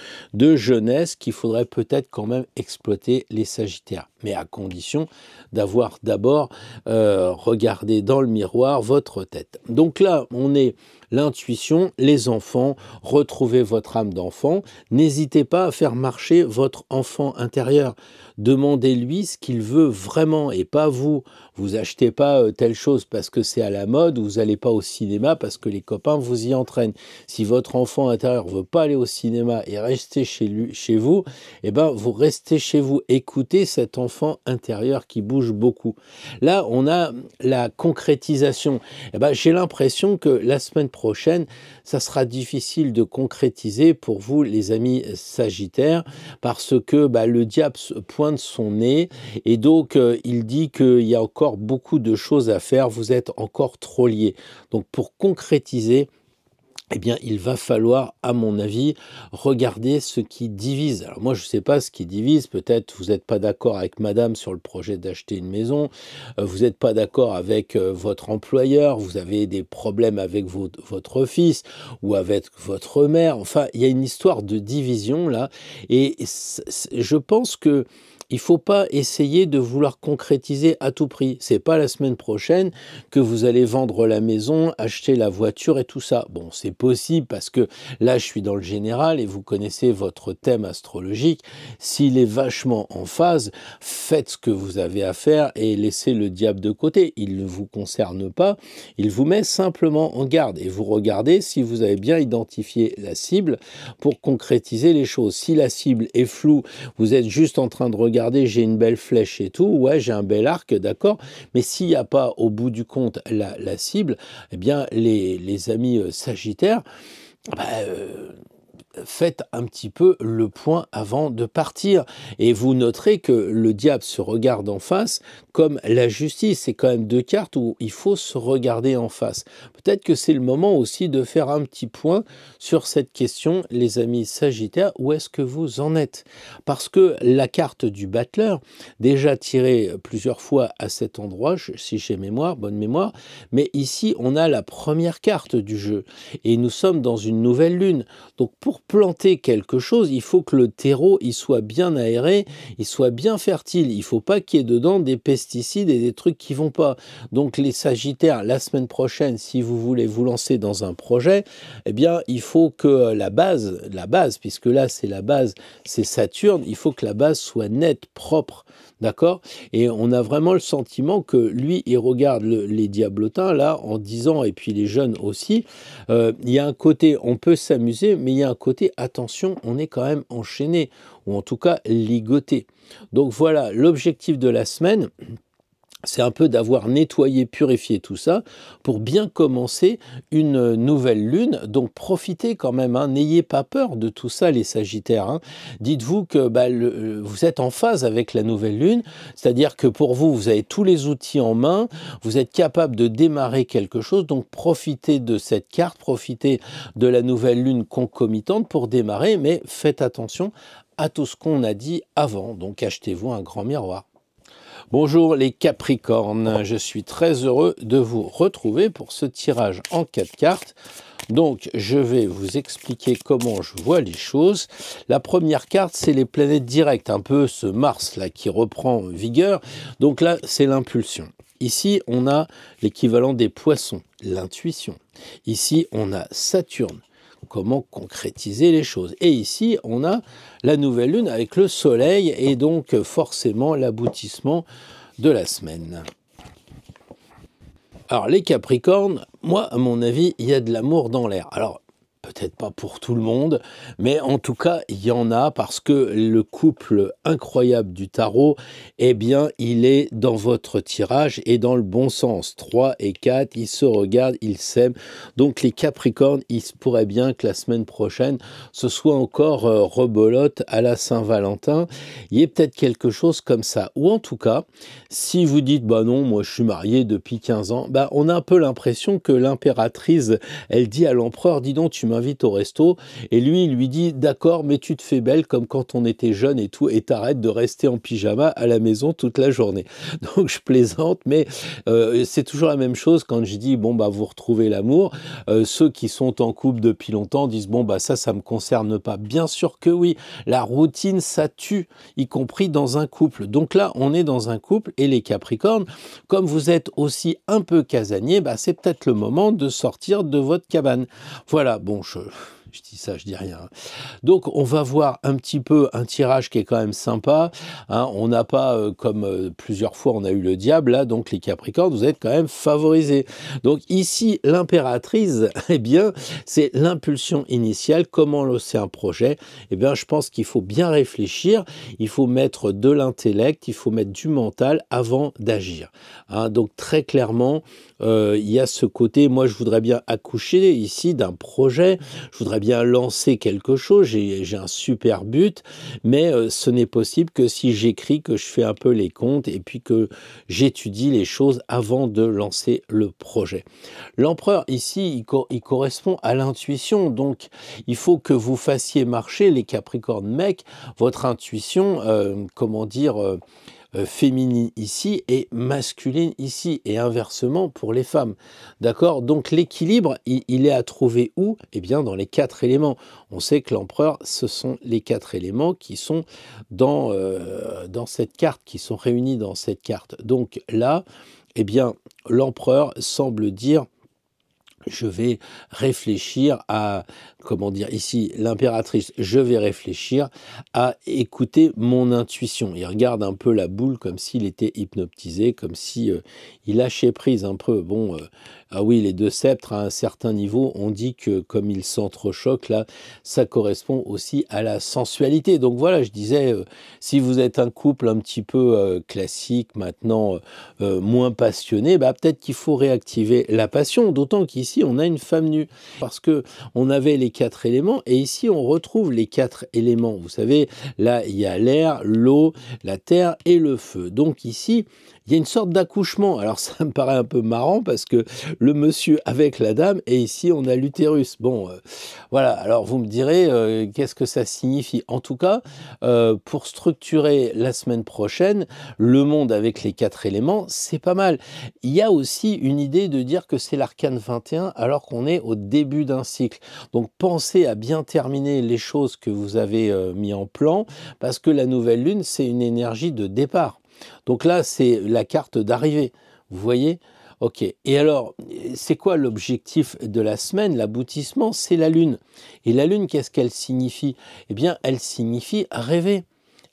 jeunesse qu'il faudrait peut-être quand même exploiter les Sagittaires, mais à condition d'avoir d'abord regardé dans le miroir votre tête. Donc là, on est l'intuition, les enfants, retrouvez votre âme d'enfant. N'hésitez pas à faire marcher votre enfant intérieur. Demandez-lui ce qu'il veut vraiment et pas vous. Vous achetez pas telle chose parce que c'est à la mode, vous n'allez pas au cinéma parce que les copains vous y entraînent. Si votre enfant intérieur veut pas aller au cinéma et rester chez vous, eh ben vous restez chez vous. Écoutez cet enfant intérieur qui bouge beaucoup. Là, on a la concrétisation. Eh ben, j'ai l'impression que la semaine prochaine, ça sera difficile de concrétiser pour vous, les amis Sagittaires, parce que le diable pointe son nez et donc il dit qu'il y a encore beaucoup de choses à faire, vous êtes encore trop liés. Donc pour concrétiser, eh bien, il va falloir, à mon avis, regarder ce qui divise. Alors moi, je ne sais pas ce qui divise. Peut-être vous n'êtes pas d'accord avec madame sur le projet d'acheter une maison. Vous n'êtes pas d'accord avec votre employeur. Vous avez des problèmes avec votre fils ou avec votre mère. Enfin, il y a une histoire de division là. Et je pense que il ne faut pas essayer de vouloir concrétiser à tout prix. C'est pas la semaine prochaine que vous allez vendre la maison, acheter la voiture et tout ça. Bon, c'est possible parce que là, je suis dans le général et vous connaissez votre thème astrologique. S'il est vachement en phase, faites ce que vous avez à faire et laissez le diable de côté. Il ne vous concerne pas. Il vous met simplement en garde et vous regardez si vous avez bien identifié la cible pour concrétiser les choses. Si la cible est floue, vous êtes juste en train de regarder, j'ai une belle flèche et tout, ouais, j'ai un bel arc, d'accord, mais s'il n'y a pas au bout du compte la cible, eh bien les amis Sagittaires, faites un petit peu le point avant de partir. Et vous noterez que le diable se regarde en face comme la justice. C'est quand même deux cartes où il faut se regarder en face. Peut-être que c'est le moment aussi de faire un petit point sur cette question, les amis Sagittaires, où est-ce que vous en êtes? Parce que la carte du battleur, déjà tirée plusieurs fois à cet endroit, si j'ai mémoire, bonne mémoire, mais ici on a la première carte du jeu. Et nous sommes dans une nouvelle lune. Donc pour planter quelque chose, il faut que le terreau il soit bien aéré, il soit bien fertile. Il ne faut pas qu'il y ait dedans des pesticides et des trucs qui vont pas. Donc les Sagittaires, la semaine prochaine, si vous voulez vous lancer dans un projet, eh bien il faut que la base, puisque là c'est la base, c'est Saturne, il faut que la base soit nette, propre. D'accord? Et on a vraiment le sentiment que lui, il regarde les diablotins, là, en disant, et puis les jeunes aussi, il y a un côté, on peut s'amuser, mais il y a un côté, attention, on est quand même enchaîné, ou en tout cas ligoté. Donc voilà, l'objectif de la semaine, c'est un peu d'avoir nettoyé, purifié tout ça pour bien commencer une nouvelle lune. Donc profitez quand même, hein, n'ayez pas peur de tout ça les Sagittaires. Hein. Dites-vous que vous êtes en phase avec la nouvelle lune, c'est-à-dire que pour vous, vous avez tous les outils en main, vous êtes capable de démarrer quelque chose, donc profitez de cette carte, profitez de la nouvelle lune concomitante pour démarrer, mais faites attention à tout ce qu'on a dit avant, donc achetez-vous un grand miroir. Bonjour les Capricornes, je suis très heureux de vous retrouver pour ce tirage en 4 cartes. Donc je vais vous expliquer comment je vois les choses. La première carte, c'est les planètes directes, un peu ce Mars là qui reprend vigueur. Donc là, c'est l'impulsion. Ici, on a l'équivalent des poissons, l'intuition. Ici, on a Saturne. Comment concrétiser les choses. Et ici, on a la nouvelle lune avec le soleil et donc forcément l'aboutissement de la semaine. Alors les Capricornes, moi à mon avis, il y a de l'amour dans l'air. Alors Peut-être pas pour tout le monde, mais en tout cas, il y en a parce que le couple incroyable du tarot, eh bien, il est dans votre tirage et dans le bon sens. 3 et 4, ils se regardent, ils s'aiment. Donc les Capricornes, il se pourrait bien que la semaine prochaine, ce soit encore rebolote à la Saint-Valentin. Il y ait peut-être quelque chose comme ça. Ou en tout cas, si vous dites, bah non, moi je suis marié depuis 15 ans, bah on a un peu l'impression que l'impératrice, elle dit à l'empereur, dis donc, tu m'invites au resto, et lui, il lui dit, d'accord, mais tu te fais belle comme quand on était jeune et tout, et t'arrêtes de rester en pyjama à la maison toute la journée. Donc je plaisante, mais c'est toujours la même chose quand je dis, bon, bah vous retrouvez l'amour. Ceux qui sont en couple depuis longtemps disent, bon, bah ça me concerne pas. Bien sûr que oui, la routine, ça tue, y compris dans un couple. Donc là, on est dans un couple, et les Capricornes, comme vous êtes aussi un peu casanier, bah c'est peut-être le moment de sortir de votre cabane. Voilà, bon, je dis ça, je dis rien. Donc, on va voir un petit peu un tirage qui est quand même sympa. Hein. On n'a pas, comme plusieurs fois, on a eu le diable, là, donc les Capricornes, vous êtes quand même favorisés. Donc ici, l'impératrice, eh bien, c'est l'impulsion initiale. Comment lancer un projet? Eh bien, je pense qu'il faut bien réfléchir. Il faut mettre de l'intellect, il faut mettre du mental avant d'agir. Hein. Donc, très clairement, il y a ce côté, moi, je voudrais bien accoucher ici d'un projet. Je voudrais bien lancer quelque chose, j'ai un super but, mais ce n'est possible que si j'écris, que je fais un peu les comptes et puis que j'étudie les choses avant de lancer le projet. L'empereur ici, il correspond à l'intuition, donc il faut que vous fassiez marcher les Capricornes mecs, votre intuition, comment dire, féminine ici et masculine ici, et inversement pour les femmes. D'accord? Donc l'équilibre, il est à trouver où? Eh bien, dans les 4 éléments. On sait que l'empereur, ce sont les 4 éléments qui sont dans cette carte, qui sont réunis dans cette carte. Donc là, eh bien, l'empereur semble dire, je vais réfléchir à, comment dire, ici, l'impératrice, je vais réfléchir à écouter mon intuition. Il regarde un peu la boule comme s'il était hypnotisé, comme si il lâchait prise un peu. Bon, ah oui, les 2 sceptres, à un certain niveau, on dit que comme ils s'entrechoquent, là, ça correspond aussi à la sensualité. Donc voilà, je disais, si vous êtes un couple un petit peu classique, maintenant moins passionné, bah, peut-être qu'il faut réactiver la passion, d'autant qu'ici, on a une femme nue. Parce que on avait les 4 éléments, et ici, on retrouve les 4 éléments. Vous savez, là, il y a l'air, l'eau, la terre et le feu. Donc ici, il y a une sorte d'accouchement. Alors ça me paraît un peu marrant parce que le monsieur avec la dame, et ici on a l'utérus. Bon, voilà, alors vous me direz, qu'est-ce que ça signifie? En tout cas, pour structurer la semaine prochaine, le monde avec les 4 éléments, c'est pas mal. Il y a aussi une idée de dire que c'est l'arcane 21 alors qu'on est au début d'un cycle. Donc pensez à bien terminer les choses que vous avez mis en plan, parce que la nouvelle lune, c'est une énergie de départ. Donc là, c'est la carte d'arrivée, vous voyez? Ok, et alors, c'est quoi l'objectif de la semaine? L'aboutissement, c'est la lune. Et la lune, qu'est-ce qu'elle signifie? Eh bien, elle signifie rêver.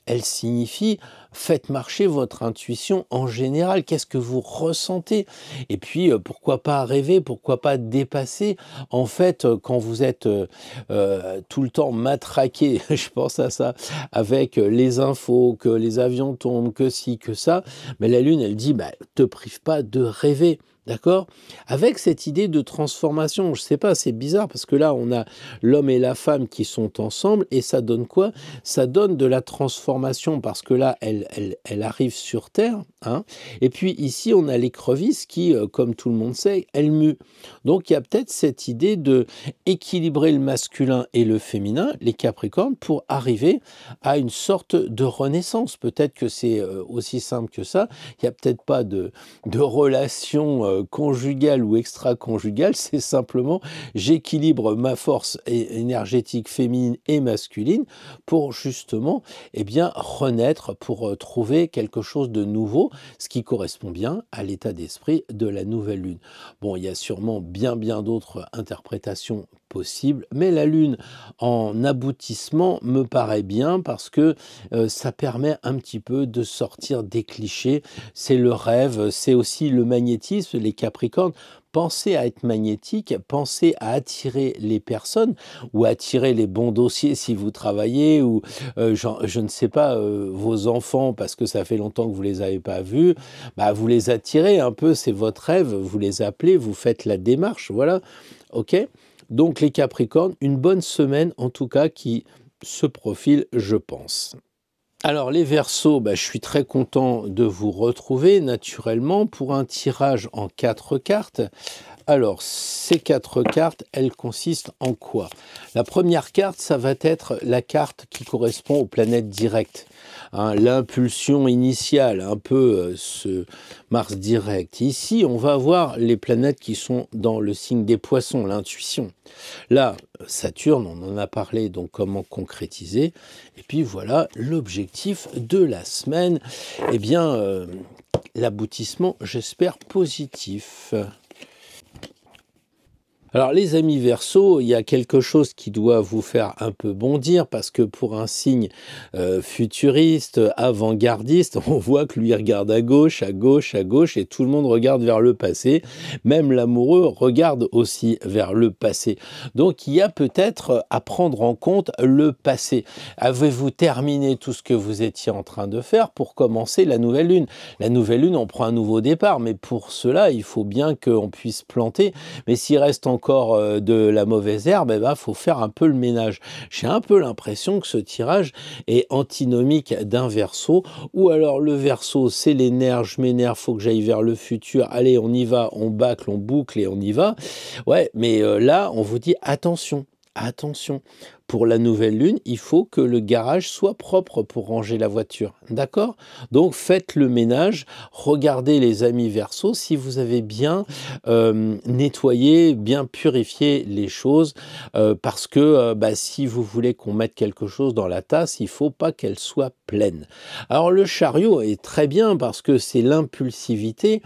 Elle signifie faites marcher votre intuition en général. Qu'est-ce que vous ressentez? Et puis, pourquoi pas rêver? Pourquoi pas dépasser? En fait, quand vous êtes tout le temps matraqué, je pense à ça, avec les infos, que les avions tombent, que ci, que ça, mais la Lune, elle dit, bah, te prive pas de rêver. D'accord? Avec cette idée de transformation, je sais pas, c'est bizarre parce que là, on a l'homme et la femme qui sont ensemble, et ça donne quoi? Ça donne de la transformation parce que là, elle arrive sur Terre. Hein, et puis ici, on a l'écrevisse qui, comme tout le monde sait, elle mue. Donc il y a peut-être cette idée de équilibrer le masculin et le féminin, les Capricornes, pour arriver à une sorte de renaissance. Peut-être que c'est aussi simple que ça. Il n'y a peut-être pas de relation conjugale ou extra-conjugale, c'est simplement j'équilibre ma force énergétique féminine et masculine pour justement eh bien, renaître, pour trouver quelque chose de nouveau, ce qui correspond bien à l'état d'esprit de la nouvelle lune. Bon, il y a sûrement bien d'autres interprétations possible, mais la lune en aboutissement me paraît bien parce que ça permet un petit peu de sortir des clichés. C'est le rêve, c'est aussi le magnétisme, les Capricornes. Pensez à être magnétique, pensez à attirer les personnes ou attirer les bons dossiers si vous travaillez ou je ne sais pas, vos enfants parce que ça fait longtemps que vous les avez pas vus, bah, vous les attirez un peu, c'est votre rêve, vous les appelez, vous faites la démarche, voilà, ok? Donc les Capricornes, une bonne semaine en tout cas qui se profile, je pense. Alors les Verseaux, bah, je suis très content de vous retrouver naturellement pour un tirage en 4 cartes. Alors, ces 4 cartes, elles consistent en quoi? La première carte, ça va être la carte qui correspond aux planètes directes. Hein, l'impulsion initiale, un peu ce Mars direct. Ici, on va avoir les planètes qui sont dans le signe des Poissons, l'intuition. Là, Saturne, on en a parlé, donc comment concrétiser. Et puis voilà, l'objectif de la semaine, eh bien, l'aboutissement, j'espère, positif. Alors les amis Verseaux, il y a quelque chose qui doit vous faire un peu bondir parce que pour un signe futuriste, avant-gardiste, on voit que lui regarde à gauche, à gauche, à gauche et tout le monde regarde vers le passé. Même l'amoureux regarde aussi vers le passé. Donc il y a peut-être à prendre en compte le passé. Avez-vous terminé tout ce que vous étiez en train de faire pour commencer la nouvelle lune? La nouvelle lune, on prend un nouveau départ, mais pour cela, il faut bien qu'on puisse planter. Mais s'il reste encore de la mauvaise herbe, eh ben, faut faire un peu le ménage. J'ai un peu l'impression que ce tirage est antinomique d'un Verseau, ou alors le Verseau, c'est les nerfs, je m'énerve, faut que j'aille vers le futur, allez, on y va, on bâcle, on boucle et on y va. Ouais, mais là, on vous dit attention, attention. Pour la nouvelle lune, il faut que le garage soit propre pour ranger la voiture. D'accord? Donc faites le ménage, regardez les amis Verseaux si vous avez bien nettoyé, bien purifié les choses, parce que bah, si vous voulez qu'on mette quelque chose dans la tasse, il ne faut pas qu'elle soit pleine. Alors le chariot est très bien parce que c'est l'impulsivité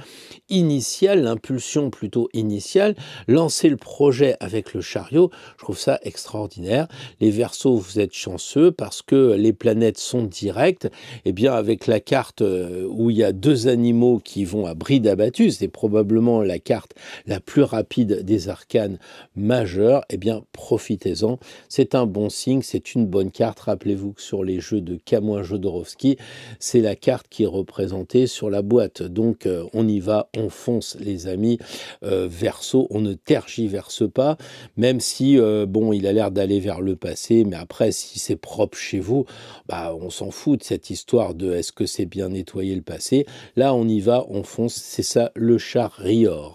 initiale, l'impulsion plutôt initiale. Lancer le projet avec le chariot, je trouve ça extraordinaire. Les Verseaux, vous êtes chanceux parce que les planètes sont directes. Et bien, avec la carte où il y a 2 animaux qui vont à bride abattue, c'est probablement la carte la plus rapide des arcanes majeurs. Eh bien, profitez-en. C'est un bon signe, c'est une bonne carte. Rappelez-vous que sur les jeux de Camouin-Jodorowsky, c'est la carte qui est représentée sur la boîte. Donc, on y va, on fonce, les amis Verseaux. On ne tergiverse pas, même si, bon, il a l'air d'aller vers le passé, mais après, si c'est propre chez vous, bah, on s'en fout de cette histoire de est-ce que c'est bien nettoyé le passé. Là, on y va, on fonce, c'est ça le chariot.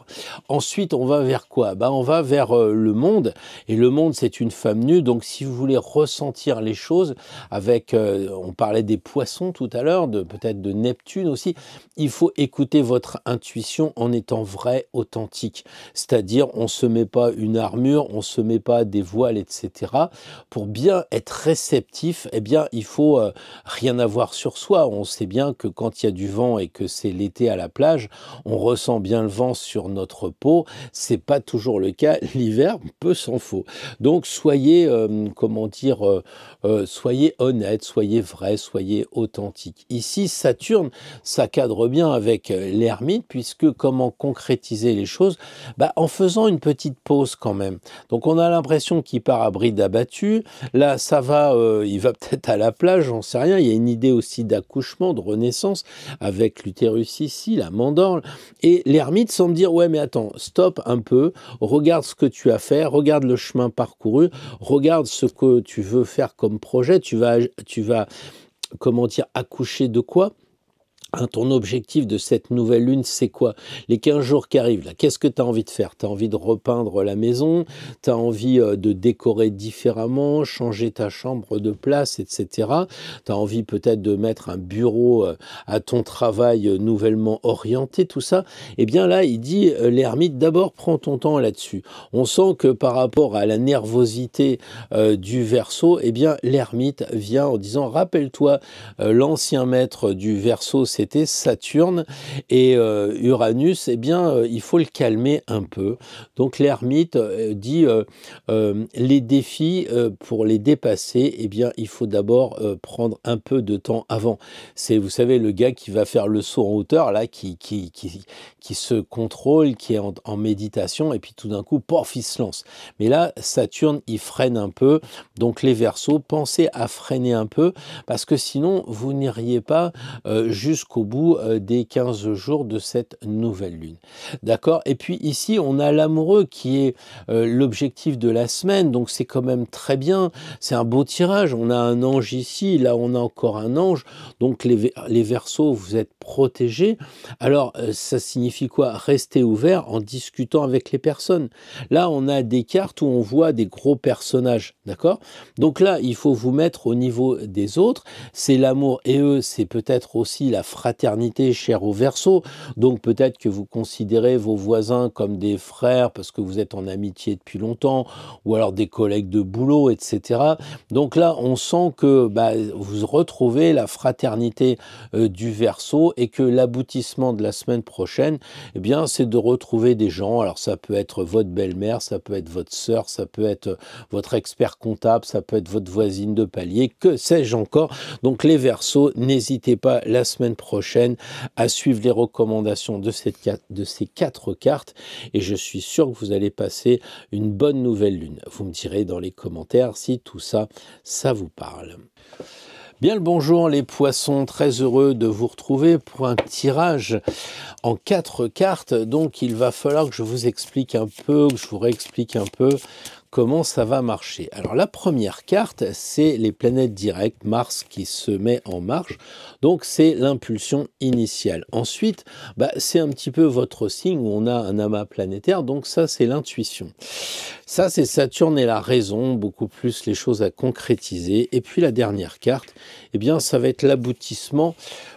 Ensuite, on va vers quoi? Bah, on va vers le monde, et le monde, c'est une femme nue, donc si vous voulez ressentir les choses avec, on parlait des poissons tout à l'heure, peut-être de Neptune aussi, il faut écouter votre intuition en étant vrai, authentique. C'est-à-dire, on ne se met pas une armure, on ne se met pas des voiles, etc. Pour bien être réceptif, eh bien, il faut rien avoir sur soi. On sait bien que quand il y a du vent et que c'est l'été à la plage, on ressent bien le vent sur notre peau. C'est pas toujours le cas. L'hiver, peu s'en faut. Donc, soyez, comment dire, soyez honnête, soyez vrai, soyez authentique. Ici, Saturne, ça cadre bien avec l'ermite, puisque comment concrétiser les choses? Bah, en faisant une petite pause quand même. Donc, on a l'impression qu'il part à bride abattue. Là, ça va, il va peut-être à la plage, j'en sais rien. Il y a une idée aussi d'accouchement, de renaissance, avec l'utérus ici, la mandorle. Et l'ermite semble dire, ouais, mais attends, stop un peu, regarde ce que tu as fait, regarde le chemin parcouru, regarde ce que tu veux faire comme projet, tu vas comment dire, accoucher de quoi? Ton objectif de cette nouvelle lune, c'est quoi? Les 15 jours qui arrivent, là, qu'est-ce que tu as envie de faire? Tu as envie de repeindre la maison, tu as envie de décorer différemment, changer ta chambre de place, etc. Tu as envie peut-être de mettre un bureau à ton travail nouvellement orienté, tout ça. Eh bien là, il dit, l'ermite, d'abord, prends ton temps là-dessus. On sent que par rapport à la nervosité du Verseau, eh bien, l'ermite vient en disant, rappelle-toi, l'ancien maître du Verseau, c'était Saturne et Uranus, eh bien, il faut le calmer un peu. Donc l'ermite dit les défis, pour les dépasser, eh bien, il faut d'abord prendre un peu de temps avant. C'est, vous savez, le gars qui va faire le saut en hauteur, là, qui se contrôle, qui est en méditation, et puis tout d'un coup, pof, il se lance. Mais là, Saturne, il freine un peu. Donc les Verseaux, pensez à freiner un peu, parce que sinon, vous n'iriez pas jusqu'au bout des 15 jours de cette nouvelle lune. D'accord? Et puis ici, on a l'amoureux qui est l'objectif de la semaine, donc c'est quand même très bien. C'est un beau tirage. On a un ange ici, là on a encore un ange. Donc les Verseaux, vous êtes protégés. Alors ça signifie quoi? Rester ouvert en discutant avec les personnes. Là, on a des cartes où on voit des gros personnages, d'accord? Donc là, il faut vous mettre au niveau des autres. C'est l'amour et eux, c'est peut-être aussi la fraternité chère aux Verseaux. Donc peut-être que vous considérez vos voisins comme des frères parce que vous êtes en amitié depuis longtemps, ou alors des collègues de boulot, etc. Donc là, on sent que vous retrouvez la fraternité du Verseau et que l'aboutissement de la semaine prochaine, eh bien, c'est de retrouver des gens. Alors ça peut être votre belle-mère, ça peut être votre sœur, ça peut être votre expert comptable, ça peut être votre voisine de palier, que sais-je encore. Donc les Verseaux, n'hésitez pas la semaine prochaine à suivre les recommandations de ces 4 cartes et je suis sûr que vous allez passer une bonne nouvelle lune. Vous me direz dans les commentaires si tout ça, ça vous parle. Bien le bonjour les poissons, très heureux de vous retrouver pour un tirage en 4 cartes. Donc il va falloir que je vous explique un peu, que je vous réexplique un peu comment ça va marcher. Alors la première carte, c'est les planètes directes, Mars qui se met en marche, donc c'est l'impulsion initiale. Ensuite, c'est un petit peu votre signe où on a un amas planétaire, donc ça c'est l'intuition. Ça c'est Saturne et la raison, beaucoup plus les choses à concrétiser. Et puis la dernière carte, eh bien ça va être l'aboutissement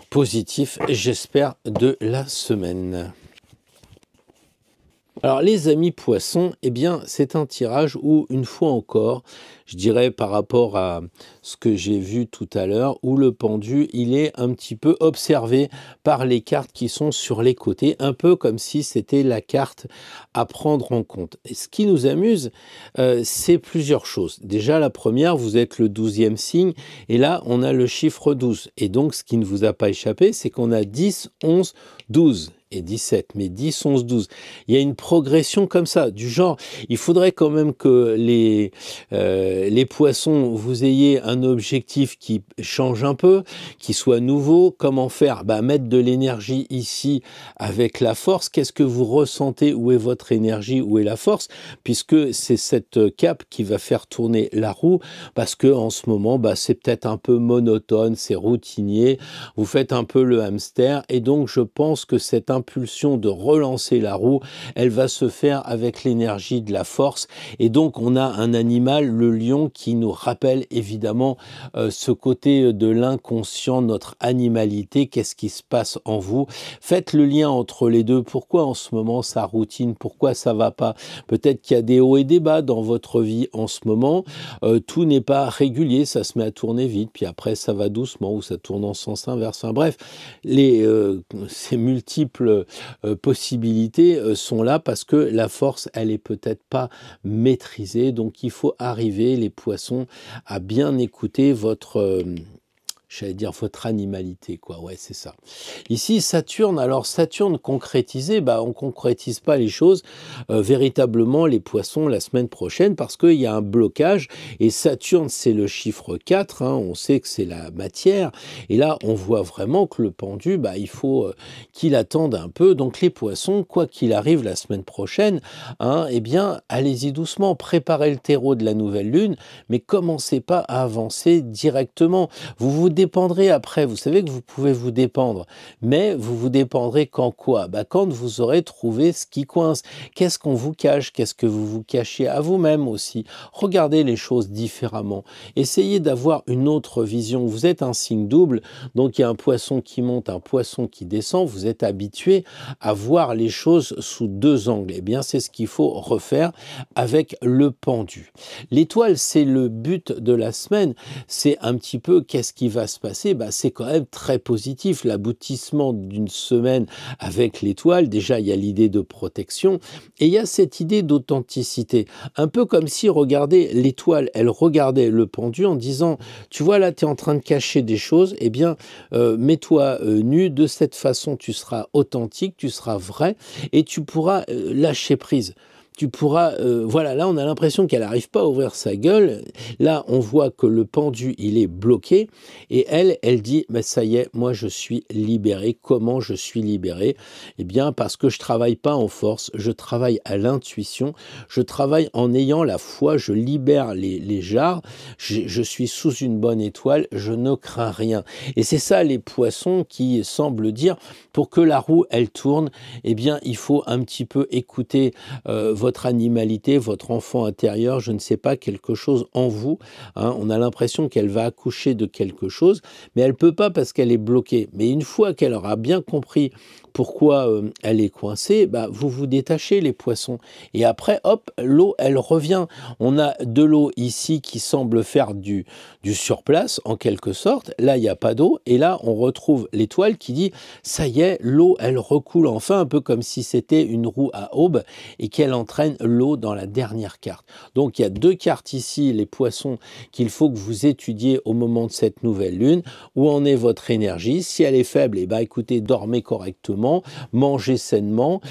positif, j'espère, de la semaine. Alors les amis poissons, eh bien c'est un tirage où une fois encore, je dirais par rapport à ce que j'ai vu tout à l'heure, où le pendu il est un petit peu observé par les cartes qui sont sur les côtés, un peu comme si c'était la carte à prendre en compte. Et ce qui nous amuse, c'est plusieurs choses. Déjà la première, vous êtes le 12e signe et là on a le chiffre 12. Et donc ce qui ne vous a pas échappé, c'est qu'on a 10, 11, 12. Et 17, mais 10, 11, 12. Il y a une progression comme ça, du genre, il faudrait quand même que les poissons, vous ayez un objectif qui change un peu, qui soit nouveau. Comment faire? Mettre de l'énergie ici avec la force. Qu'est-ce que vous ressentez? Où est votre énergie? Où est la force? Puisque c'est cette cape qui va faire tourner la roue, parce que en ce moment, c'est peut-être un peu monotone, c'est routinier, vous faites un peu le hamster, et donc je pense que cette impulsion de relancer la roue, elle va se faire avec l'énergie de la force. Et donc on a un animal, le lion, qui nous rappelle évidemment ce côté de l'inconscient, notre animalité, qu'est-ce qui se passe en vous. Faites le lien entre les deux. Pourquoi en ce moment ça routine? Pourquoi ça va pas? Peut-être qu'il y a des hauts et des bas dans votre vie en ce moment. Tout n'est pas régulier, ça se met à tourner vite, puis après ça va doucement ou ça tourne en sens inverse. Bref, ces multiples possibilités sont là parce que la force, elle est peut-être pas maîtrisée. Donc il faut arriver, les poissons, à bien écouter votre j'allais dire votre animalité, quoi. Ouais, c'est ça. Ici, Saturne, alors Saturne concrétisé, on concrétise pas les choses véritablement, les poissons, la semaine prochaine, parce qu'il y a un blocage, et Saturne, c'est le chiffre 4, on sait que c'est la matière, et là, on voit vraiment que le pendu, il faut qu'il attende un peu. Donc les poissons, quoi qu'il arrive la semaine prochaine, eh bien, allez-y doucement, préparez le terreau de la nouvelle lune, mais commencez pas à avancer directement. Vous dépendrez après, vous savez que vous pouvez vous dépendre, mais vous vous dépendrez quand quoi? Quand vous aurez trouvé ce qui coince. Qu'est-ce qu'on vous cache? Qu'est-ce que vous vous cachez à vous-même aussi? Regardez les choses différemment. Essayez d'avoir une autre vision. Vous êtes un signe double, donc il y a un poisson qui monte, un poisson qui descend. Vous êtes habitué à voir les choses sous 2 angles. Eh bien, c'est ce qu'il faut refaire avec le pendu. L'étoile, c'est le but de la semaine. C'est un petit peu qu'est-ce qui va se passer, c'est quand même très positif. L'aboutissement d'une semaine avec l'étoile, déjà, il y a l'idée de protection et il y a cette idée d'authenticité. Un peu comme si, regardez, l'étoile, elle regardait le pendu en disant, tu vois, là, tu es en train de cacher des choses, eh bien, mets-toi nu, de cette façon, tu seras authentique, tu seras vrai et tu pourras lâcher prise. Tu pourras, voilà, là on a l'impression qu'elle n'arrive pas à ouvrir sa gueule. Là on voit que le pendu il est bloqué et elle dit, ça y est, moi je suis libérée. Comment je suis libérée? Eh bien parce que je travaille pas en force, je travaille à l'intuition, je travaille en ayant la foi, je libère les jarres, je suis sous une bonne étoile, je ne crains rien. Et c'est ça les poissons qui semblent dire, pour que la roue elle tourne, eh bien il faut un petit peu écouter votre animalité, votre enfant intérieur, je ne sais pas, quelque chose en vous. Hein, on a l'impression qu'elle va accoucher de quelque chose, mais elle ne peut pas parce qu'elle est bloquée. Mais une fois qu'elle aura bien compris pourquoi elle est coincée, vous vous détachez les poissons. Et après, hop, l'eau, elle revient. On a de l'eau ici qui semble faire du surplace, en quelque sorte. Là, il n'y a pas d'eau. Et là, on retrouve l'étoile qui dit, ça y est, l'eau, elle recoule enfin, un peu comme si c'était une roue à aube et qu'elle entraîne l'eau dans la dernière carte. Donc, il y a deux cartes ici, les poissons, qu'il faut que vous étudiez au moment de cette nouvelle lune. Où en est votre énergie? Si elle est faible, écoutez, dormez correctement, mangez sainement,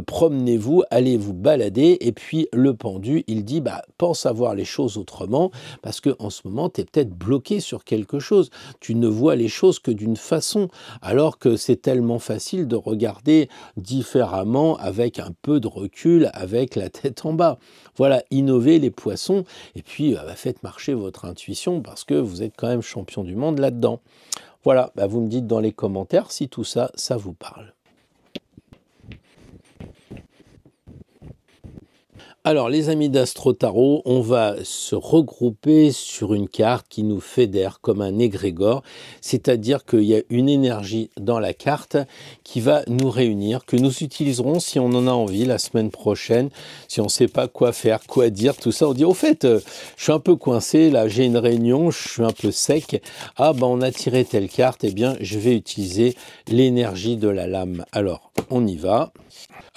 promenez-vous, allez vous balader. Et puis, le pendu, il dit, pense à voir les choses autrement, parce que en ce moment, tu es peut-être bloqué sur quelque chose. Tu ne vois les choses que d'une façon, alors que c'est tellement facile de regarder différemment, avec un peu de recul, avec la tête en bas. Voilà, innovez les poissons, et puis faites marcher votre intuition, parce que vous êtes quand même champion du monde là-dedans. Voilà, vous me dites dans les commentaires si tout ça, ça vous parle. Alors, les amis d'Astro Tarot, on va se regrouper sur une carte qui nous fédère comme un égrégore, c'est-à-dire qu'il y a une énergie dans la carte qui va nous réunir, que nous utiliserons si on en a envie la semaine prochaine, si on ne sait pas quoi faire, quoi dire, tout ça. On dit, au fait, je suis un peu coincé, là, j'ai une réunion, je suis un peu sec. Ah, on a tiré telle carte, eh bien, je vais utiliser l'énergie de la lame. Alors, on y va.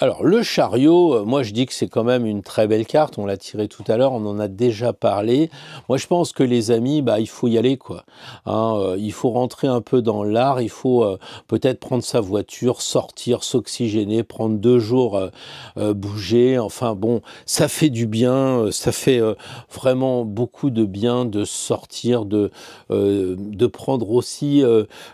Alors, le chariot, moi je dis que c'est quand même une très belle carte, on l'a tiré tout à l'heure, on en a déjà parlé. Moi je pense que les amis, il faut y aller quoi. Hein, il faut rentrer un peu dans l'art, il faut peut-être prendre sa voiture, sortir, s'oxygéner, prendre 2 jours, bouger, enfin bon, ça fait du bien, ça fait vraiment beaucoup de bien de sortir, de prendre aussi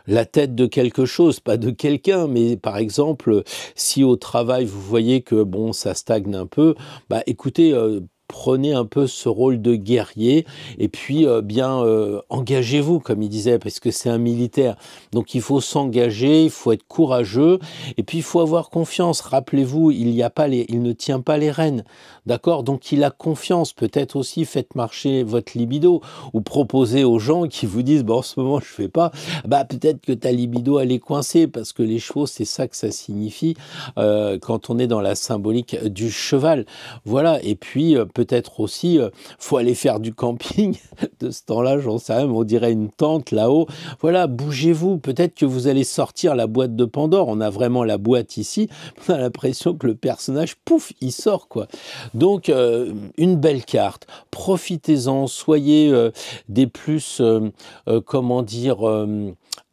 la tête de quelque chose, pas de quelqu'un, mais par exemple, si au travail vous voyez que ça stagne un peu, écoutez, prenez un peu ce rôle de guerrier et puis engagez-vous, comme il disait, parce que c'est un militaire. Donc il faut s'engager, il faut être courageux et puis il faut avoir confiance. Rappelez-vous, il ne tient pas les rênes, d'accord? Donc il a confiance. Peut-être aussi faites marcher votre libido ou proposez aux gens qui vous disent en ce moment je fais pas. Peut-être que ta libido elle est coincée parce que les chevaux c'est ça que ça signifie quand on est dans la symbolique du cheval. Voilà. Et puis peut-être aussi, faut aller faire du camping. De ce temps-là, j'en sais rien, on dirait une tente là-haut. Voilà, bougez-vous. Peut-être que vous allez sortir la boîte de Pandore. On a vraiment la boîte ici. On a l'impression que le personnage, pouf, il sort, quoi. Donc, une belle carte. Profitez-en. Soyez des plus,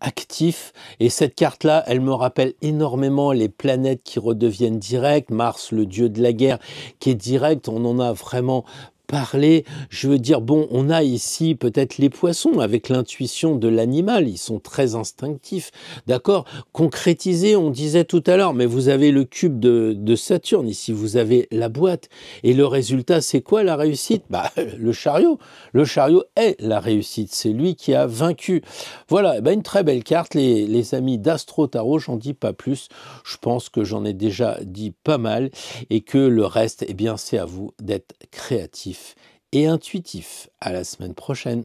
actif. Et cette carte-là, elle me rappelle énormément les planètes qui redeviennent directes. Mars, le dieu de la guerre, qui est direct. On en a vraiment parler, je veux dire, on a ici peut-être les poissons avec l'intuition de l'animal, ils sont très instinctifs, d'accord? Concrétiser, on disait tout à l'heure, mais vous avez le cube de Saturne, ici vous avez la boîte, et le résultat, c'est quoi la réussite? Le chariot est la réussite, c'est lui qui a vaincu. Voilà, une très belle carte, les amis d'Astro Tarot, j'en dis pas plus, je pense que j'en ai déjà dit pas mal, et que le reste, c'est à vous d'être créatif et intuitif. À la semaine prochaine.